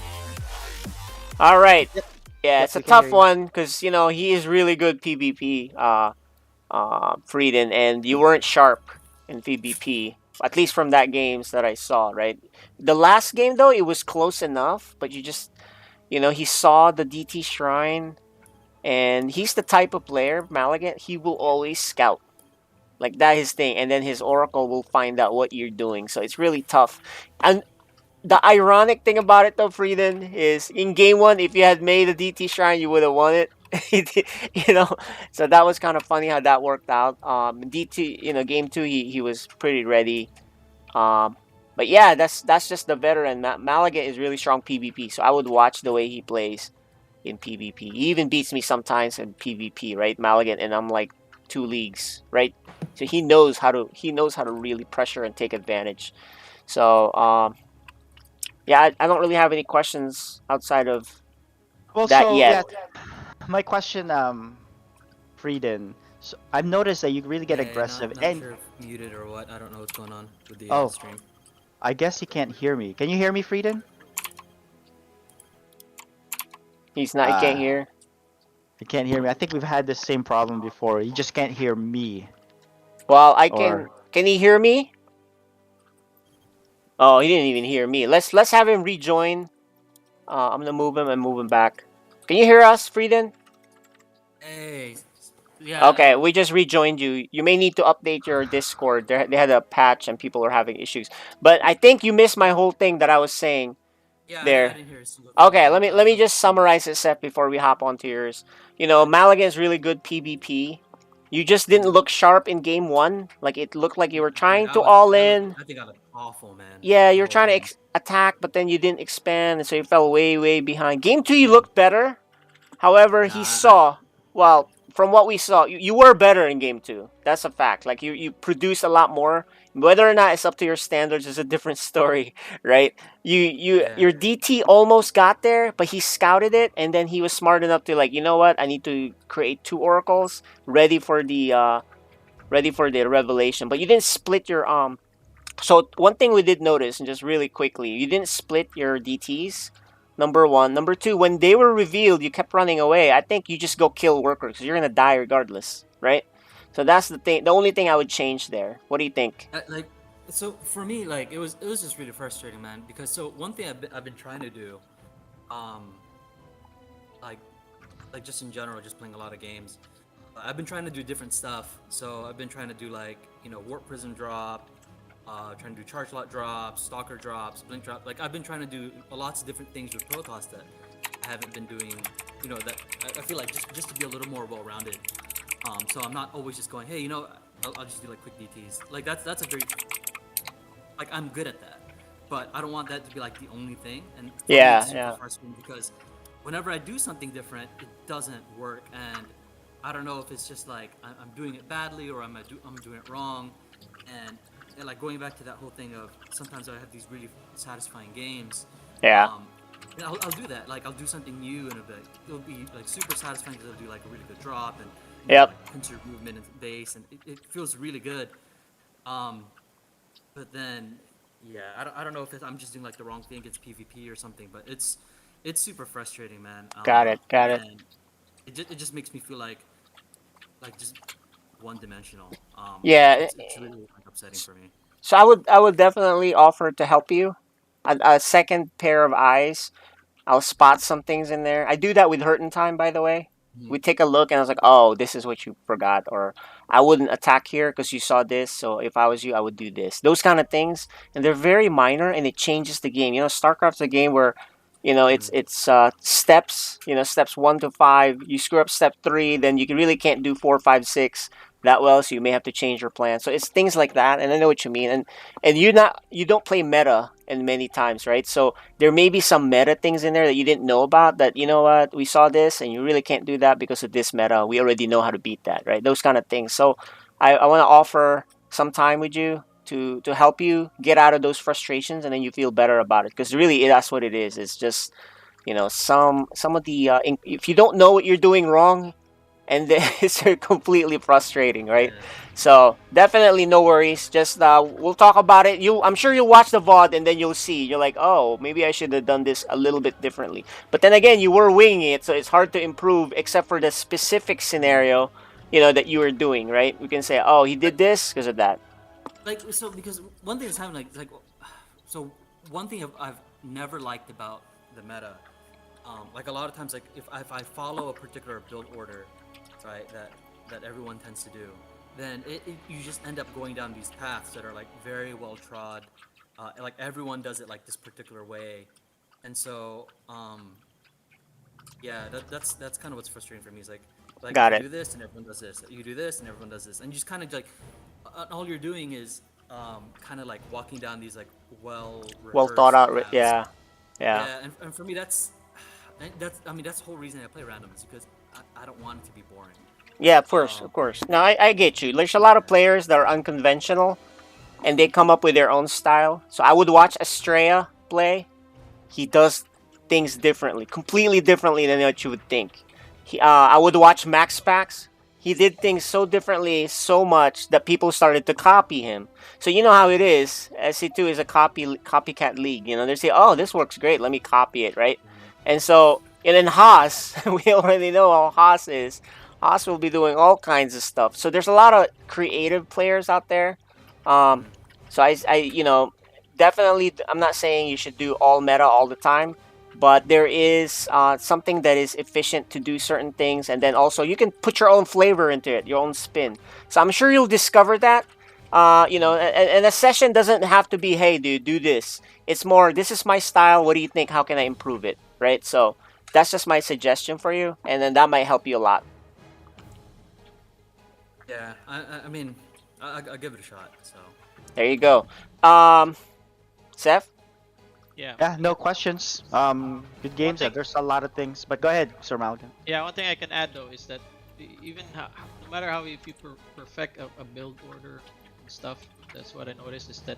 All right. Yep. Yeah, Yep, it's a we can hear tough you. one because he is really good PvP, Frieden, and you weren't sharp in PvP, at least from that games that I saw. Right, the last game though it was close enough, but he saw the DT shrine, and he's the type of player, Maligant. He will always scout. Like that his thing, and then his oracle will find out what you're doing. So it's really tough. And the ironic thing about it though, Frieden, is in game one, if you had made a DT shrine, you would have won it. you know, so that was kind of funny how that worked out. DT, game two, he was pretty ready. But yeah, that's just the veteran. Malaga is really strong PvP, so I would watch the way he plays in PvP. He even beats me sometimes in PvP, right, Malaga, and I'm like 2 leagues, right? So he knows how to really pressure and take advantage. So yeah, I don't really have any questions outside of Well, that so yet. yeah, my question, Frieden. So I've noticed that you really get Yeah, aggressive, not and sure if muted or what. I don't know what's going on with the oh, stream. I guess he can't hear me. Can you hear me, Frieden? He can't hear. He can't hear me. I think we've had the same problem before. He just can't hear me. Well, Or can he hear me? Oh, he didn't even hear me. Let's have him rejoin. I'm gonna move him and move him back. Can you hear us, Frieden? Hey, yeah. Okay, we just rejoined you. You may need to update your Discord. They had a patch and people are having issues. But I think you missed my whole thing that I was saying Yeah, I there. didn't hear a single thing. Okay, let me just summarize it, Seth, before we hop onto yours. Malaga is really good PvP. You just didn't look sharp in game one. Like it looked like you were trying to all in. I think I looked awful, man. Yeah, The you were whole trying to game. attack, but then you didn't expand, and so you fell way, way behind. Game two, you looked better. However, he Nah, saw, well, from what we saw, you were better in game two. That's a fact. Like you produced a lot more. Whether or not it's up to your standards is a different story, right? Your DT almost got there, but he scouted it, and then he was smart enough to like, you know what? I need to create 2 oracles ready for the revelation. But you didn't split your So one thing we did notice, and just really quickly, you didn't split your DTs. Number one. Number two, when they were revealed, you kept running away. I think you just go kill workers because you're gonna die regardless, right? So that's the thing. The only thing I would change there. What do you think? So for me, like it was just really frustrating, man. Because so one thing I've been trying to do, um, like just in general, just playing a lot of games. I've been trying to do different stuff. So I've been trying to do like warp prism drop, trying to do charge lot drops, stalker drops, blink drop. Like I've been trying to do lots of different things with Protoss that I haven't been doing. That I feel like just to be a little more well-rounded. So I'm not always just going, hey, I'll just do like quick DTs. Like that's a very like I'm good at that, but I don't want that to be like the only thing. And for me, it's super frustrating because whenever I do something different, it doesn't work, and I don't know if it's just like I'm doing it badly or I'm doing it wrong, and like going back to that whole thing of sometimes I have these really satisfying games. Yeah. And I'll do that. Like I'll do something new, and it'll be like super satisfying because I'll do like a really good drop and like consider movement and base, and it feels really good. But then, yeah, I don't know if I'm just doing like the wrong thing. It's PvP or something, but it's super frustrating, man. Got it. And it just makes me feel like just one-dimensional. It's really like, upsetting for me. So I would definitely offer to help you. A second pair of eyes. I'll spot some things in there. I do that with Hurt in Time, by the way. We take a look and I was like, oh, this is what you forgot, or I wouldn't attack here because you saw this. So if I was you, I would do this. Those kind of things, and they're very minor, and it changes the game. StarCraft's a game where, it's steps. Steps 1 to 5. You screw up step 3, then you really can't do 4, 5, 6 that well. So you may have to change your plan. So it's things like that, and I know what you mean. And you don't play meta in many times, right? So there may be some meta things in there that you didn't know about. That, you know what, we saw this, and you really can't do that because of this meta. We already know how to beat that, right? Those kind of things. So I want to offer some time with you to help you get out of those frustrations, and then you feel better about it, because really that's what it is. It's just, some of the if you don't know what you're doing wrong, and then it's completely frustrating, right? Yeah. So definitely no worries. Just we'll talk about it. I'm sure you'll watch the VOD, and then you'll see. You're like, oh, maybe I should have done this a little bit differently. But then again, you were winging it, so it's hard to improve, except for the specific scenario, that you were doing, right? We can say, oh, he did this because of that. Like, so because one thing that's happening, so one thing I've never liked about the meta, like a lot of times, like if I follow a particular build order, right, that everyone tends to do, then you just end up going down these paths that are like very well trod, like everyone does it like this particular way, and so yeah, that's kind of what's frustrating for me. Is like Got you it. do this and everyone does this, you do this and everyone does this, and you just kind of like all you're doing is kind of like walking down these like well Well thought rehearsed out. paths. Yeah. Yeah. Yeah, and for me that's I mean that's the whole reason I play random is because I don't want it to be boring. Yeah, of course, of course. No, I get you. There's a lot of players that are unconventional, and they come up with their own style. So I would watch Estrella play. He does things differently, completely differently than what you would think. I would watch Max Pax. He did things so differently, so much that people started to copy him. So you know how it is. SC2 is a copycat league. They say, "Oh, this works great. Let me copy it." Right? And so, and then Haas, we already know how Haas is. Haas will be doing all kinds of stuff. So there's a lot of creative players out there. So definitely, I'm not saying you should do all meta all the time, but there is something that is efficient to do certain things, and then also you can put your own flavor into it, your own spin. So I'm sure you'll discover that. And a session doesn't have to be, hey, dude, do this. It's more, this is my style. What do you think? How can I improve it? Right? So that's just my suggestion for you, and then that might help you a lot. Yeah, I mean, I'll give it a shot. So There you go. Seth? Yeah. Yeah, no questions. Good games. thing- There's a lot of things, but go ahead, Sir Malcolm. Yeah, one thing I can add though is that even no matter how if you perfect a build order and stuff, that's what I noticed is that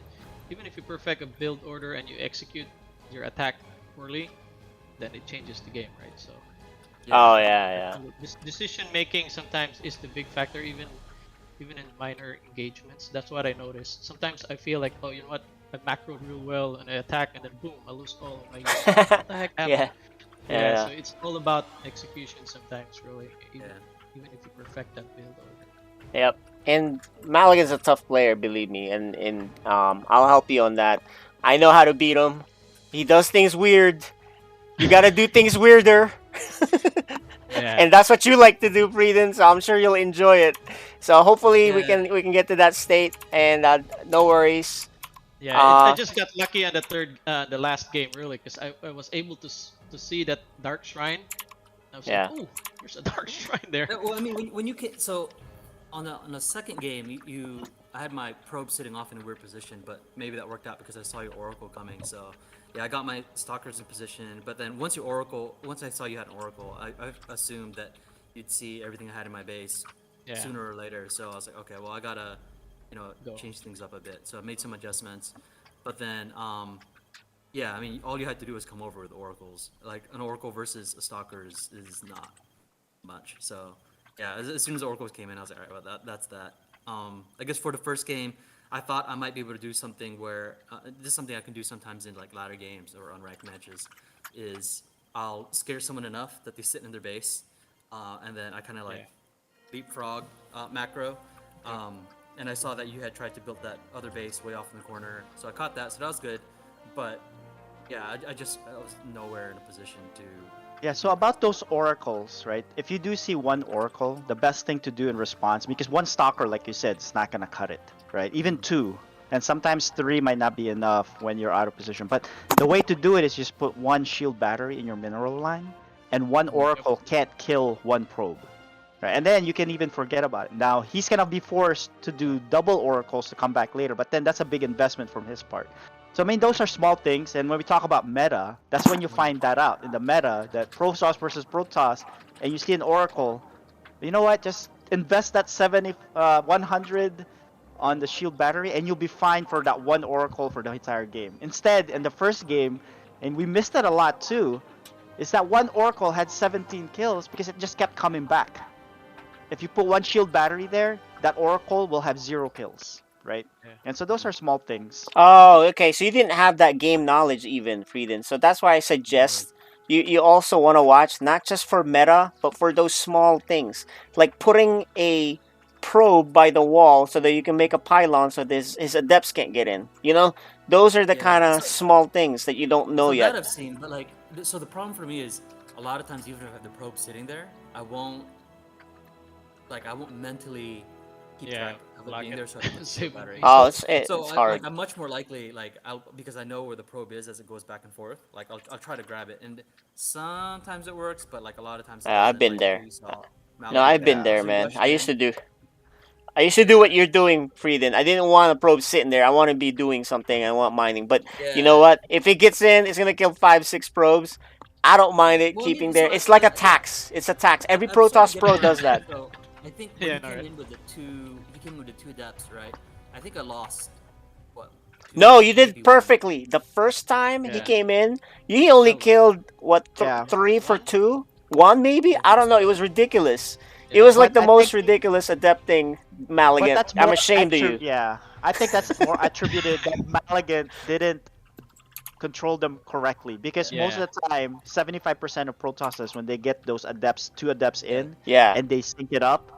even if you perfect a build order and you execute your attack poorly, then it changes the game, right? So Oh, yeah. this decision making sometimes is the big factor, even in minor engagements. That's what I noticed. Sometimes I feel like, oh, you know what, I macroed real well and I attack, and then boom, I lose all of my units. What the heck happened? Yeah. So it's all about execution sometimes, really. Even, Yeah. even if you perfect that build order. Yep. And Maligan's a tough player, believe me, and I'll help you on that. I know how to beat him. He does things weird. You gotta do things weirder. And that's what you like to do, Breeden, so I'm sure you'll enjoy it. So hopefully we can get to that state, and no worries. Yeah, I just got lucky on the last game, really, because I was able to see that Dark Shrine. I was like, oh, there's a Dark Shrine there. Well, I mean, when you can, so on the second game, I had my probe sitting off in a weird position, but maybe that worked out because I saw your Oracle coming. So yeah, I got my stalkers in position. But then once I saw you had an Oracle, I assumed that you'd see everything I had in my base sooner or later. So I was like, okay, well I gotta, change things up a bit. So I made some adjustments. But then, yeah, I mean, all you had to do was come over with oracles. Like an oracle versus a stalker is not much. So yeah, as soon as the oracles came in, I was like, all right, well, that's that. I guess for the first game, I thought I might be able to do something where this is something I can do sometimes in like ladder games or unranked matches. Is I'll scare someone enough that they sit in their base, and then I kind of like leapfrog macro. And I saw that you had tried to build that other base way off in the corner, so I caught that. So that was good, but Yeah, I was nowhere in a position to. Yeah, so about those oracles, right? If you do see one oracle, the best thing to do in response, because one stalker, like you said, is not gonna cut it, right? Even two, and sometimes three might not be enough when you're out of position. But the way to do it is just put one shield battery in your mineral line, and one oracle can't kill one probe, right? And then you can even forget about it. Now he's gonna be forced to do double oracles to come back later, but then that's a big investment from his part. So I mean, those are small things, and when we talk about meta, that's when you find that out in the meta that Protoss versus Protoss, and you see an Oracle. You know what? Just invest that 100 on the shield battery, and you'll be fine for that one Oracle for the entire game. Instead, in the first game, and we missed it a lot too, is that one Oracle had 17 kills because it just kept coming back. If you put one shield battery there, that Oracle will have 0 kills, right? Yeah. And so those are small things. Oh, okay. So you didn't have that game knowledge even, Frieden. So that's why I suggest you also want to watch not just for meta, but for those small things, like putting a probe by the wall so that you can make a pylon so his adepts can't get in. You know, those are the Yeah, kind of so- small things that you don't know So yet. that I've seen, but like, so the problem for me is a lot of times, even if I have the probe sitting there, I won't mentally keep Yeah, track of it lock being it. there, so I can put the Save shield it. battery. Oh, So it's hard. like, I'm much more likely, like, because I know where the probe is as it goes back and forth. Like, I'll try to grab it, and sometimes it works, but like a lot of times it Yeah, I've doesn't. been Like there. you saw No, I've been Yeah. there, She man. rushed I used to in. do. I used to do what you're doing, Frieden. I didn't want a probe sitting there. I want to be doing something. I want mining. But you know Yeah. what? If it gets in, it's gonna kill 5, 6 probes. I don't mind it Well, I keeping mean, there. so It's like a yeah, tax. It's a tax. Every I've started Protoss getting Pro around does to that. it, so I think when Yeah, he no, came right. in with he came with the 2 depths, right? I think I lost what? No, you did maybe 1. perfectly. The first time he Yeah. came in, he only Oh, killed what Yeah. 3 for One? 2, 1 maybe. I I think don't know. It so. was ridiculous. It Yeah. was like But the I most think ridiculous adept thing, But Maligan. that's I'm more ashamed of you. yeah. I think that's more attributed that Maligan didn't control them correctly because most Yeah. of the time, 75% of Protosses when they get those adepts, 2 adepts Yeah. in, Yeah, and they sync it up,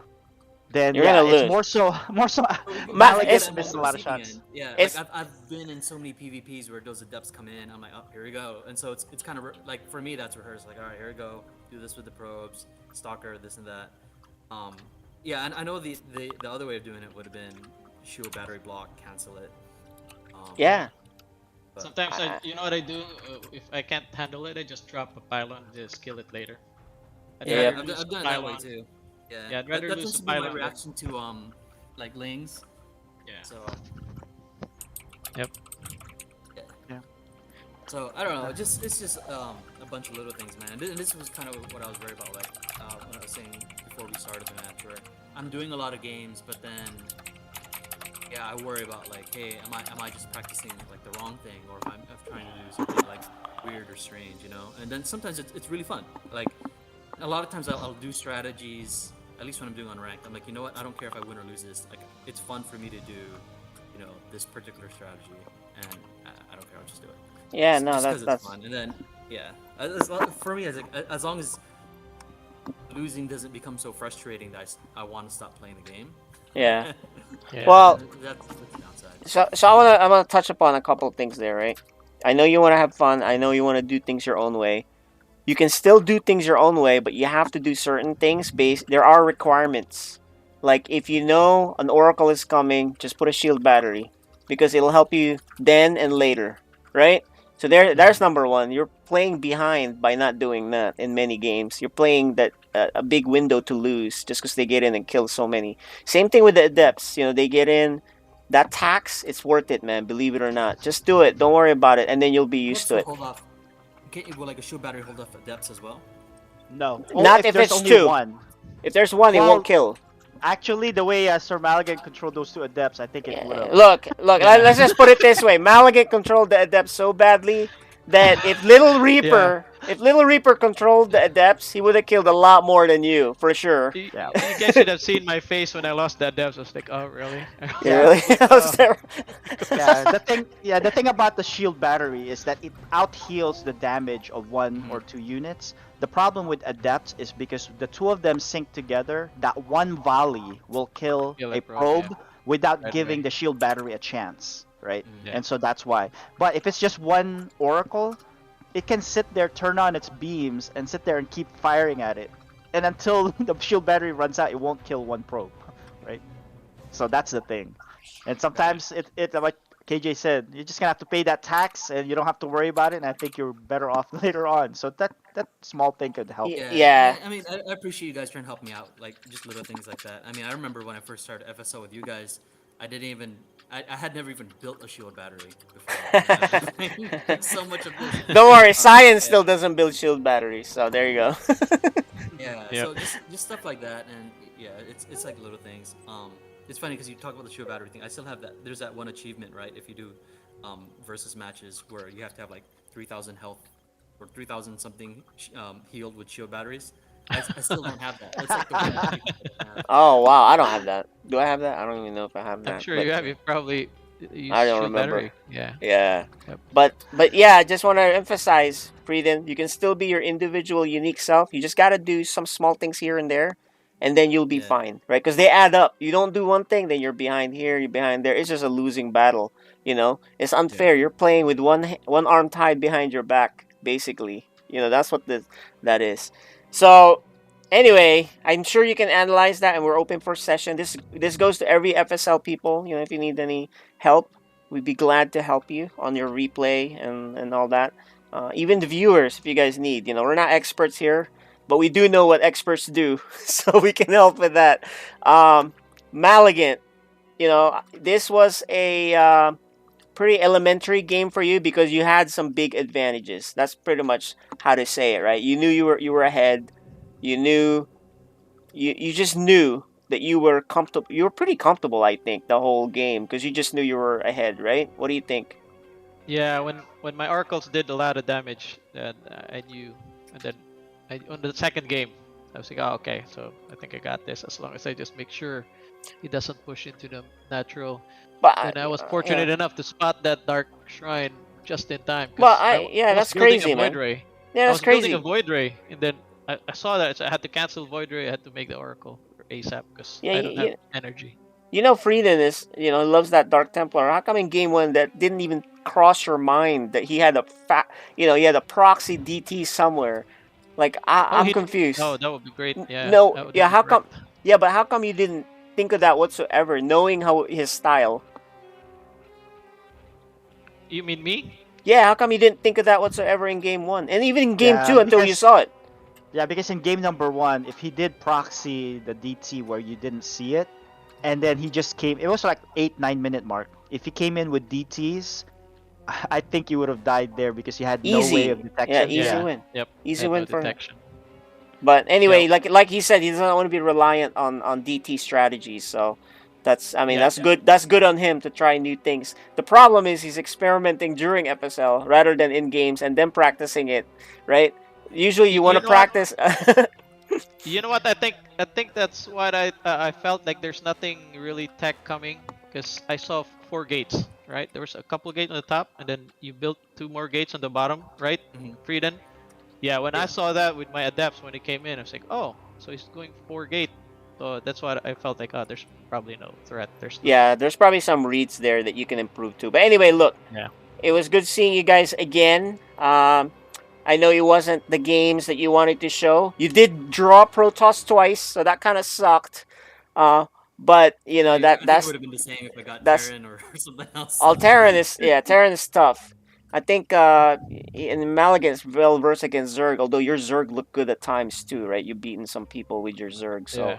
then you're yeah, gonna it's lose. more so So even when It's Maligan I'm on missed the a lot of receiving shots. end, yeah, like it's I've been in so many PvPs where those adepts come in, I'm like, oh, here we go, and so it's kind of like for me that's rehearsed. Like, all right, here we go, do this with the probes, stalker, this and that. Um, yeah, and I know the other way of doing it would have been shoot a battery block, cancel it. yeah. But Sometimes I- you know what I do? If I can't handle it, I just drop a pylon and just kill it later. I'd yeah, rather lose I've the done it that way pylon. too. Yeah, Yeah, I'd rather that lose tends the to be my pylon than- reaction to like lings. Yeah. So Yep. yeah. Yeah. So I don't know. It's just a bunch of little things, man. This was kind of what I was worried about, like when I was saying before we started the match, where I'm doing a lot of games, but then yeah, I worry about like, hey, am I just practicing like the wrong thing, or am I trying to do something like weird or strange, you know? And then sometimes it's really fun. Like a lot of times I'll do strategies. At least when I'm doing unranked, I'm like, you know what? I don't care if I win or lose this. Like, it's fun for me to do, you know, this particular strategy, and I don't care. I'll just do it. Yeah, Just no, 'cause that's it's fun. And then, yeah, for me, as long as losing doesn't become so frustrating that I want to stop playing the game. yeah. Yeah. Well, that's the downside. so I wanna touch upon a couple of things there, right? I know you want to have fun. I know you want to do things your own way. You can still do things your own way, but you have to do certain things based. There are requirements. Like if you know an oracle is coming, just put a shield battery because it'll help you then and later, right? So there's number one. You're playing behind by not doing that in many games. You're playing that a big window to lose just because they get in and kill so many. Same thing with the adepts. You know, they get in. That tax, it's worth it, man. Believe it or not, just do it. Don't worry about it, and then you'll be used to it. Hold off. Will like a shield battery hold off adepts as well? No, Not if there's it's only 2. one. If there's one, it Well, won't kill. Actually, the way Sir Maligan controlled those 2 adepts, I think it would have. Look. Let's just put it this way: Maligan controlled the adepts so badly that if Little Reaper controlled the adepts, he would have killed a lot more than you, for sure. You Yeah. guys should have seen my face when I lost that depth. I was like, oh, really? Yeah, really? That was terrible. The thing about the shield battery is that it out heals the damage of 1 or 2 units. The problem with adepts is because the 2 of them sync together, that one volley will kill Kill a a probe, probe yeah. without Right giving away. the shield battery a chance. right? Yeah. And so that's why. But if it's just one Oracle, it can sit there, turn on its beams, and sit there and keep firing at it. And until the shield battery runs out, it won't kill one probe, right? So that's the thing. And sometimes it like KJ said, you're just gonna have to pay that tax, and you don't have to worry about it. And I think you're better off later on. So that small thing could help. Yeah. Yeah. I mean, I appreciate you guys trying to help me out, like just little things like that. I mean, I remember when I first started FSL with you guys, I didn't even, I had never even built a shield battery before. And I've been playing so much of this. Don't worry, science Yeah. still doesn't build shield batteries, so there you go. Yeah, Yep. so just stuff like that, and yeah, it's like little things. It's funny because you talk about the shield battery thing. I still have that. There's that one achievement, right? If you do versus matches where you have to have like 3,000 health or 3,000 something healed with shield batteries. I still don't have that. It's like the one achievement that I have. Oh wow, I don't have that. Do I have that? I don't even know if I have I'm that. sure But you have. You probably use I don't shield remember. battery. Yeah. Yeah. Yep. But yeah, I just want to emphasize, Frieden, you can still be your individual, unique self. You just got to do some small things here and there, and then you'll be Yeah. fine, right? Because they add up. You don't do one thing, then you're behind here, you're behind there. It's just a losing battle. It's unfair. You're playing with one arm tied behind your back, basically. That's what that is. So anyway, I'm sure you can analyze that, and we're open for session. This goes to every FSL people. If you need any help, we'd be glad to help you on your replay and all that. Even the viewers, if you guys need. We're not experts here, but we do know what experts do, so we can help with that. Maligant, this was a pretty elementary game for you because you had some big advantages. That's pretty much how to say it, right? You knew you were ahead. You just knew that you were comfortable. You were pretty comfortable, I think, the whole game because you just knew you were ahead, right? What do you think? Yeah, when my oracles did a lot of damage, then I knew, and then on the second game, I was like, oh, okay, so I think I got this as long as I just make sure he doesn't push into the natural. But And I was fortunate enough to spot that dark shrine just in time. Well, I was that's building crazy, a void man. ray. Yeah, I that's was building crazy. a void ray, and then I saw that, so I had to cancel void ray. I had to make the oracle ASAP because Yeah, I don't have energy. Frieden is, loves that Dark Templar. How come in game one that didn't even cross your mind that he had he had a proxy DT somewhere? Like I'm confused. Oh, that would be great. Yeah. No, that would yeah. be How correct. come? Yeah, but how come you didn't think of that whatsoever, knowing how his style? You mean me? Yeah, how come you didn't think of that whatsoever in game one, and even in game Yeah, two until you saw it? Yeah, because in game number 1, if he did proxy the DT where you didn't see it, and then he just came, it was like 8-9 minute mark. If he came in with DTs, I think you would have died there because you had no way of detection. Yeah, easy win. Yep. Easy had win no for him. detection. But anyway, like he said, he doesn't want to be reliant on DT strategies. So that's good. That's good on him to try new things. The problem is he's experimenting during FSL rather than in games and then practicing it, right? Usually you want to practice. You know what? I think that's what I felt like. There's nothing really tech coming because I saw 4 gates. Right, there was a couple gates on the top, and then you built 2 more gates on the bottom. Right, Frieden. Yeah, when I saw that with my adepts when it came in, I was like, oh, so he's going 4 gate. So that's what I felt like. Oh, there's probably no threat. There's probably some reads there that you can improve too. But anyway, look. Yeah. It was good seeing you guys again. I know it wasn't the games that you wanted to show. You did draw Protoss twice, so that kind of sucked. But I think it would have been the same if I got Terran or something else. Terran is tough. I think in Maligant's well versed against Zerg, although your Zerg looked good at times too, right? You've beaten some people with your Zerg, so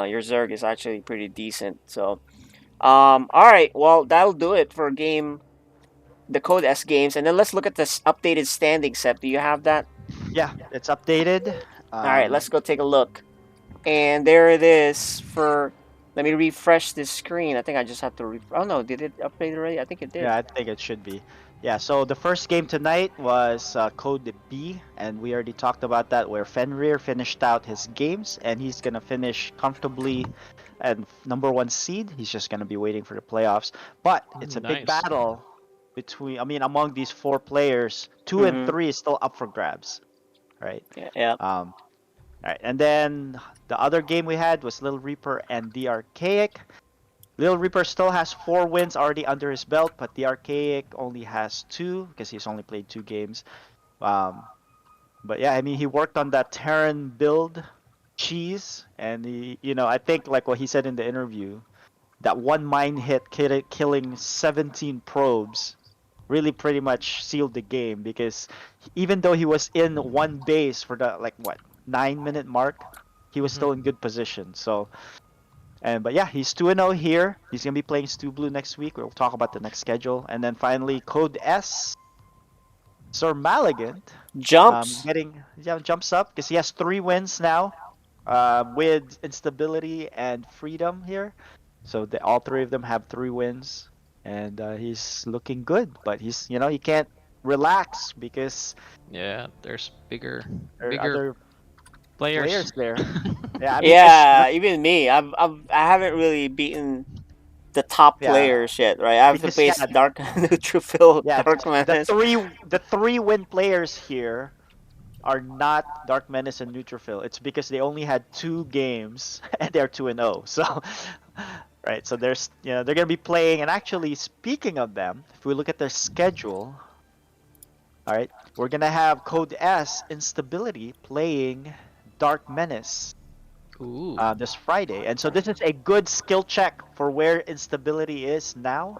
your Zerg is actually pretty decent. So, all right, well that'll do it for the Code S games, and then let's look at this updated standing set. Do you have that? Yeah, it's updated. All right, let's go take a look. And there it is for. Let me refresh this screen. I think I just have to. Oh no, did it update already? I think it did. Yeah, I think it should be. Yeah, so the first game tonight was Code B, and we already talked about that, where Fenrir finished out his games, and he's gonna finish comfortably at number 1 seed. He's just gonna be waiting for the playoffs. But it's a big battle among these 4 players. 2 and 3 is still up for grabs, right? Yeah. All right, and then the other game we had was Little Reaper and The Archaic. Little Reaper still has 4 wins already under his belt, but the Archaic only has 2 because he's only played 2 games. But yeah, I mean, he worked on that Terran build, cheese, and I think like what he said in the interview, that one mine hit killing 17 probes really pretty much sealed the game because even though he was in one base for the 9-minute mark, he was still in good position. So, but yeah, he's 2-0 here. He's gonna be playing Stu Blue next week. We'll talk about the next schedule, and then finally Code S. Sir Malignant Jumps. jumps up because he has 3 wins now, with instability and freedom here. So all 3 of them have 3 wins, and he's looking good. But he can't relax because Yeah, there's there are bigger other players. players there. Yeah, I mean, Yeah, even me. I haven't really beaten the top yeah, players yet, right? I have to because face Dark Neutrophil, yeah, Dark Menace. the 3 win players here are not Dark Menace and Neutrophil. It's because they only had 2 games and they're 2-0. So, right. So they're gonna be playing. And actually, speaking of them, if we look at their schedule, all right, we're gonna have Code S Instability playing Dark Menace Ooh. this Friday, and so this is a good skill check for where Instability is now.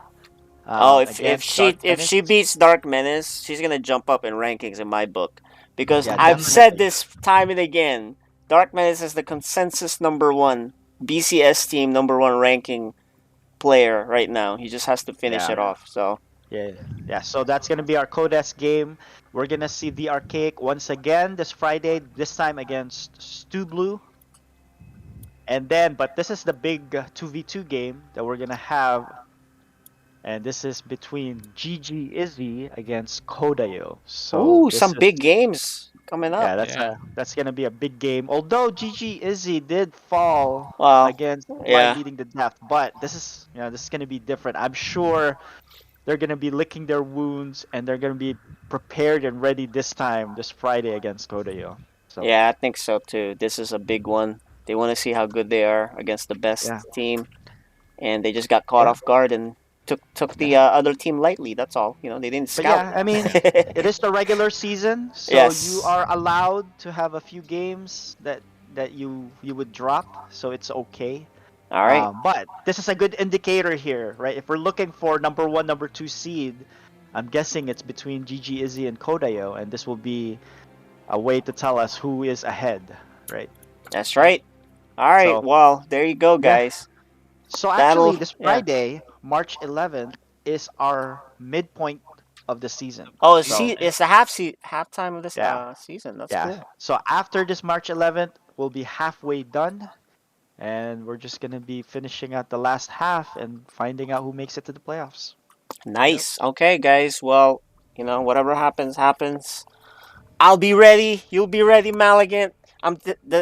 Oh, if Against Dark Menace. she beats Dark Menace, she's gonna jump up in rankings in my book, because Yeah, I've said definitely. this time and again. Dark Menace is the consensus #1 BCS team #1 ranking player right now. He just has to finish Yeah. it off. So Yeah. So that's gonna be our Codes game. We're gonna see the Archaic once again this Friday. This time against Stu Blue. And then, but this is the big 2v2 game that we're gonna have, and this is between GG Izzy against Kodayo. So ooh, this some is big games coming up. yeah, that's gonna be a big game. Although GG Izzy did fall Well, against Fly yeah. Bleeding to Death, but this is gonna be different. I'm sure they're gonna be licking their wounds and they're gonna be prepared and ready this Friday against Kodayo. So Yeah, I think so too. This is a big one. They want to see how good they are against the best yeah, team, and they just got caught yeah, off guard and took the yeah. other team lightly. That's all. They didn't But scout. yeah, I mean, it is the regular season, so you Yes. are allowed to have a few games that you would drop, so it's okay. All right. But this is a good indicator here, right? If we're looking for #1, #2 seed, I'm guessing it's between GG Izzy and Kodayo, and this will be a way to tell us who is ahead, right? That's right. All right. So Well, there you go, yeah. guys. So That'll actually, this yeah. Friday, March 11th, is our midpoint of the season. Oh, So it's the halftime of this yeah, season. That's yeah. cool. So after this March 11th, we'll be halfway done, and we're just gonna be finishing out the last half and finding out who makes it to the playoffs. Nice. Okay, guys. Well, whatever happens. I'll be ready. You'll be ready, Malignant.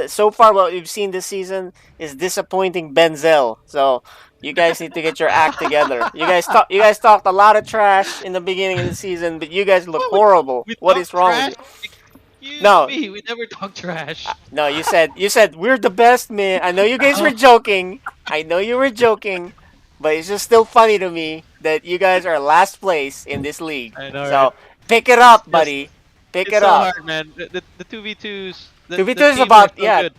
So far what we've seen this season is disappointing Benzel. So you guys need to get your act together. You guys talked a lot of trash in the beginning of the season, but you guys look horrible. We What talk is wrong trash. with you? Excuse No. me, we never talk trash. No, you said we're the best, man. I know you guys were joking. I know you were joking, but it's just still funny to me that you guys are last place in this league. I know, So right? pick it up, buddy. Pick It's it so up. hard, man. The 2v2s, the 2v2 is teams about are so good.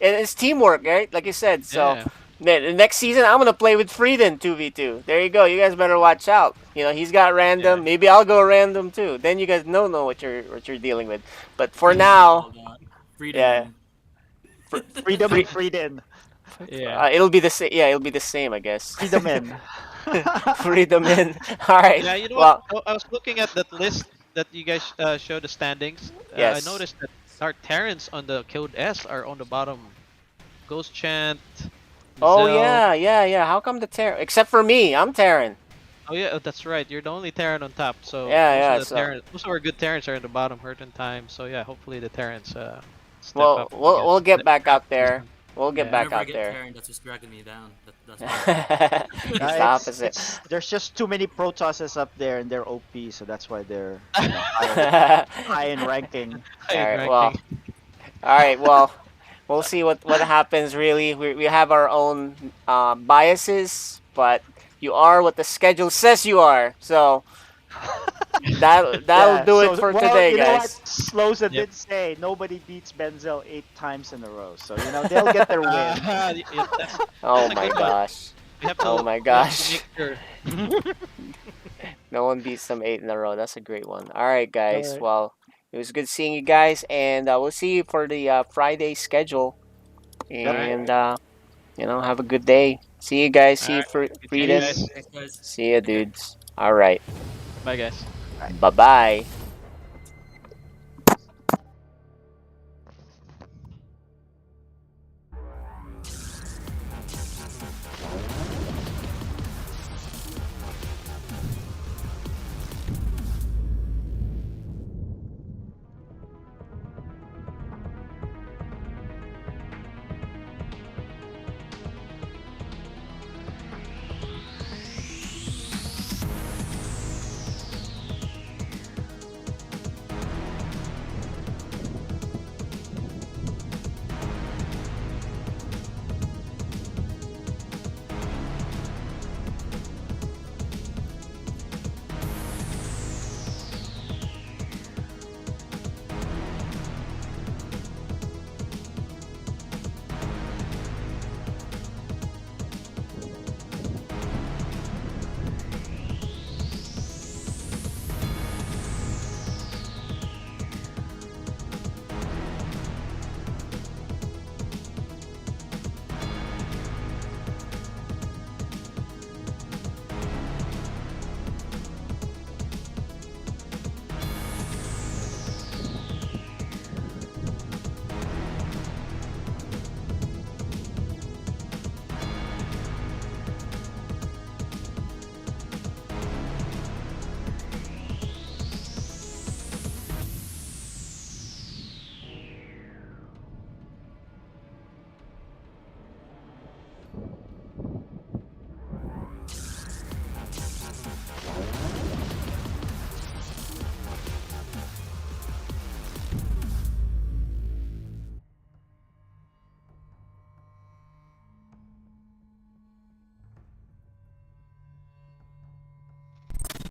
it's teamwork, right? Like you said. So Yeah. the next season, I'm gonna play with Frieden 2v2. There you go. You guys better watch out. He's got random. Yeah. Maybe I'll go random too. Then you guys know what you're dealing with. But for now, Freedom. yeah, Freedom and Freedom. Yeah. it'll be the same. Yeah, it'll be the same, I guess. Freedom in. Freedom in. All right. Yeah, you know Well, what? I was looking at that list that you guys showed the standings. Yes. I noticed that our Terrans on the Code S are on the bottom. Ghost Chant. oh Zell. yeah. How come the Terran? Except for me, I'm Terran. Oh yeah, that's right. You're the only Terran on top. So Yeah, most of the Terrans, most of our good Terrans are in the bottom, hurt in time. So yeah, hopefully the Terrans step Well, up. we'll get back out there. We'll get Yeah. back Whenever I out get there. Karen, that's what's dragging me down. That's It's the opposite. There's just too many Protosses up there, and they're OP, so that's why they're high in ranking. High All right. Well, we'll see what happens. Really, we have our own biases, but you are what the schedule says you are. So that'll do it for today, you know what? guys. Sloza Yep. did say nobody beats Benzel 8 times in a row. So, you know, they'll get their win. Yeah, Oh a my good one. gosh. We have to, Oh my we have to gosh. make sure. No one beats them 8 in a row. That's a great one. All right, guys. Alright. Well, it was good seeing you guys, and we'll see you for the Friday schedule. And have a good day. See you guys. See you, See you Frieden. guys. Thanks, guys. See you, Take care. dudes. All right. Bye, guys. Bye bye.